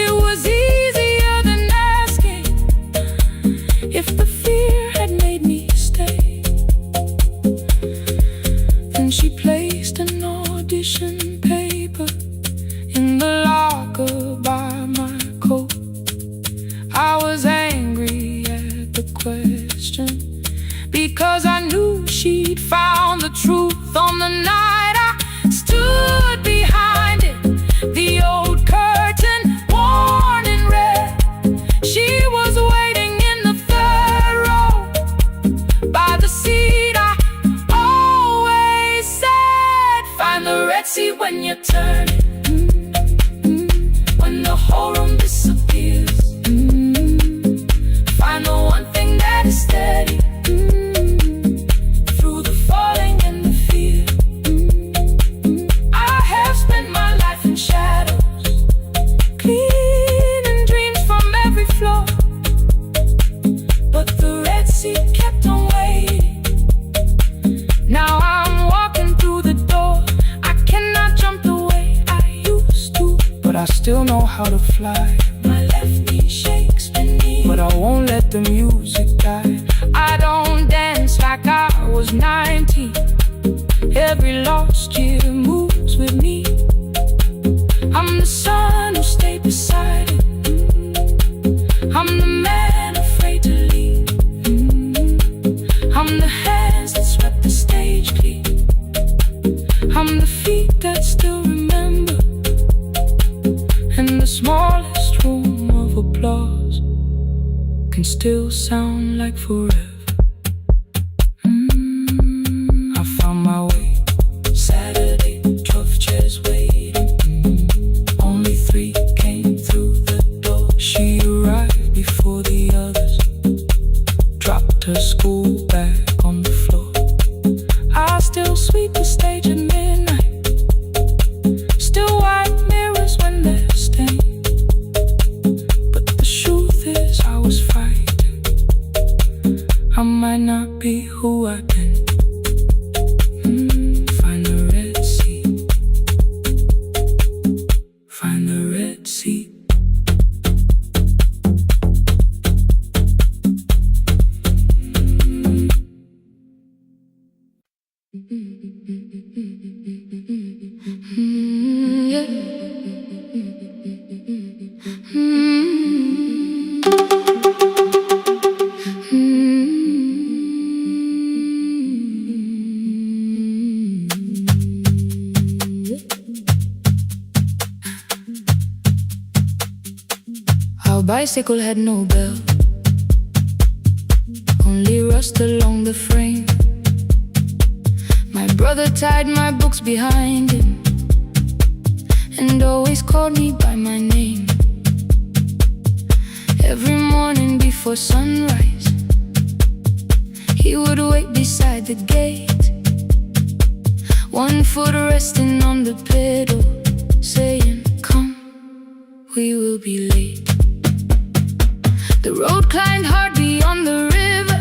It was easier than asking if the fear had made me stay. Then she placed an audition paper in the locker by my coat. I was angry at the question, because I knew she'd found the truth on the night I stood behind it. The old curtain, worn in red. She was waiting in the third row by the seat I always said, find the red seat when you turn it. When the whole room disappears, find the one thing that is steady through the falling and the fear. I have spent my life in shadows, cleaning dreams from every floor, but the red seat kept on waiting. Now I'm walking through the door. I cannot jump the way I used to, but I still know how to fly. My left knee shakes beneath, but I won't let the music die. I don't dance like I was 19. Every lost year moves with me. I'm the son who stayed beside it. I'm the man afraid to leave. I'm the hands that swept the stage clean. I'm the feet that still remember, and the smallest room of applause can still sound like forever. I found my way. Saturday, 12 chairs waiting. Only 3 came through the door. She arrived before the others, dropped her school bag on the floor. I still sweep the stage at midnight, still wipe mirrors when they're stained. But the truth is I was frightened. I might not be who I've been. Find the red seat. Find the red seat.
Yeah. Our bicycle had no bell, only rust along the frame. My brother tied my books behind him and always called me by my name. Every morning before sunrise, he would wait beside the gate, one foot resting on the pedal, saying, come, we will be late. The road climbed hard beyond the river,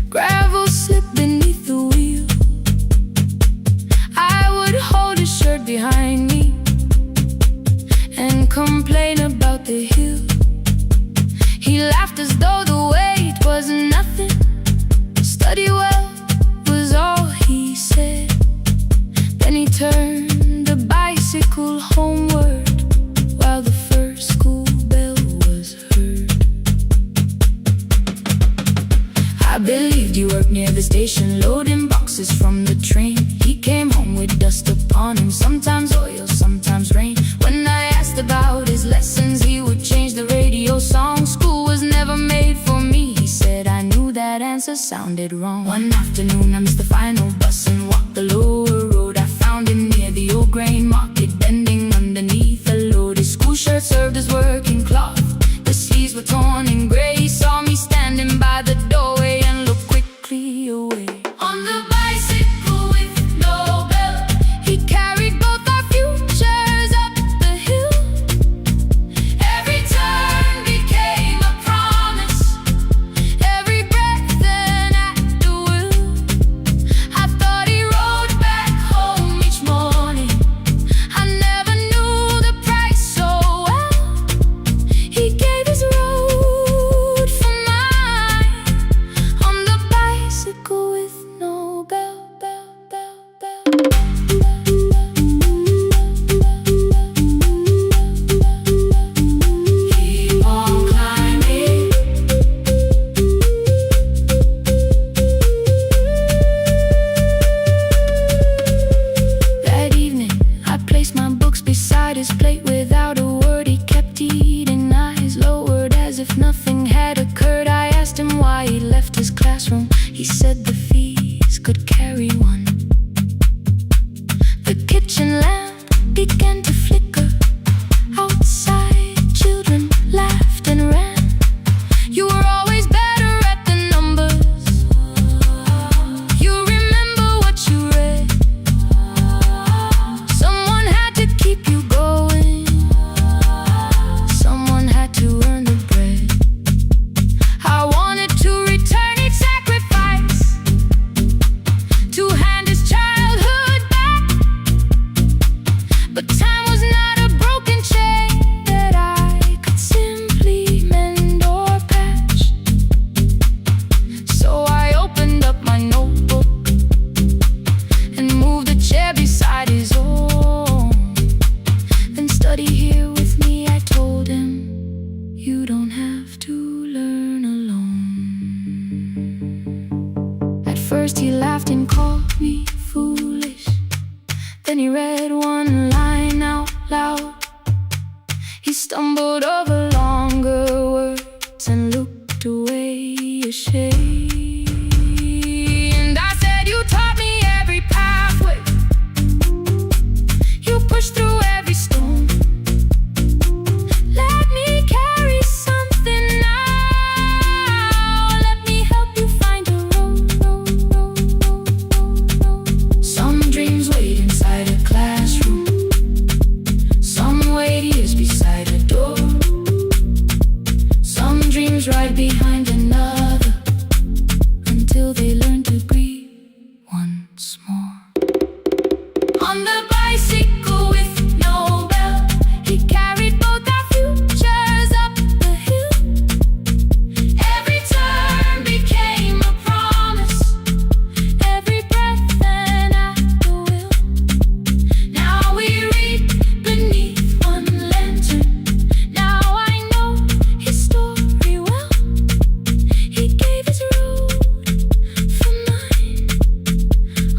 gravel slipped beneath the wheel. I would hold his shirt behind me and complain about the hill. He laughed as though the weight was nothing. Study well was all he said. Then he turned the bicycle homeward while the first school bell was heard. I believed you worked near the station, loading boxes from the train. He came home with dust upon him, sometimes oil, sometimes rain. When I asked about his lessons, he would change the radio song. School that answer sounded wrong. One afternoon I missed the final bus and walked the lower road. I found him near the old grain market, bending underneath a load. His school shirt served as working cloth, the sleeves were torn and gray. He saw me standing by the doorway and looked quickly away. On the bicycle with no belt, he carried both our futures up the hill. Every turn became a promise, every breath an act of will. I thought he rode back home each morning. I never knew the price so well. He gave his road for mine, on the bicycle with no belt. Keep on climbing. That evening, I placed my books beside his plate. Without a word, he kept eating, eyes lowered as if nothing had occurred. I asked him why he left his classroom. He said the fees could carry one. The kitchen lamp began to flicker. Outside, children laughed and ran. You were always better at the numbers. You remember what you read. Someone had to keep you going. Someone had to earn the bread. I wanted to return each sacrifice, to hand his childhood back. But time was not a broken chain that I could simply mend or patch. So I opened up my notebook and moved a chair beside his own. Then study here with me, I told him. You don't have to learn alone. At first he laughed and called me foolish. Then he read one line out loud. He stumbled over longer words and looked away ashamed. I said, you taught me every pathway, you pushed through every stone. Let me carry something now. Let me help you find a road. Some dreams wait inside a classroom. Some wait years beside a door. Some dreams right behind another, until they learn to breathe once more. On the bicycle with no belt, he carried both our futures up the hill. Every turn became a promise, every breath an act of will. Now we read beneath one lantern. Now I know his story well. He gave his road for mine,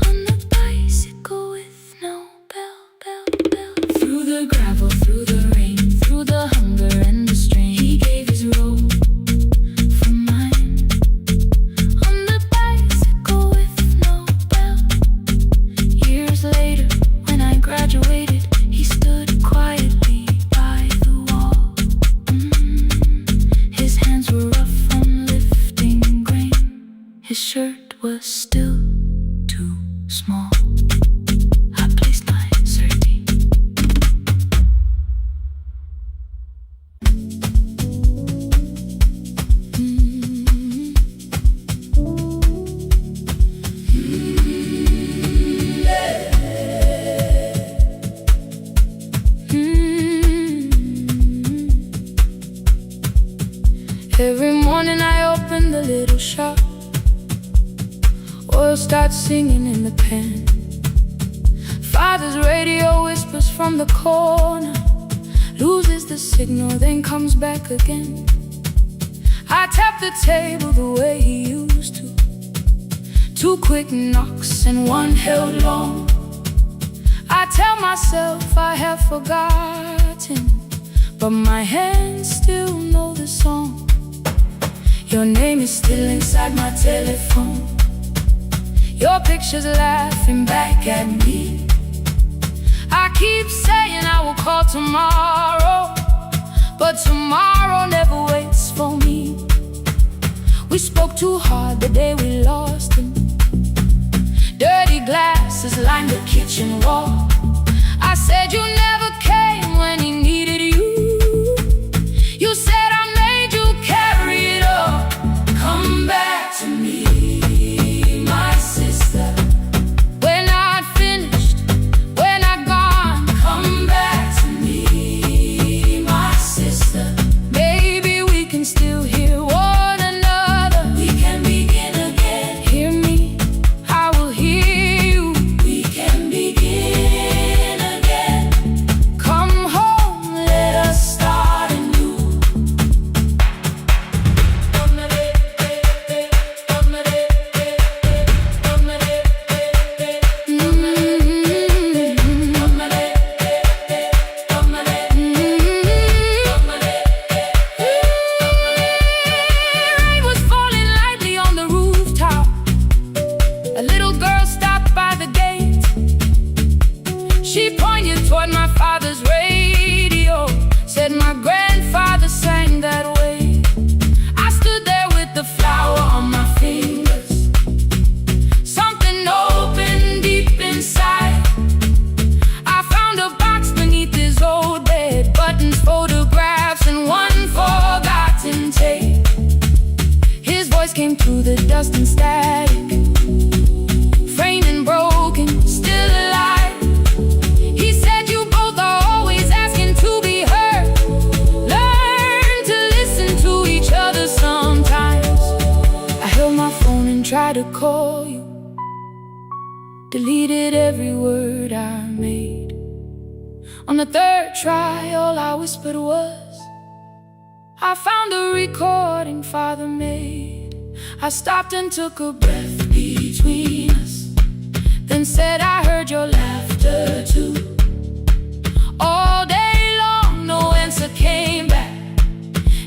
on the bicycle with no belt. Through the gravel, through the rain, through the hunger and the strain, he gave his road for mine, on the bicycle with no belt. Years later, when I graduated, he stood quietly by the wall. His hands were rough from lifting grain. His shirt was still too small. I placed my sardine. Every morning I open the little shop. Oil starts singing in the pan. Father's radio whispers from the corner, loses the signal, then comes back again. I tap the table the way he used to. 2 quick knocks and 1 held long. I tell myself I have forgotten, but my hands still know the song. Your name is still inside my telephone. Your picture's laughing back at me. I keep saying I will call tomorrow, but tomorrow never waits for me. We spoke too hard the day we lost him. Dirty glasses lined the kitchen wall. I said you never came when he needed you. You said I made you carry it all. Come back to me, my sister. We're not finished, we're not gone. Come back to me, my sister. Maybe we can still hear one another. We can begin again. Hear me, I will hear you. We can begin again. Come home, let us start anew. Rain was falling lightly on the rooftop. A little girl stopped by the gate. She pointed toward my father's radio, said my grandfather sang that way. I stood there with the flower on my fingers. Something opened deep inside. I found a box beneath his old bed, buttons, photographs, and one forgotten tape. His voice came through the dust and static, framed and broken, still alive. He said you both are always asking to be heard. Learn to listen to each other sometimes. I held my phone and tried to call you, deleted every word I made. On the third try, all I whispered was, I found a recording Father made. I stopped and took a breath between us, then said I heard your laughter too. All day long, no answer came back,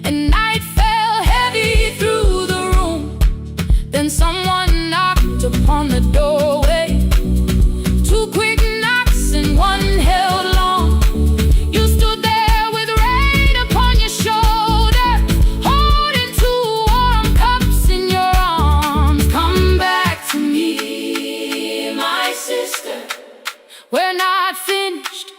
and night fell heavy through the room. Then someone knocked upon the doorway. Two quick knocks and one held long. You stood there with rain upon your shoulder, holding two warm cups in your arms. Come back to me, my sister. We're not finished,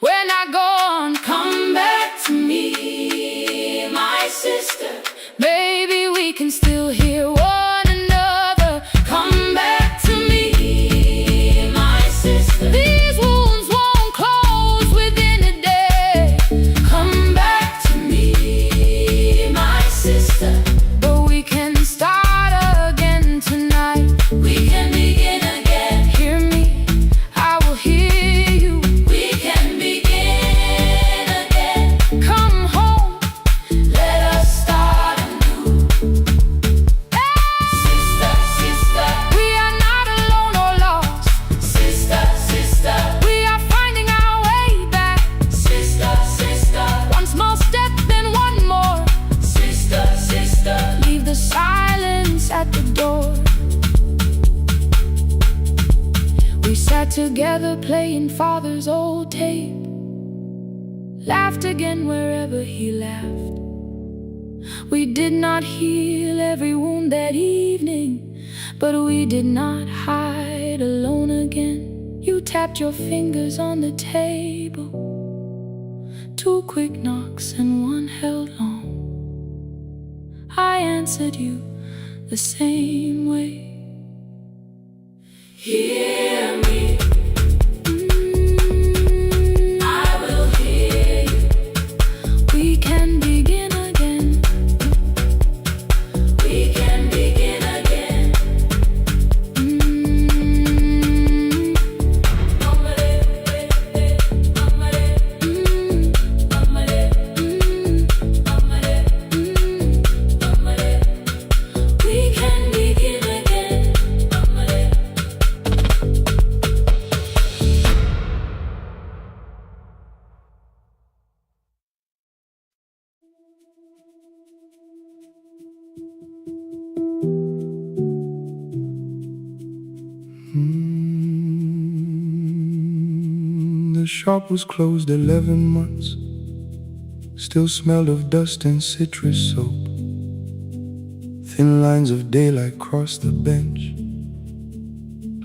we're not gone. Come back to me, my sister. Maybe we can still hear one another. Come back to me, my sister. These wounds won't close within a day. Come back to me, my sister. But we can start again tonight. We can begin again. Hear me, I will hear you. We can begin again. Come home, let us start anew. Sister, sister, we are not alone or lost. Sister, sister, we are finding our way back. Sister, sister, one small step, then one more. Sister, sister, leave the silence at the door. We sat together playing Father's old tape, laughed again wherever he laughed. We did not heal every wound that evening, but we did not hide alone again. You tapped your fingers on the table, two quick knocks and one held long. I answered you the same way. Hear me, I will hear you. We can begin again. We can begin again. We can begin again.
The shop was closed 11 months. Still smelled of dust and citrus soap. Thin lines of daylight crossed the bench,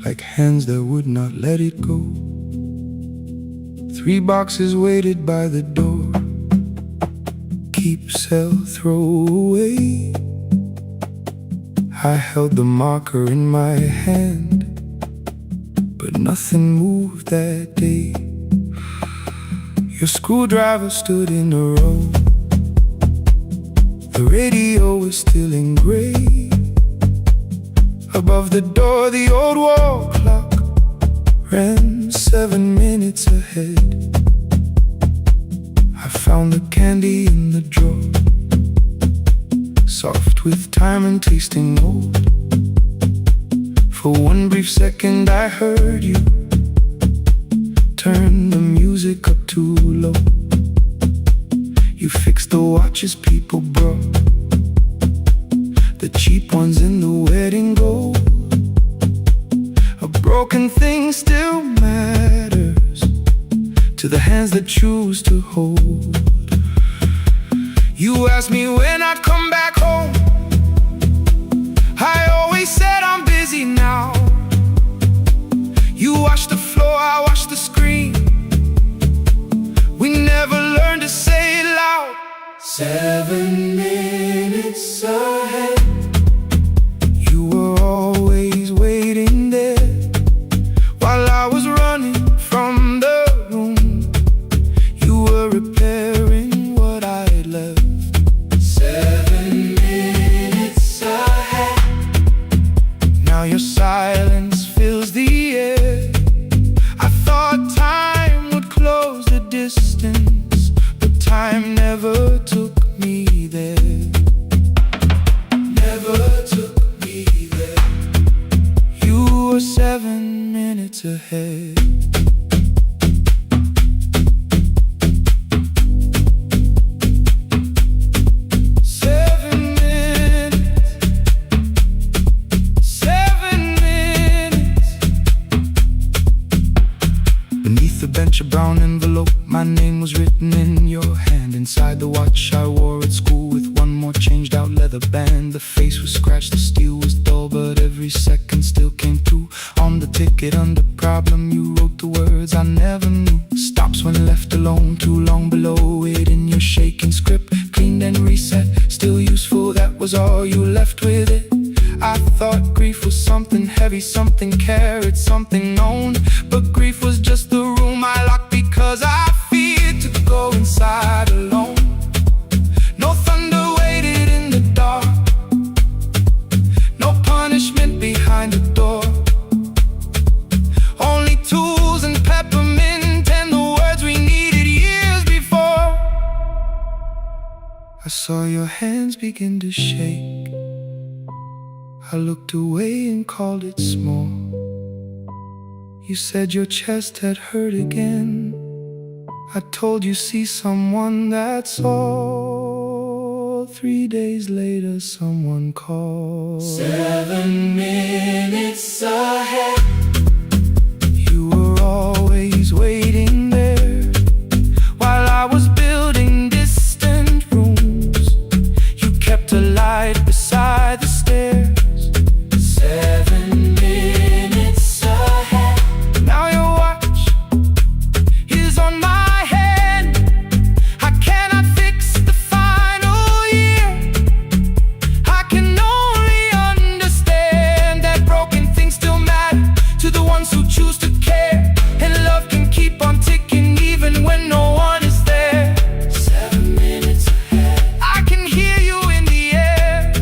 like hands that would not let it go. 3 boxes waited by the door. Keep, sell, throw away. I held the marker in my hand, but nothing moved that day. Your screwdriver stood in a row. The radio was still in gray. Above the door, the old wall clock ran 7 minutes ahead. I found the candy in the drawer, soft with time and tasting old. For one brief second I heard you turn the music up too low. You fixed the watches people brought, the cheap ones in the wedding gold. A broken thing still matters to the hands that choose to hold. You asked me when I'd come back home. I always said I'm busy now. You washed the floor, I washed the screen. We never learned to say it loud. 7 minutes ahead. You were always waiting there while I was running from the room. You were repairing what I had left. 7 minutes ahead. Now your silence fills the air. I thought time would close the distance, but time never took me there. Never took me there. You were 7 minutes ahead. Beneath the bench, a brown envelope, my name was written in your hand. Inside the watch I wore at school with one more changed out leather band. The face was scratched, the steel was dull, but every second still came through. On the ticket under problem you wrote the words I never knew. Stops when left alone, too long below it in your shaking script. Cleaned and reset, still useful, that was all you left with it. I thought grief was something heavy, something carried, something known. But grief was just the room I locked because I feared to go inside alone. No thunder waited in the dark, no punishment behind the door. Only tools and peppermint and the words we needed years before. I saw your hands begin to shake. I looked away and called it small. You said your chest had hurt again. I told you see someone, that's all. 3 days later someone called. 7 minutes ahead. You were always waiting there while I was building distant rooms. You kept a light beside the stairs. 7 minutes ahead. Now your watch is on my hand. I cannot fix the final year. I can only understand that broken things still matter to the ones who choose to care. And love can keep on ticking even when no one is there. 7 minutes ahead. I can hear you in the air.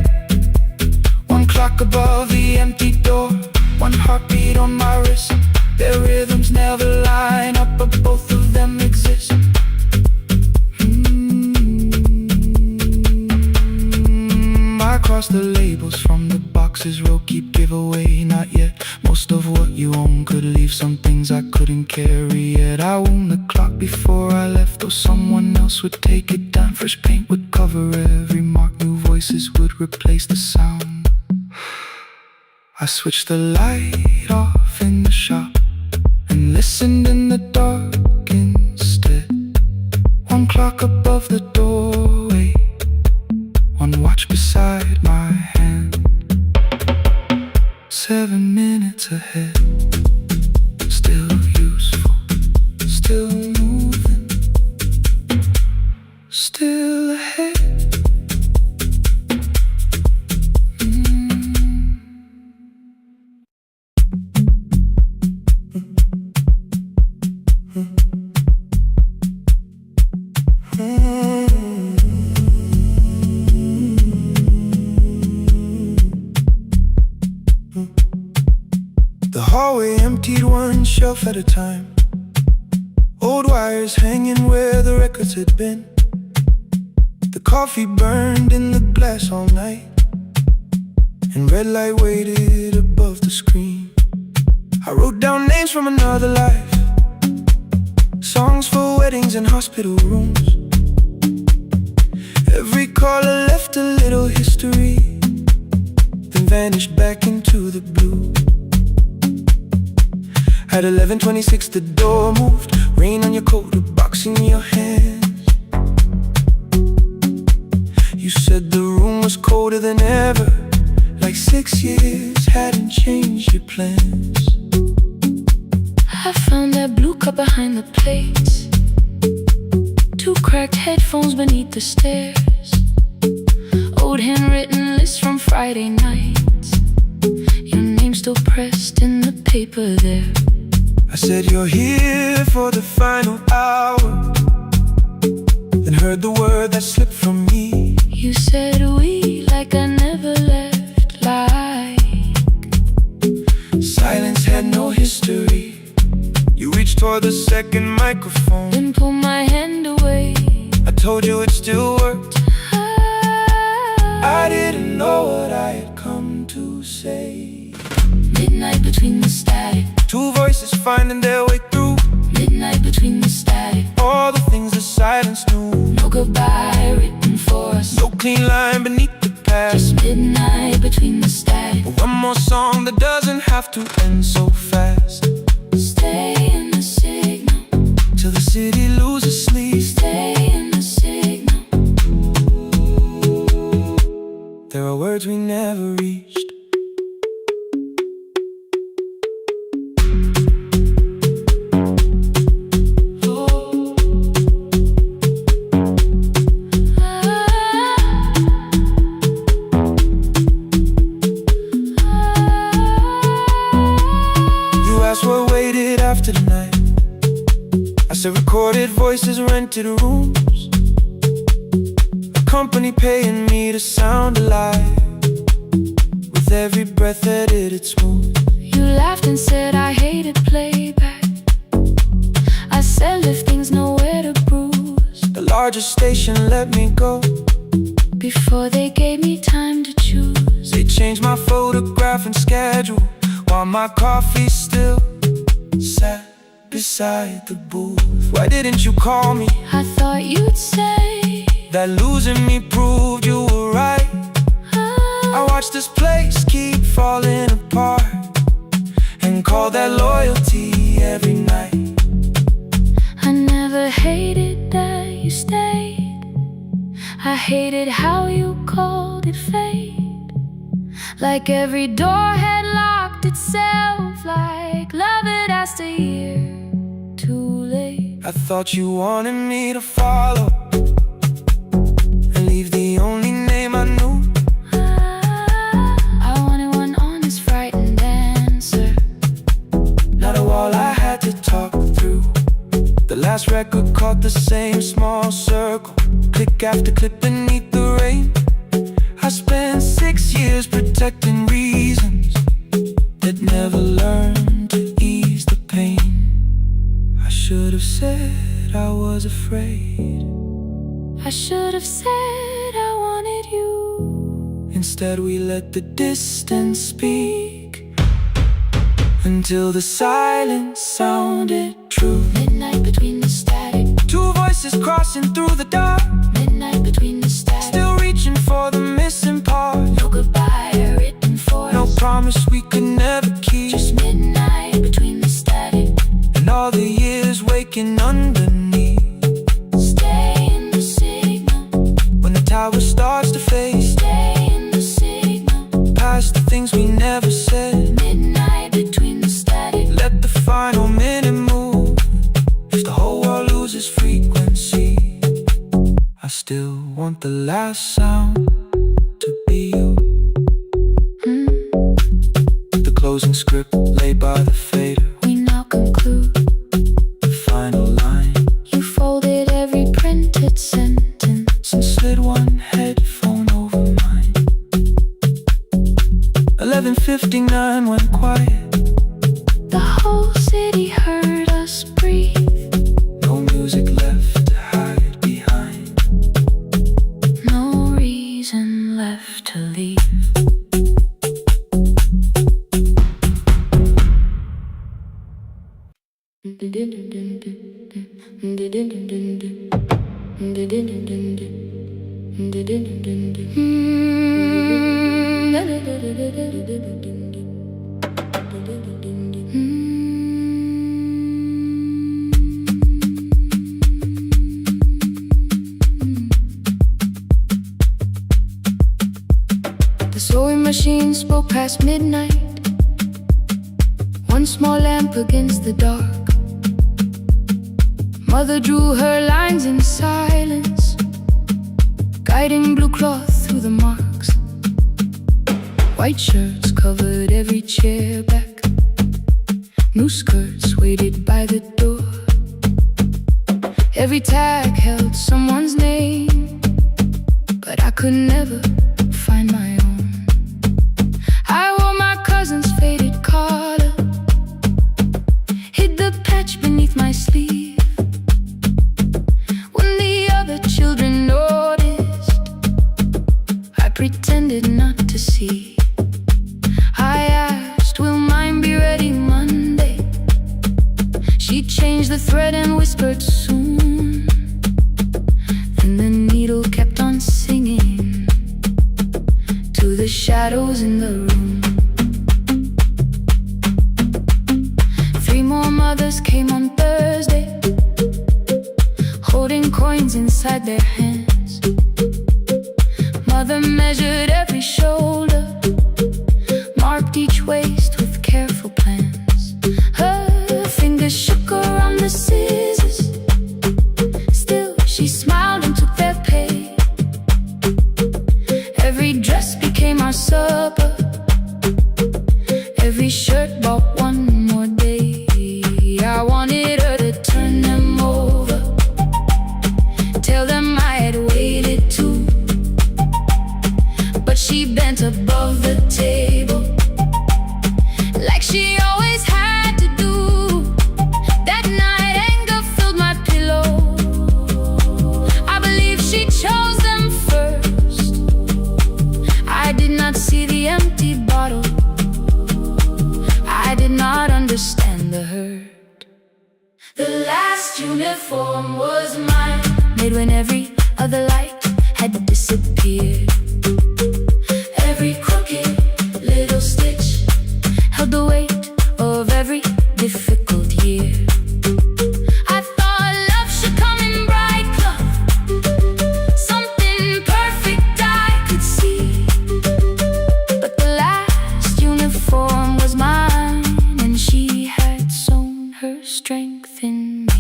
One clock above the empty door, one heartbeat on my wrist. Their rhythms never line up, but both of them exist. I cross the labels from the boxes, row keep giveaway, not yet. Most of what you own could leave, some things I couldn't carry yet. I wound the clock before I left, though someone else would take it down. Fresh paint would cover every mark, new voices would replace the sound. I switched the light off in the shop and listened in the dark 7 minutes ahead. Still useful, still moving, still ahead. The hallway emptied one shelf at a time. Old wires hanging where the records had been. The coffee burned in the glass all night, and red light waited above the screen. I wrote down names from another life, songs for weddings and hospital rooms. Every caller left a little history, then vanished back into the blue. At 11:26 the door moved, rain on your coat, a box in your hands. You said the room was colder than ever, like 6 years hadn't changed your plans.
I found that blue cup behind the plates, 2 cracked headphones beneath the stairs, old handwritten lists from Friday nights, your name still pressed in the paper there.
I said you're here for the final hour, then heard the word that slipped from me.
You said we like I never left, like
silence had no history. You reached for the second microphone,
then pulled my hand away.
I told you it still worked. I didn't know what I had come to say.
Midnight between the static,
2 voices finding their way through.
midnight between the static,
All the things the silence knew.
no goodbye written for us,
No clean line beneath the past.
just midnight between the static.
One more song that doesn't have to end so fast.
Stay in the signal,
Till the city loses sleep.
stay in the signal.
There are words we never reached. What waited after the night? I said recorded voices, rented rooms, a company paying me to sound alive, with every breath edited smooth.
You laughed and said I hated playback. I said lifting's nowhere to bruise,
The largest station let me go
before they gave me time to choose.
They changed my photograph and schedule, while my coffee still sat beside the booth. Why didn't you call me?
I thought you'd say
that losing me proved you were right. I watched this place keep falling apart, and call that loyalty every night.
I never hated that you stayed, I hated how you called it fate. Like every door had locked itself, like love had asked a year too late.
I thought you wanted me to follow and leave the only name I knew.
I wanted one honest, frightened answer,
not a wall I had to talk through. The last record caught the same small circle, click after click beneath the rain. I spent 6 years protecting reasons that never learned to ease the pain. I should have said I was afraid,
I should have said I wanted you.
instead we let the distance speak, until the silence sounded true.
Midnight between the static,
2 voices crossing through the dark,
midnight between the static,
still reaching for the missing part.
no goodbye written for
No
us,
promise we could never keep,
just midnight between the static,
and all the years waking underneath.
stay in the signal,
When the tower starts to fade,
stay in the signal,
past the things we never said. want the last sound to be you. The closing script laid by the fader.
We now conclude
The final line.
You folded every printed sentence
And slid one headphone over mine. 11:59 went quiet.
The whole city heard us breathe.
No music left to hide behind.
No reason left to leave. The sewing machine spoke past midnight. One small lamp against the dark. Mother drew her lines in silence, guiding blue cloth through the marks. White shirts covered every chair back. New skirts waited by the door. Every tag held someone's name, but I could never find my own. I wore my cousin's faded collar, hid the patch beneath my sleeve. When the other children noticed, I pretended not to see. I asked, will mine be ready Monday? She changed the thread and whispered soon. Then the needle kept on singing to the shadows in the room. 3 more mothers came on Thursday, holding coins inside their hands. Mother measured every shoulder, marked each waist with careful plans. Her fingers shook around the scissors. Still she smiled and took their pay. Every dress became our supper. Every shirt bought one more day. I wanted her to turn them over, tell them I had waited too. But she bent above the table, like she always had to do. That night anger filled my pillow. I believe she chose them first. I did not see the empty bottle. I did not understand the hurt. The last uniform was mine, made when every other light had disappeared. Every crooked little stitch held the weight of every difficult year. I thought love should come in bright cloth, something perfect I could see. But the last uniform was mine, and she had sown her strength in me.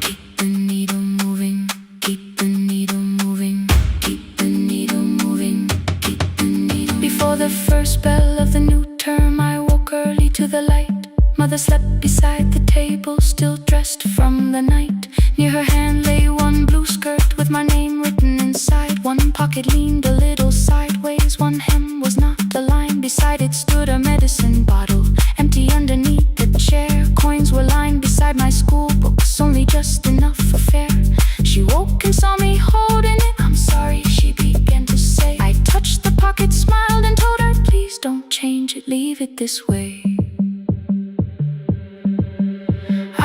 Keep the needle moving, keep the needle moving, keep the needle moving, keep the needle. Before the first bell of the new term, I woke early to the light. Mother slept beside the table, still dressed from the night. Near her hand lay one blue skirt with my name written inside. One pocket leaned a little sideways, one hem was not aligned. Beside it stood a medicine bottle, empty underneath the chair. Coins were lined beside my school books, only just enough for fare. She woke and saw me holding it. I'm sorry, she began to say. I touched the pocket, smiled and told her, please don't change it, leave it this way.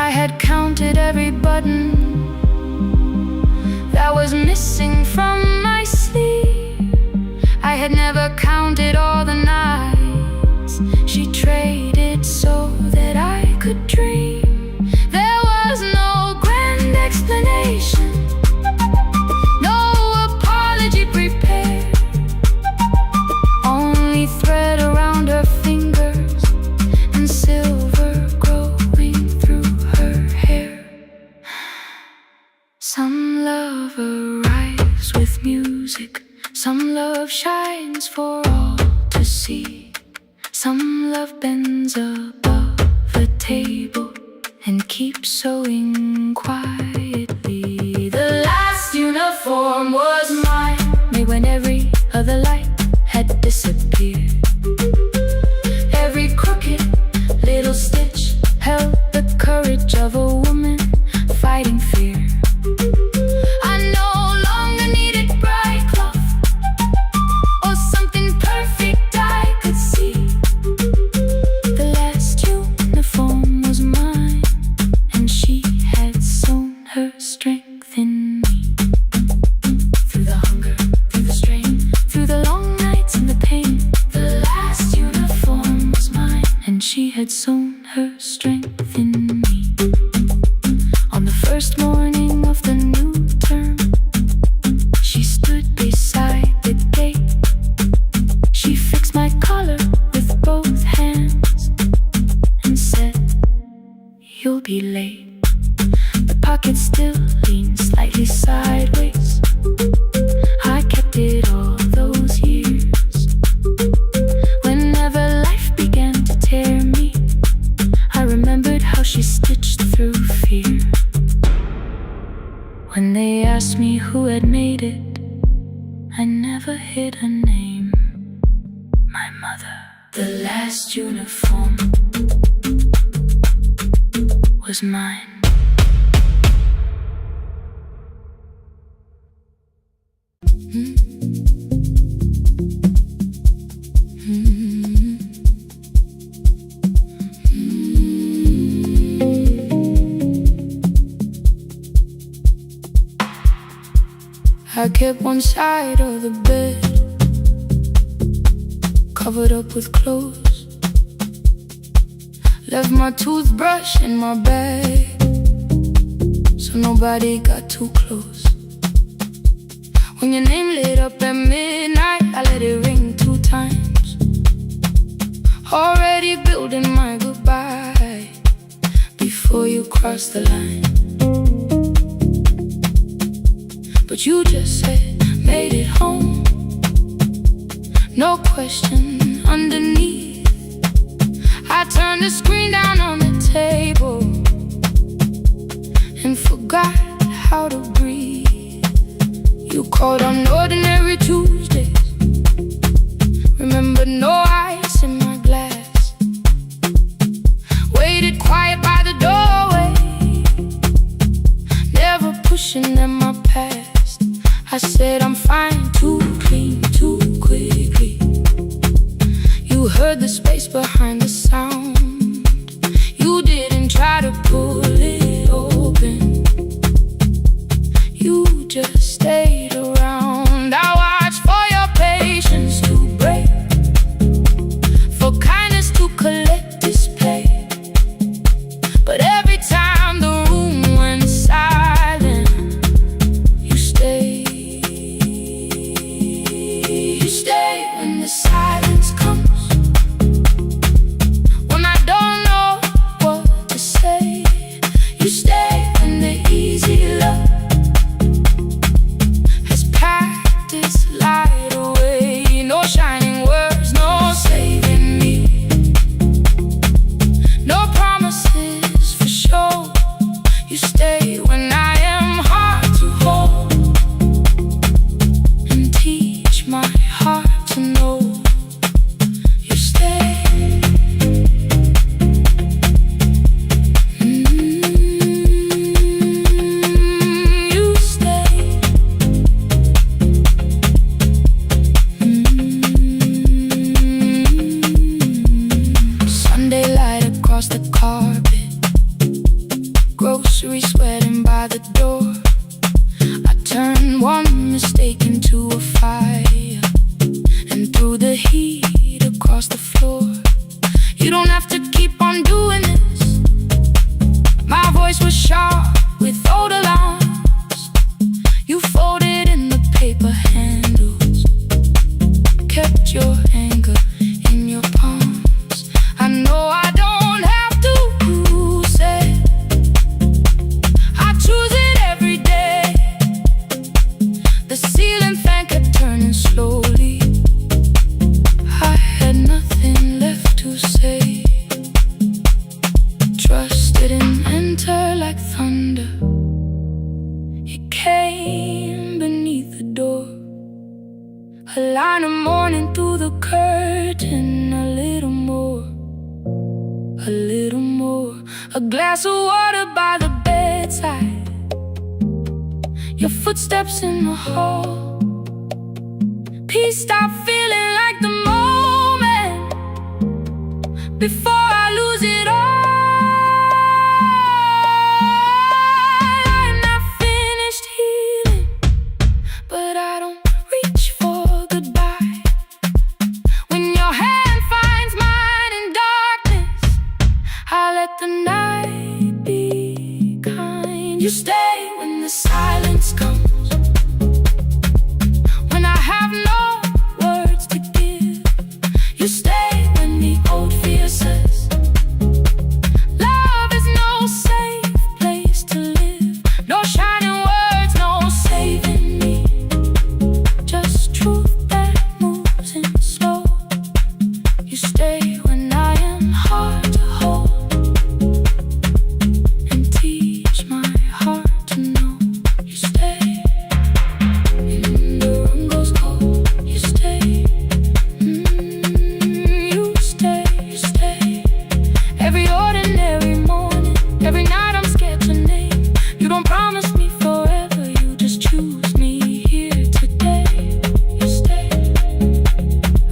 I had counted every button that was missing from my sleeve. I had never counted all the nights she traded so that I could dream. There was no grand explanation, no apology prepared, only thread around her fingers and silver love arrives with music. Some love shines for all to see. Some love bends above the table and keeps sewing quietly. The last uniform was mine, made when every other light had disappeared. Every crooked little stitch held the courage of a woman fighting fear. I no longer needed bright cloth or something perfect I could see. The last uniform was mine, and she had sewn her strength in me. Through the hunger, through the strain, through the long nights and the pain, the last uniform was mine, and she had sewn her strength in me. On the first morning of the new term, she stood beside the gate. She fixed my collar with both hands and said, "You'll be late." The pocket still leaned slightly sideways. I kept it all those years. Whenever life began to tear me, I remembered how she stitched through fear. When they asked me who had made it, I never hid her name. My mother. The last uniform was mine.
I kept one side of the bed covered up with clothes. Left my toothbrush in my bag so nobody got too close. When your name lit up at midnight, I let it ring 2 times. Already building my goodbye before you cross the line. But you just said, made it home. No question underneath. I turned the screen down on the table and forgot how to breathe. You called on ordinary Tuesdays. Remember, no ice in my glass. Waited quiet by the doorway, never pushing at my past. I said I'm fine, too clean, too quickly. You heard the space behind the sound. You didn't try to pull it open. You just stayed around. I watched for your patience to break, for kindness to collect display. But every time the room went silent, you stayed. When the silence comes, when I don't know what to say, you stay when the easy love has packed its light away. No shining words, no saving me, no promises for sure. You stay when I am hard to hold and teach my heart to know. You stay. You stay. Sunday light across the carpet, groceries sweating by the door. I turned one mistake into a fire, and through the heat across the floor. You don't have to keep on doing this. My voice was sharp with old alarms. You folded in the paper handles, kept your anger in your palms. I know I don't have to say I choose it every day.
The ceiling fan kept turning slowly. I had nothing left to say. Trust didn't enter like thunder. It came beneath the door. A line of morning through the curtain. A little more, a little more. A glass of water by the bedside. Your footsteps in the hall. Peace stopped feeling like the moment before I lose it all. I'm not finished healing, but I don't reach for goodbye. When your hand finds mine in darkness, I let the night be kind. You stay when the silence comes. When I have no words to give, you stay when the old fear says love is no safe place to live. No shining words, no saving me. Just truth that moves in slow. You stay when I am hard to hold, and teach my heart to know. You stay when the room goes cold. You stay, you stay, you stay. Every ordinary morning, every night I'm scared to name. You don't promise me forever, you just choose me here today. You stay,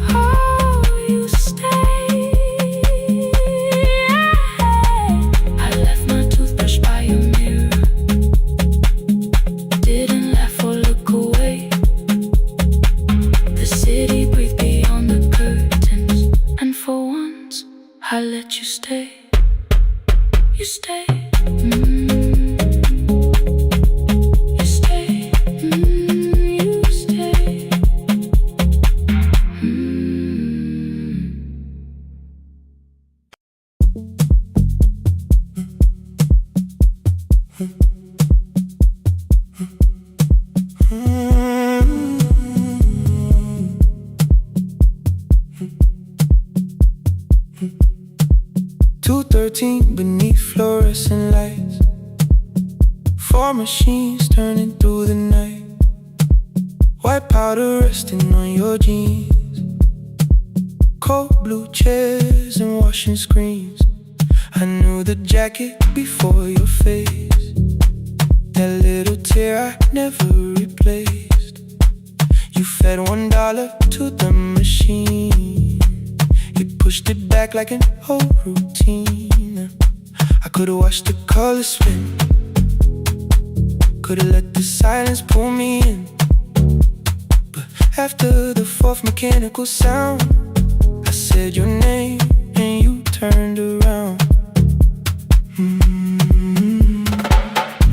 oh, you stay. I left my toothbrush by your mirror. Didn't laugh or look away. The city breathed beyond the curtains, and for once I let you stay. You stay, you stay, you stay.
"2:13 beneath fluorescent lights. 4 machines turning through the night. White powder resting on your jeans. Cold blue chairs and washing screens. I knew the jacket before your face. That little tear I never replaced. You fed $1 to the machine. You pushed it back like an old routine. I could've watched the colors spin. Could've let the silence pull me in. But after the 4th mechanical sound, I said your name and you turned around.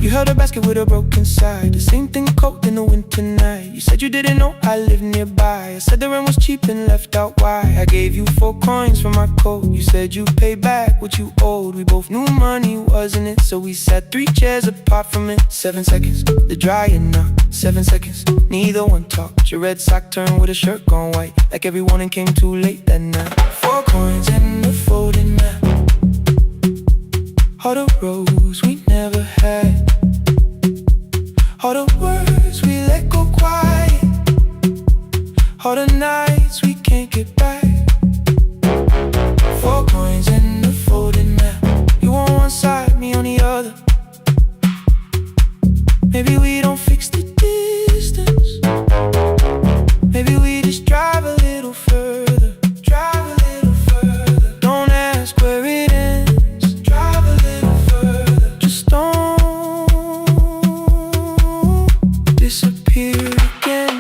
You held a basket with a broken side. The same thing cold in the winter night. You said you didn't know I lived nearby. I said the rent was cheap and left out why. I gave you 4 coins for my coat. You said you'd pay back what you owed. We both knew money wasn't it, so we sat 3 chairs apart from it. 7 seconds, the dryer knocked. 7 seconds, neither one talked. Your red sock turned with a shirt gone white, like every warning came too late that night. 4 coins and a folding map. All the roads we never had. All the words we let go quiet. All the nights we can't get back. 4 coins and a folding map. You on one side, me on the other. Maybe we don't fix the distance. Maybe we just drive a little further. Drive a little further. Don't ask where it ends. Drive a little further. Just don't disappear again.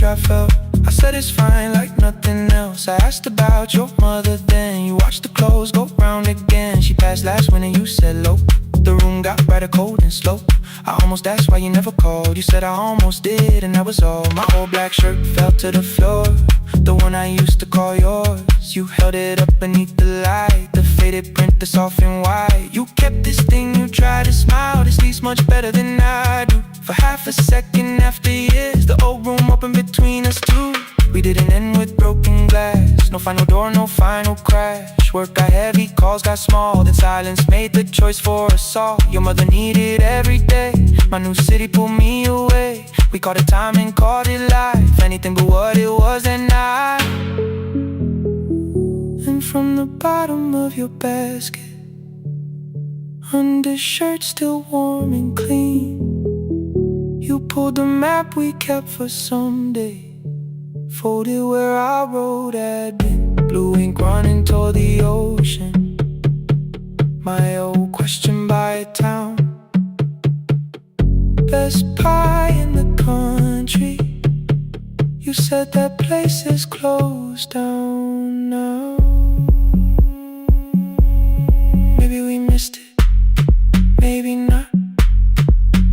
I felt. I said it's fine like nothing else. I asked about your mother then. You watched the clothes go round again. She passed last winter, you said low. The room got brighter, cold and slow. I almost asked why you never called. You said I almost did, and that was all. My old black shirt fell to the floor, the one I used to call yours. You held it up beneath the light, the faded print that's off in white. You kept this thing, you tried to smile. This sleeps much better than I do. For half a second after years, the old room opened between us two. We didn't end with broken glass. No final door, no final crash. Work got heavy, calls got small. Then silence made the choice for us all. Your mother needed every day. My new city pulled me away. We called it time and called it life. Anything but what it was that night. And from the bottom of your basket, undershirt still warm and clean, you pulled the map we kept for someday. Folded where our road had been. Blue ink running toward the ocean. My old question by a town. Best pie in the country. You said that place is closed down now. Maybe we missed it, maybe not.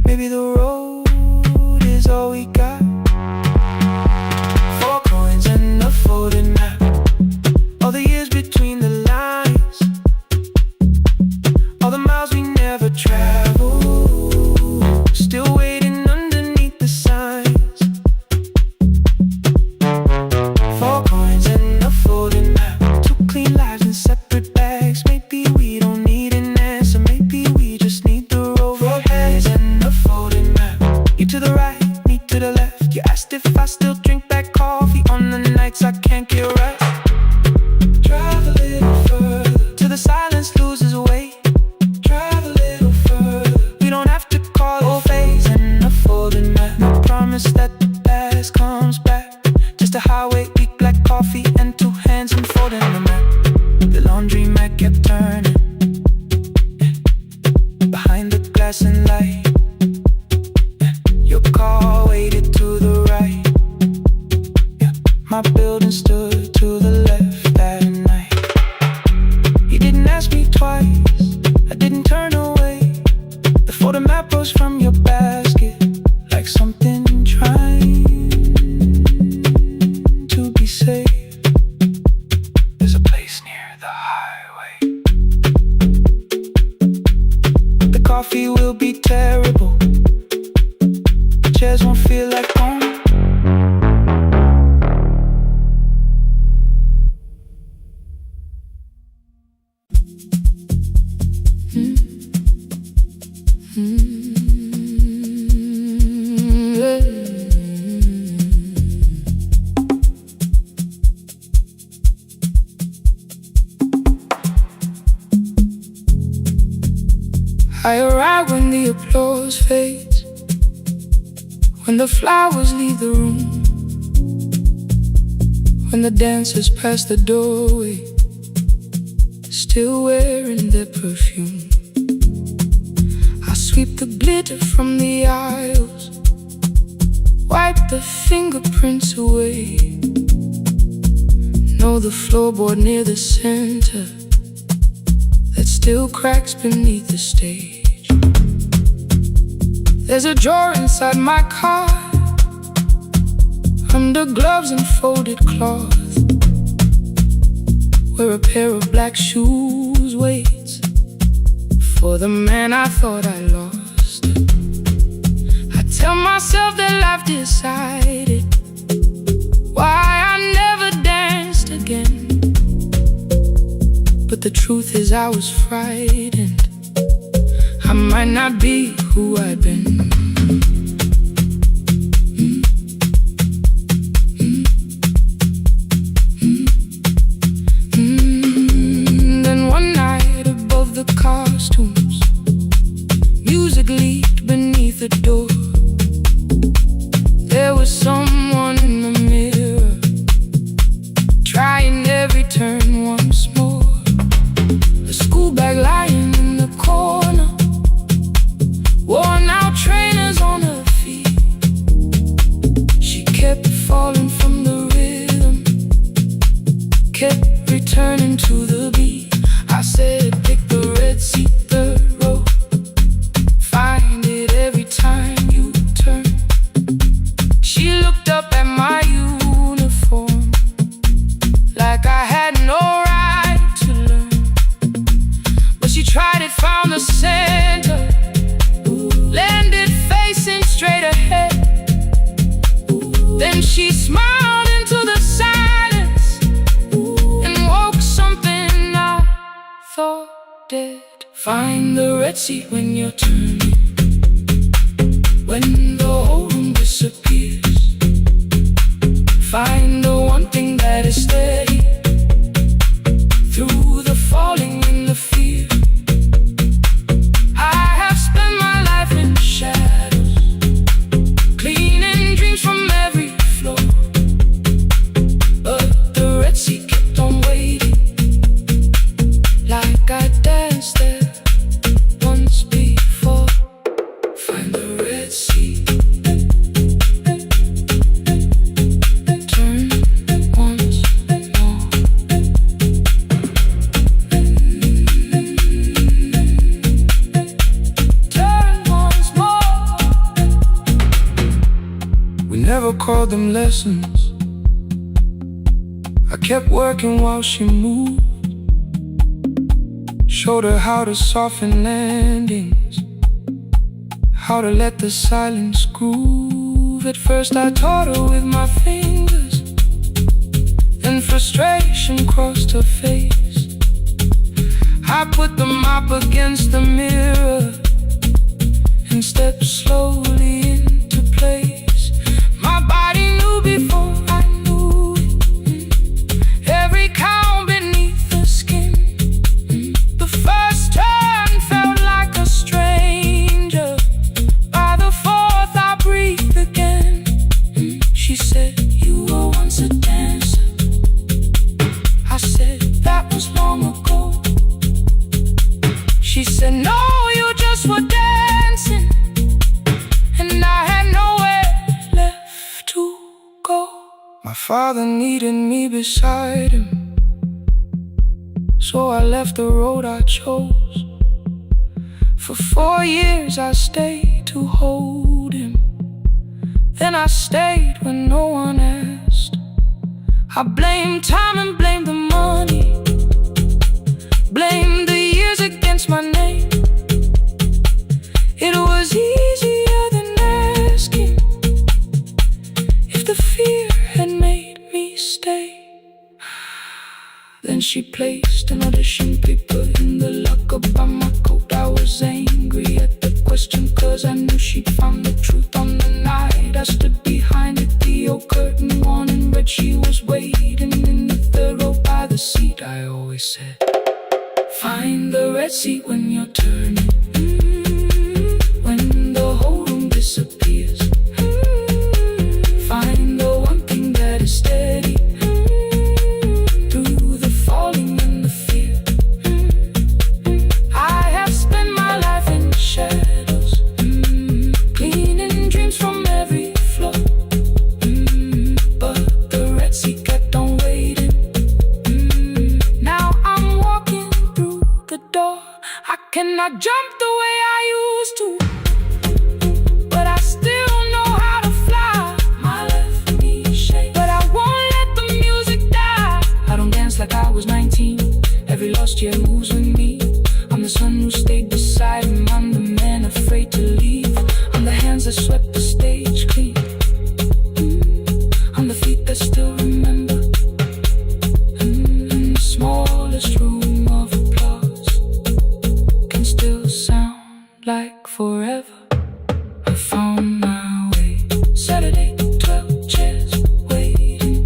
Maybe the road is all we got. Folded map, all the years between the lines, all the miles we never traveled, still waiting underneath the signs. 4 coins and a folded map, 2 clean lives in separate bags. Maybe we don't need an answer, maybe we just need the road. 4 heads and a folded map, you to the right, me to the left. You asked if I still drink that coffee on the nights I can't get right. Drive a little further till the silence loses weight. Drive a little further, we don't have to call it phase and a folded map. No promise that the past comes back, just a highway, weak black coffee and 2 hands unfolding the map. The laundry mat kept turning behind the glass and light. Your car waited to the right. My building stood to the left that night. You didn't ask me twice, I didn't turn away. The photo map rose from your basket like something trying to be safe. There's a place near the highway. The coffee will be terrible, chairs won't feel like home.
I arrive when the applause fades, when the flowers leave the room, when the dancers pass the doorway, still wearing their perfume. I sweep the glitter from the aisles, wipe the fingerprints away. Know the floorboard near the center that still cracks beneath the stage. There's a drawer inside my car, under gloves and folded cloth, where a pair of black shoes waits for the man I thought I lost. I tell myself that life decided why I never danced again, but the truth is I was frightened. I might not be who I've been. Then one night above the costumes, music leaked beneath the door. There was someone in the mirror, trying every turn once more. A school bag lying in the corner, worn out trainers on her feet. She kept falling from the rhythm, kept returning to the beat. I said, pick the red seat, third row.
Red Sea when you're turning, when the whole room disappears. Find the one thing that is steady through the falling and the fear. I have spent my life in shadows, cleaning dreams from every floor. But the Red Sea kept on waiting, like I danced there once before. Find the Red Sea, turn once more. Turn once more. We never called them lessons. I kept working while she moved, showed her how to soften landings, how to let the silence groove. At first I taught her with my fingers, then frustration crossed her face. I put the mop against the mirror and stepped slowly into place. My body knew before I knew it, every count beneath the skin. The first turn felt like a stranger. By the fourth I breathed again. She said, "You were once a dancer." I said, "That was long ago." She said, "No, you just were dancing." And I had nowhere left to go. My father needed me beside him, so I left the road I chose. For 4 years I stayed to hold him, then I stayed when no one asked. I blamed time and blamed the money, blamed the years against my name. It was easier than asking if the fear had made me stay. Then she placed an audition paper in the locker by my coat. I was angry at the question, cause I knew she'd found the truth on the night I stood behind it. The old curtain worn in red, she was waiting in the third row by the seat. I always said, find the Red Sea when you're turning, when the whole room disappears. Find the one thing that is steady through the falling and the fear. I have spent my life in shadows, cleaning dreams from every floor. But the Red Sea kept on waiting. Now I'm walking through the door. I cannot jump the way I used to, but I still know how to fly. My left knee shakes, but I won't let the music die. I don't dance like I was 19. Every lost year moves with me. I'm the son who stayed beside him. I'm the man afraid to leave. I'm the hands that swept the stage clean. I'm the feet that still remember. In the smallest room of applause can still sound like forever. I found my way. Saturday, 12 chairs waiting.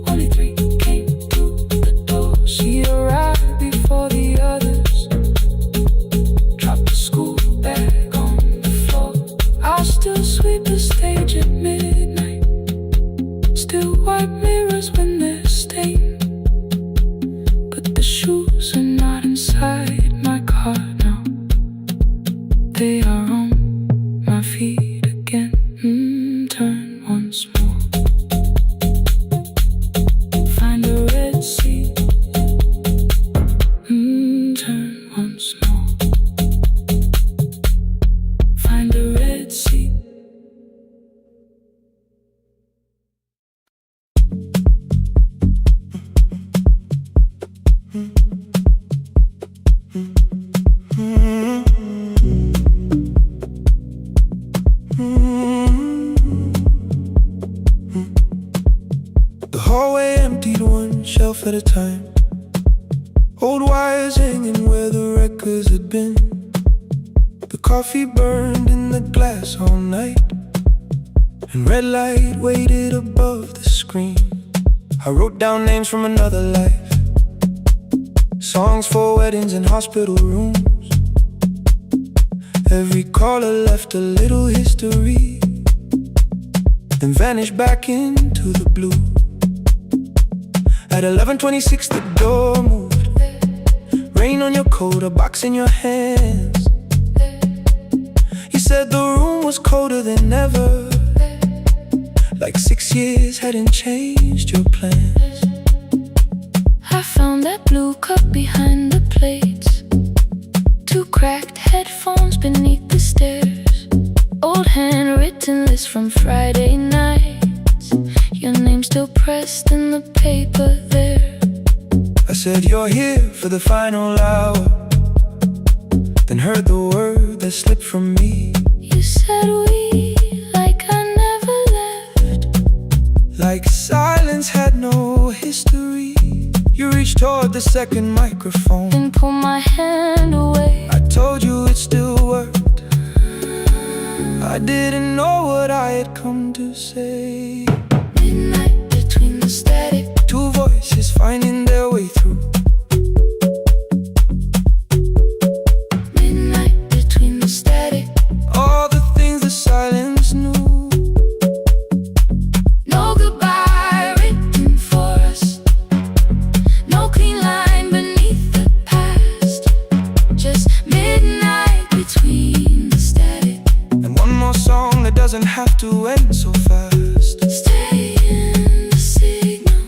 Only 3 came through the door. She arrived before the others, dropped the school bag on the floor. I'll still sweep the stage at midnight, still wipe mirrors when they're stained. But the shoes are not inside my car now. They are on my feet again. Turn once more. Find the Red Sea. Turn once more. Find the Red Sea. The hallway emptied, one shelf at a time. Old wires hanging where the records had been. coffee burned in the glass all night, and red light waited above the screen. I wrote down names from another life, songs for weddings and hospital rooms. Every caller left a little history, then vanished back into the blue. At 11:26 the door moved, rain on your coat, a box in your hands. You said the room was colder than ever, like 6 years hadn't changed your plans.
I found that blue cup behind the plates, 2 cracked headphones beneath the stairs, old handwritten list from Friday nights, your name still pressed in the paper there.
I said you're here for the final hour, then heard the word that slipped from me.
You said we, like I never left,
like silence had no history. You reached toward the second microphone
and pulled my hand away.
I told you it still worked. I didn't know what I had come to say.
Midnight between the static,
2 voices finding their way through.
midnight between the static.
All the things the silence knew.
No goodbye written for us, no clean line beneath the past, just midnight between the static.
And one more song that doesn't have to end so fast.
Stay in the signal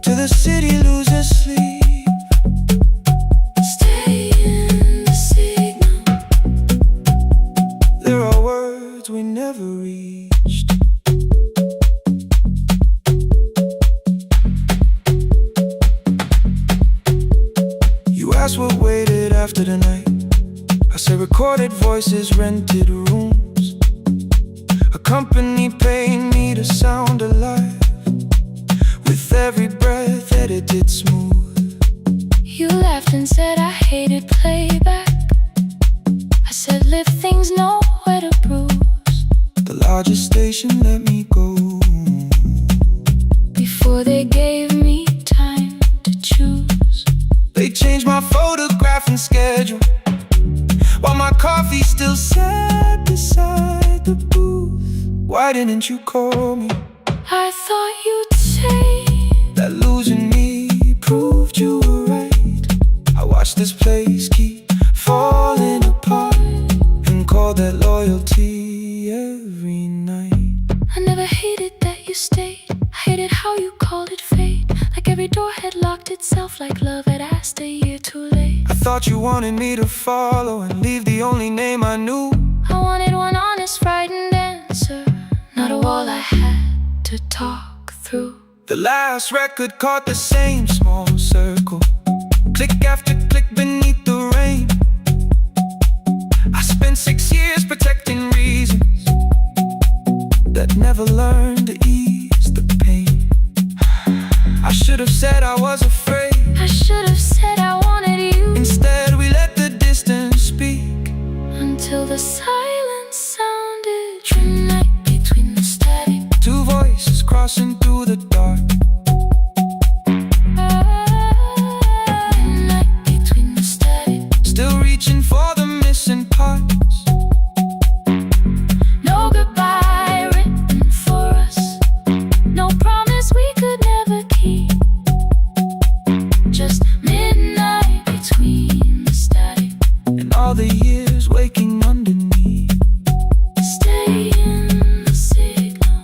Till the city loses sleep.
Stay in the signal.
There are words we never reached. You asked what waited after the night. I said recorded voices, rented rooms, a company paying me to sound alive, with every breath edited smooth.
You laughed and said I hated playback. I said live things nowhere to bruise,
The largest station let me go.
before they gave me time to choose.
They changed my photograph and schedule, while my coffee still sat beside the booth. Why didn't you call me?
I thought you'd say
That losing me proved you were right. I watched this place keep falling apart, and called that loyalty every night.
I never hated that you stayed. I hated how you called it fate, like every door had locked itself, like love had asked a year too late.
I thought you wanted me to follow and leave the only name I knew.
I wanted one honest, frightened answer, not a wall I had to talk through.
The last record caught the same small circle, click after click beneath the rain. I spent 6 years protecting reasons that never learned to ease the pain. I should have said I was afraid.
I should have said I wanted you.
Instead we let the distance speak,
Until the silence sounded midnight between the static.
2 voices crossing through the dark.
Midnight between the static.
Still reaching for the missing parts.
No goodbye written for us, no promise we could never keep, just midnight between the static.
And all the years waking underneath.
Stay in the signal,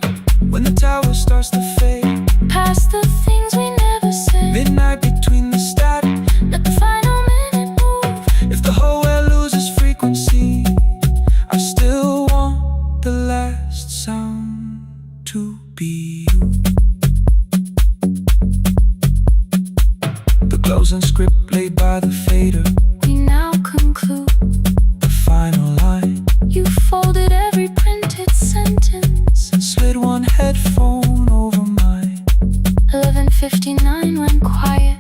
When the tower starts to fade,
past the things we never said.
midnight between the static.
Let the final minute move.
If the whole world loses frequency, I still want the last sound to be you. The closing script played by the fader,
We now conclude.
the final line.
You folded every printed sentence.
And slid one headphone over mine.
11:59 went quiet.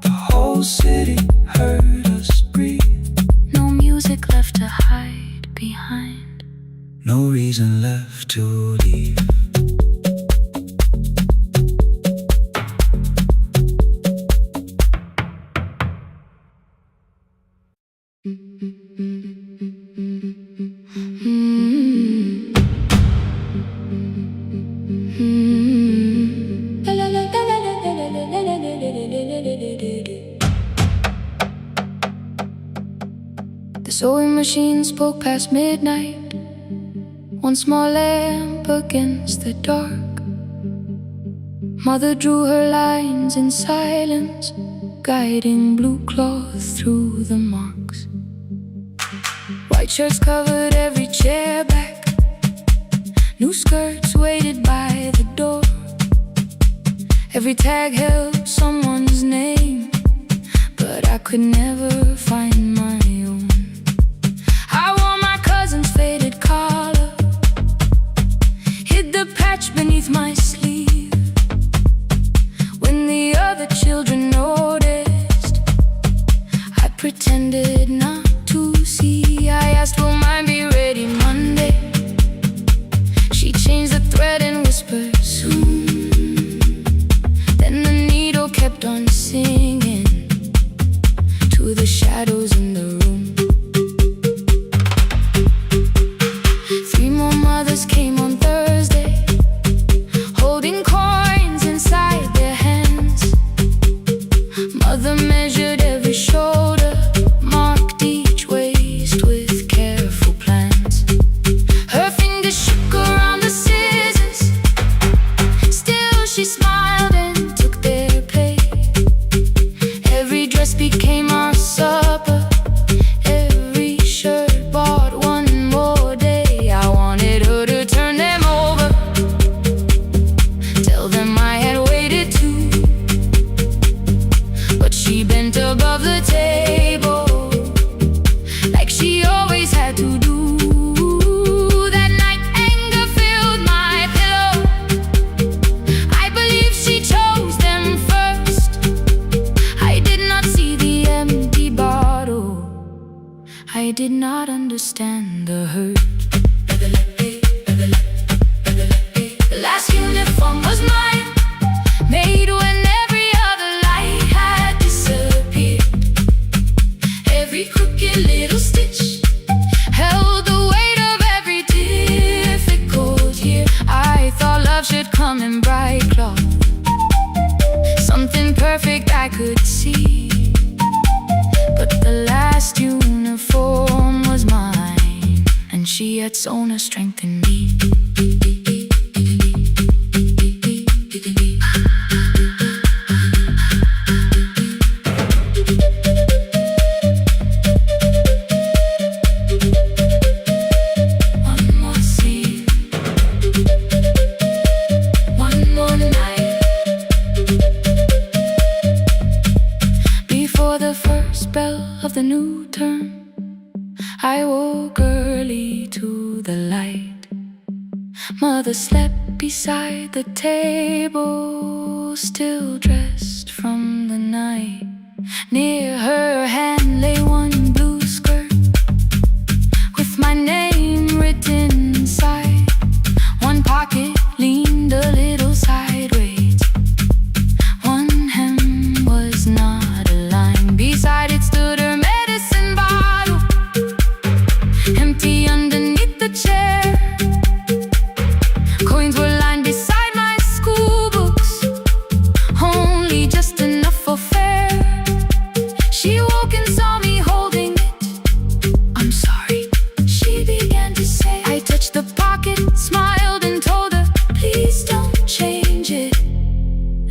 The whole city heard us breathe.
No music behind.
No reason left to leave.
The sewing machine spoke past midnight, one small lamp against the dark. Mother drew her lines in silence, guiding blue cloth through the marks. White shirts covered every chair back, new skirts waited by the door. Every tag held someone's name, but I could never find my own. I wore my cousin's faded collar, hid the patch beneath my sleeve. When the other children noticed, I pretended not to see. I asked, will mine be ready Monday? She changed the thread and whispered, soon. Then the needle kept on singing to the shadows in the room. 3 more mothers came on Thursday, holding coins inside their hands. Mother measured every shoulder, marked each waist with careful plans. Her fingers shook around the scissors, still she smiled and took their pay. Every dress became our supper, every shirt bought one more day. I wanted her to turn them over, tell them I had waited too. But she bent above the table, like she always had to do. That night anger filled my pillow, I believe she chose them first. I did not see the empty bottle, I did not understand the hurt. The last uniform was mine, made when every other light had disappeared. Every crooked little stitch held the weight of every difficult year. I thought love should come in bright cloth, something perfect I could see. But the last uniform was mine, and she had sewn her strength in me. One more scene, one more night. Before the first bell of the new term, I woke early to the light. Mother slept beside the table, still dressed from the night. Near her hand lay one blue skirt with my name written inside. One pocket leaned a little sideways, one hem was not aligned. Beside it stood her medicine bottle, empty underneath the chair. Coins were lined beside my school books, only just enough for fare. She woke and saw me holding it. I'm sorry, she began to say. I touched the pocket, smiled and told her, please don't change it,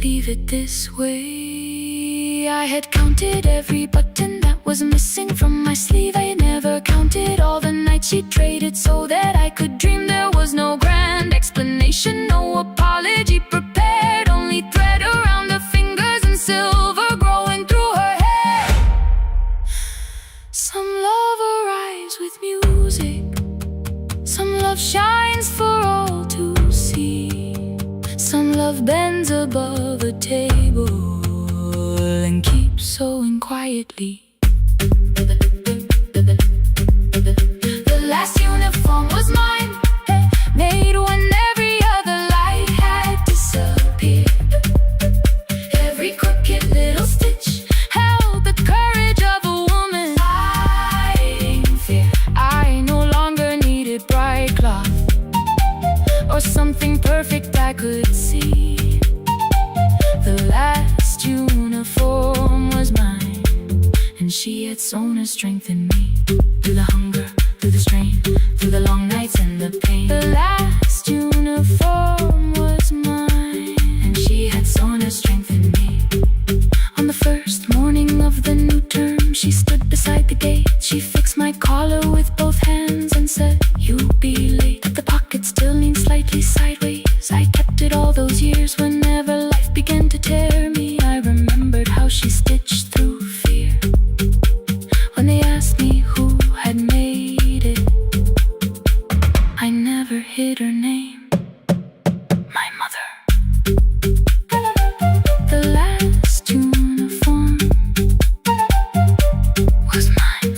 leave it this way. I had counted every button that was missing from my sleeve. I never counted all the nights she traded so that I could dream. There was no grand explanation, no apology prepared, only thread around her fingers and silver growing through her hair. Some love arrives with music, some love shines for all to see. Some love bends above a table and keeps sewing quietly. The last uniform form was mine, made when every other light had disappeared. Every crooked little stitch held the courage of a woman fighting fear. I no longer needed bright cloth or something perfect I could see. The last uniform was mine, and she had sewn her strength in me. Through the hunger, through the strain, through the long nights and the pain. The last uniform was mine, and she had sewn her strength in me. On the first morning of the new term, she stood beside the gate. She fixed my collar with both hands and said, "You'll be late." The pocket still leaned slightly sideways. I kept it all those years. Whenever life began to tear me, I remembered how she stitched through fear. When they asked me who had made it, I never hid her name. My mother. The last uniform was mine.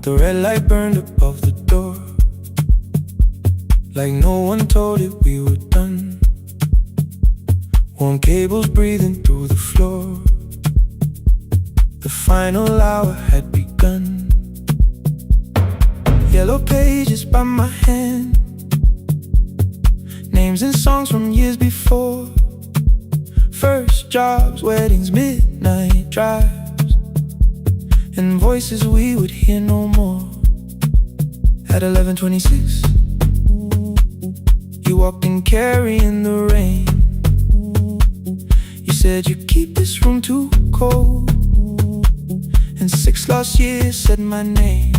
The red light burned above the door, like no one told it we were done. Warm cables breathing through the floor. The final hour had begun. Yellow pages by my hand, names and songs from years before. First jobs, weddings, midnight drives, and voices we would hear no more. At 11:26, you walked in carrying the rain. You said you keep this room too cold, and 6 lost years said my name.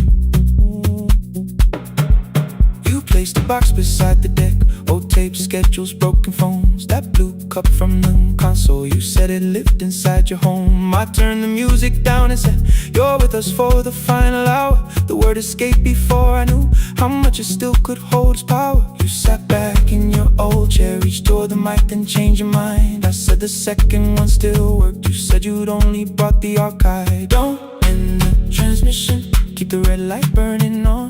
You placed a box beside the deck, old tapes, schedules, broken phones, that blue cup from the console. You said it lived inside your home. I turned the music down and said, "You're with us for the final hour." The word escaped before I knew how much it still could hold its power. You sat back in your old chair, reached toward the mic, then changed your mind. I said the second one still worked. You said you'd only brought the archive. Don't end the transmission, keep the red light burning on.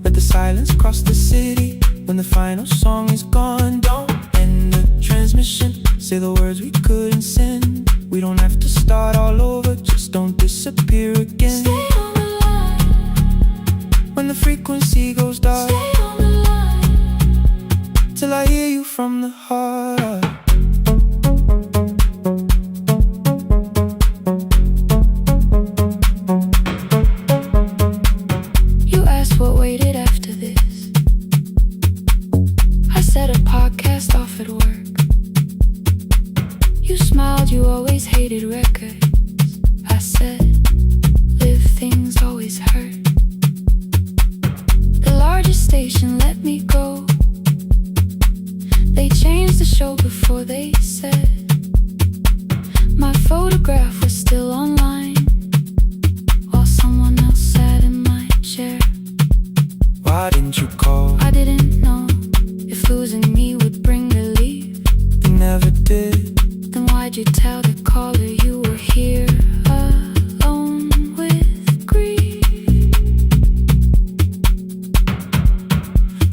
Let the silence cross the city when the final song is gone. Don't end the transmission, say the words we couldn't send. We don't have to start all over, just don't disappear again.
Stay on the line.
When the frequency goes dark,
Stay on the line.
till I hear you from the heart.
You asked what waited after this. I said a podcast off at work. You smiled, you always hated records. I said, live things always hurt. The largest station let me go. They changed the show before they said my photograph was still online, while someone else sat in my chair.
Why didn't you call?
I didn't know if losing me would bring relief.
You never did.
Then why'd you tell the caller you were here alone with grief?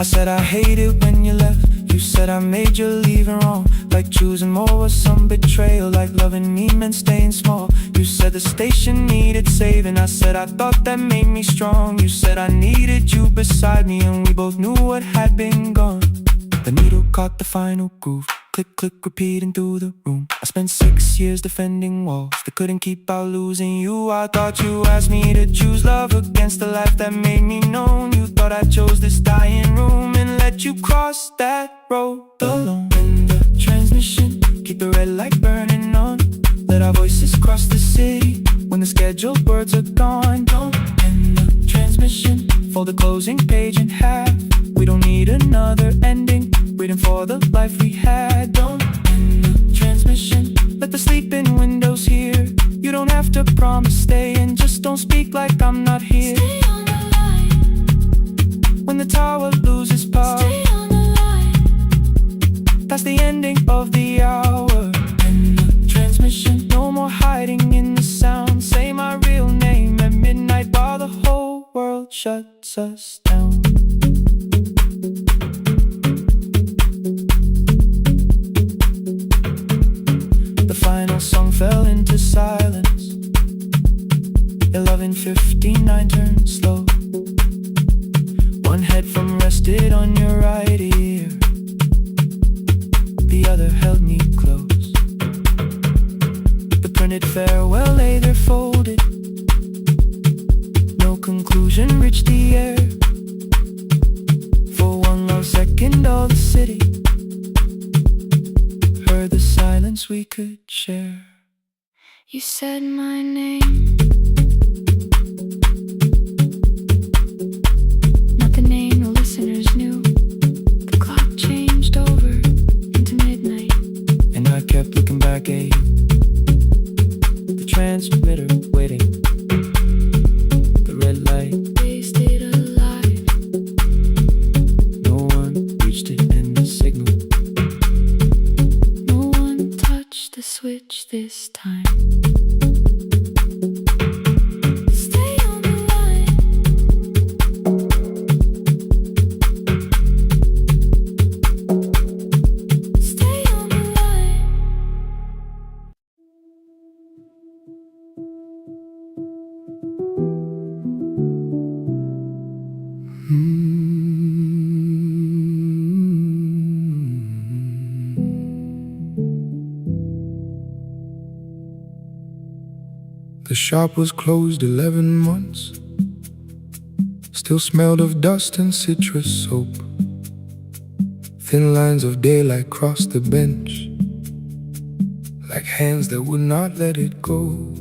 I said I hate it when you left. You said I made you leaving wrong, like choosing more was some betrayal, like loving me meant staying small. You said the station needed saving. I said I thought that made me strong. You said I needed you beside me, and we both knew what had been gone. The needle caught the final groove, click, click, repeating through the room. I spent 6 years defending walls that couldn't keep out losing you. I thought you asked me to choose love against the life that made me known. You thought I chose this dying room and let you cross that road alone. In the transmission, keep the red light burning on. Let our voices cross the city when the scheduled words are gone. Don't end the transmission, fold the closing page in half. We another ending, waiting for the life we had. Don't end the transmission, let the sleeping windows hear. You don't have to promise staying, just don't speak like I'm not here.
Stay on the line.
When the tower loses power,
Stay on the line.
that's the ending of the hour. End the transmission, no more hiding in the sound. Say my real name at midnight while the whole world shuts us down. The final song fell into silence. 11:59 turned slow. One headphone rested on your right ear, the other held me close. The printed farewell lay there folded. No conclusion reached the air. For one last second all the city heard the silence we could share.
You said my name, not the name the listeners knew. The clock changed over into midnight,
And I kept looking back at you, the transmitter waiting, the red light.
they stayed alive.
No one reached it in the signal.
No one touched the switch this time. Stay on the line. Stay on the line.
The shop was closed 11 months. Still smelled of dust and citrus soap. Thin lines of daylight crossed the bench, like hands that would not let it go.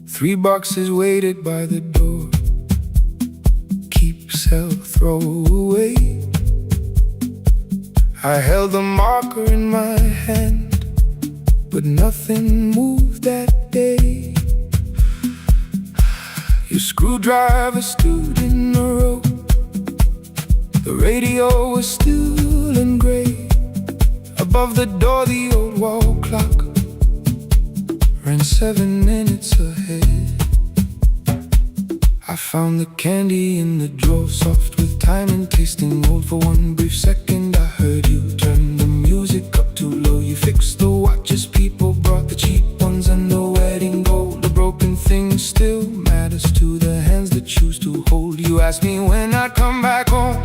3 boxes waited by the door. Keep, sell, throw away. I held the marker in my hand, but nothing moved that day. Your screwdriver stood in a row. The radio was still in gray. Above the door the old wall clock ran 7 minutes ahead. I found the candy in the drawer, soft with time and tasting old. For one brief second I heard you turn the music up too low. You fixed the watches, people brought the cheap ones and the wedding gold. The broken thing still matters to the hands that choose to hold. You asked me when I'd come back home.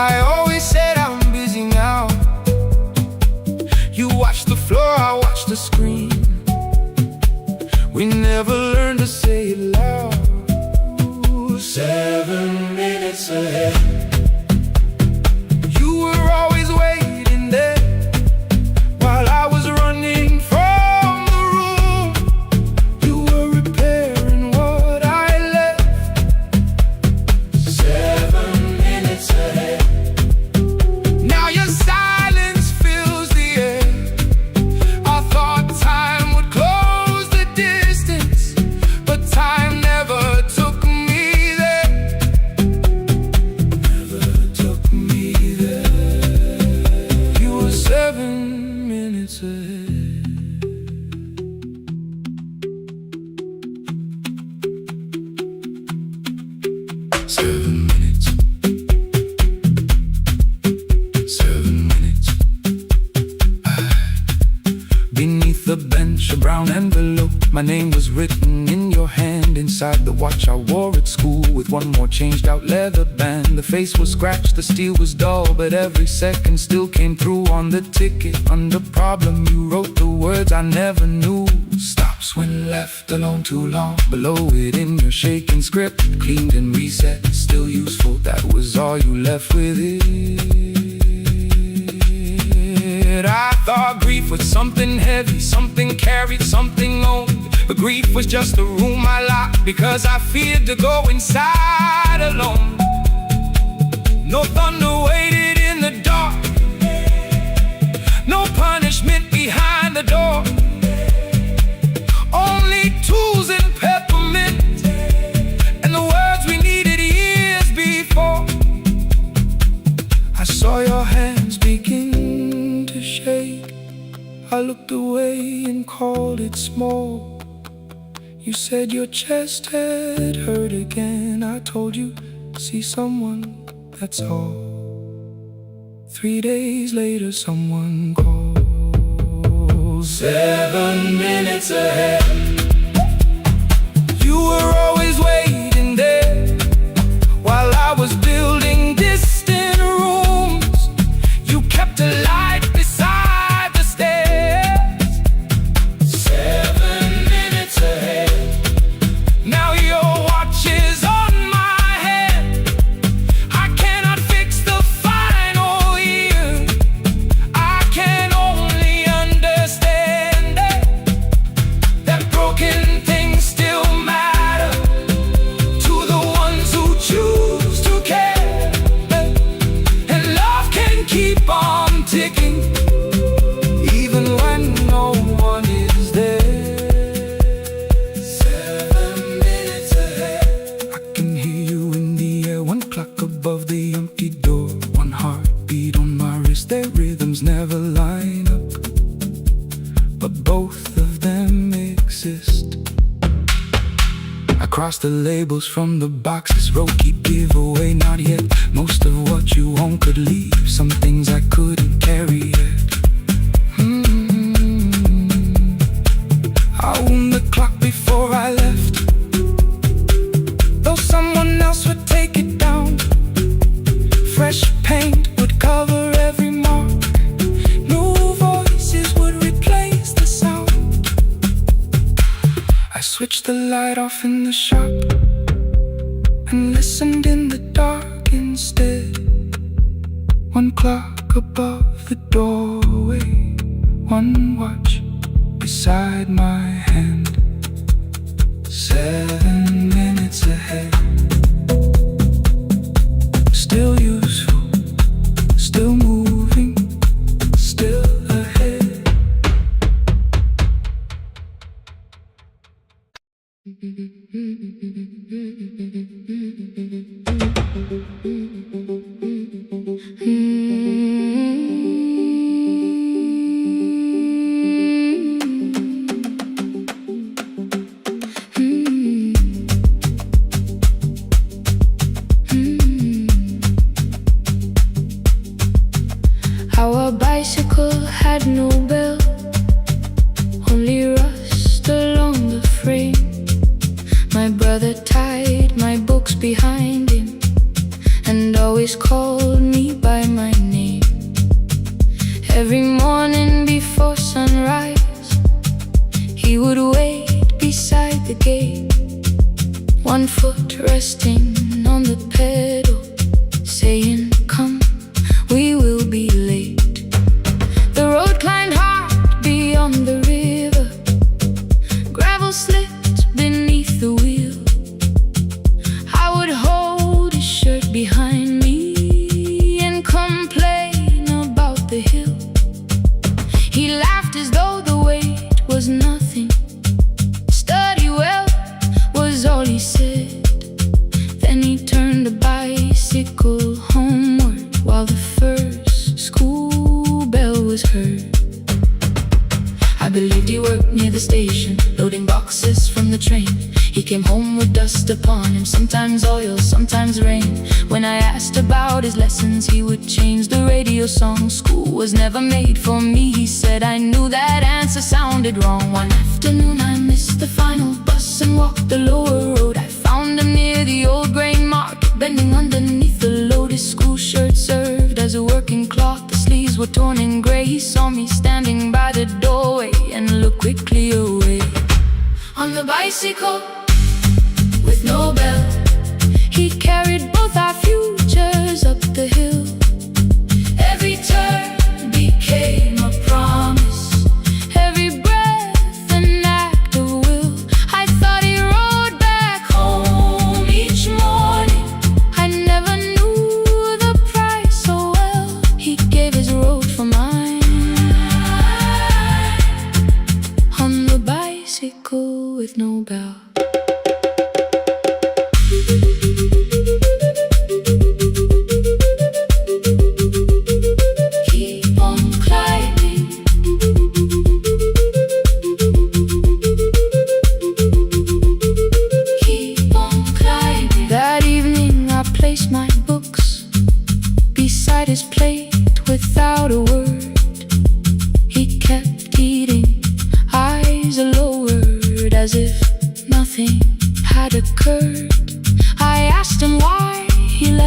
I always said I'm busy now. You watched the floor, I watched the screen. We never learned to say it loud. 7 minutes ahead. You were always waiting there while I was running from the room. You were repairing what I left. 7 minutes ahead. Now your silence fills the air. I thought time would close the distance, but time never took me there. Never took me there. You were 7 minutes ahead. Seven minutes. 7 minutes. Beneath the bench, a brown envelope. My name was written in your hand. Inside the watch I wore at school, with one more changed out leather band. The face was scratched, the steel was dull, but every second still came through on the ticket. Under problem you wrote the words I never knew. Stops when left alone too long. Below it in your shaking script, cleaned and reset, still useful. That was all you left with it. I thought grief was something heavy, something carried, something owned. But grief was just a room I locked because I feared to go inside alone. I looked away and called it small. You said your chest had hurt again. I told you, see someone, that's all. 3 days later someone called. 7 minutes ahead. You were always waiting there while I was building distant rooms. You kept a light beside the stairs. 7 minutes ahead. Now your watch is on my head. I cannot fix the final year. I can only understand that broken things still matter to the ones who choose to care. And love can keep on ticking even when no one is there. 7 minutes ahead. I can hear you in the air, one clock above the empty door, one heartbeat on my wrist. Their rhythms never line up, but both of them exist. I cross the labels from the boxes, wrote keep, give away, not yet. Most of what you own could leave, some things I couldn't carry yet. I wound the clock before I left, though someone else would take it down. Fresh paint would cover every mark, new voices would replace the sound. I switched the light off in the shop and listened in the dark instead. One clock above the doorway, one watch beside my hand. 7 minutes ahead. Still useful, still moving, still ahead.
Our bicycle had no bell, only rust along the frame. My brother tied my books behind him and always called me by my name. Every morning before sunrise, he would wait beside the gate, one foot resting on the pedal, saying, come, we will be late. The road climbed hard beyond the river, gravel slipped beneath the wheel. I would hold his shirt behind me and complain about the hill. He laughed as though the weight was nothing. Study well was all he said. Then he turned the bicycle homeward while the first school bell was heard. I believed he worked near the station, loading boxes from the train. He came home with dust upon him, sometimes oil, sometimes rain. When I asked about his lessons, he would change the radio song. School was never made for me, he said. I knew that answer sounded wrong. One afternoon I missed the final bus and walked the lower road. I found him near the old grain market, bending underneath the load. His school shirt served as a working cloth, the sleeves were torn and gray. He saw me standing by the doorway and looked quickly away. On the bicycle with no bell, he carried both our futures up the hill. Every turn became a promise, every breath an act of will. I thought he rode back home each morning. I never knew the price so well. He gave his road for mine. On the bicycle with no bell.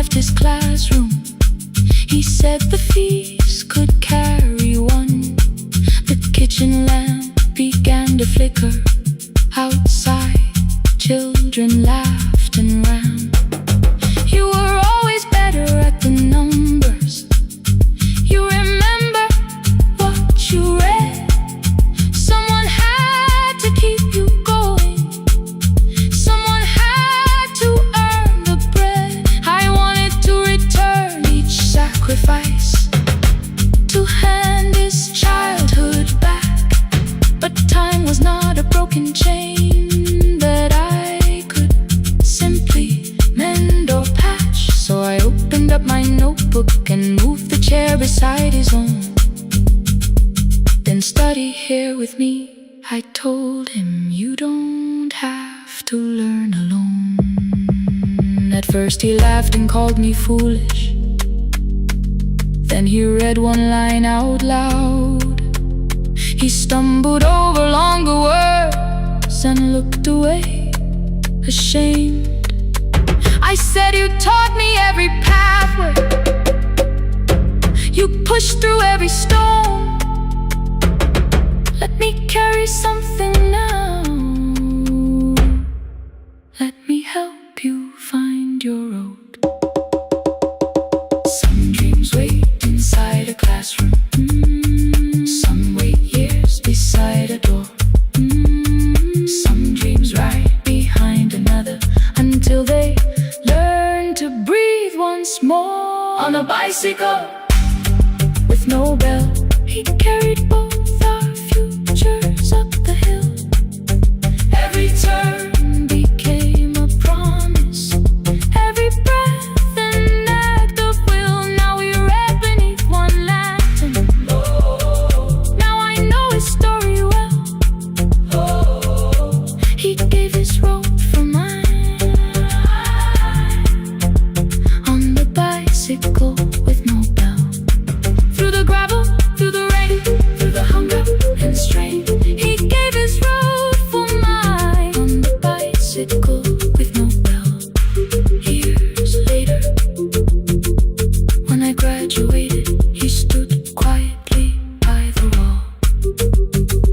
left his classroom. He said the fees could carry one. The kitchen lamp began to flicker. Outside, children laughed and ran. You were always better at the numbers. You remember what you read. Someone had to keep you going. Someone had to earn the bread. I wanted to return each sacrifice, to hand his childhood back. But time was not a broken chain that I could simply mend or patch. So I opened up my notebook and moved the chair beside his own. Then study here with me, I told him. You don't have to learn alone. At first he laughed and called me foolish. Then he read one line out loud. He stumbled over longer words and looked away, ashamed. I said, you taught me every pathway. You pushed through every stone. Let me carry something now. Let me help you find your road. Some dreams wait inside a classroom. Some wait years beside a door. Some dreams right behind another, until they learn to breathe once more. On a bicycle with no bell, he carried both our futures up the hill. Every turn became a promise, every breath an act of will. Now we read beneath one lantern. Now I know his story well. He gave his road for mine. On the bicycle with no bell, through the gravel, through the rain, through the hunger and strain, he gave his road for mine. On the bicycle with no bell. Years later, when I graduated, he stood quietly by the wall.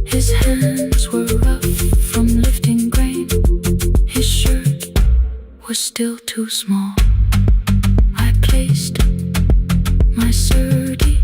His hands were rough from lifting grain. His shirt was still too small. I placed my sturdy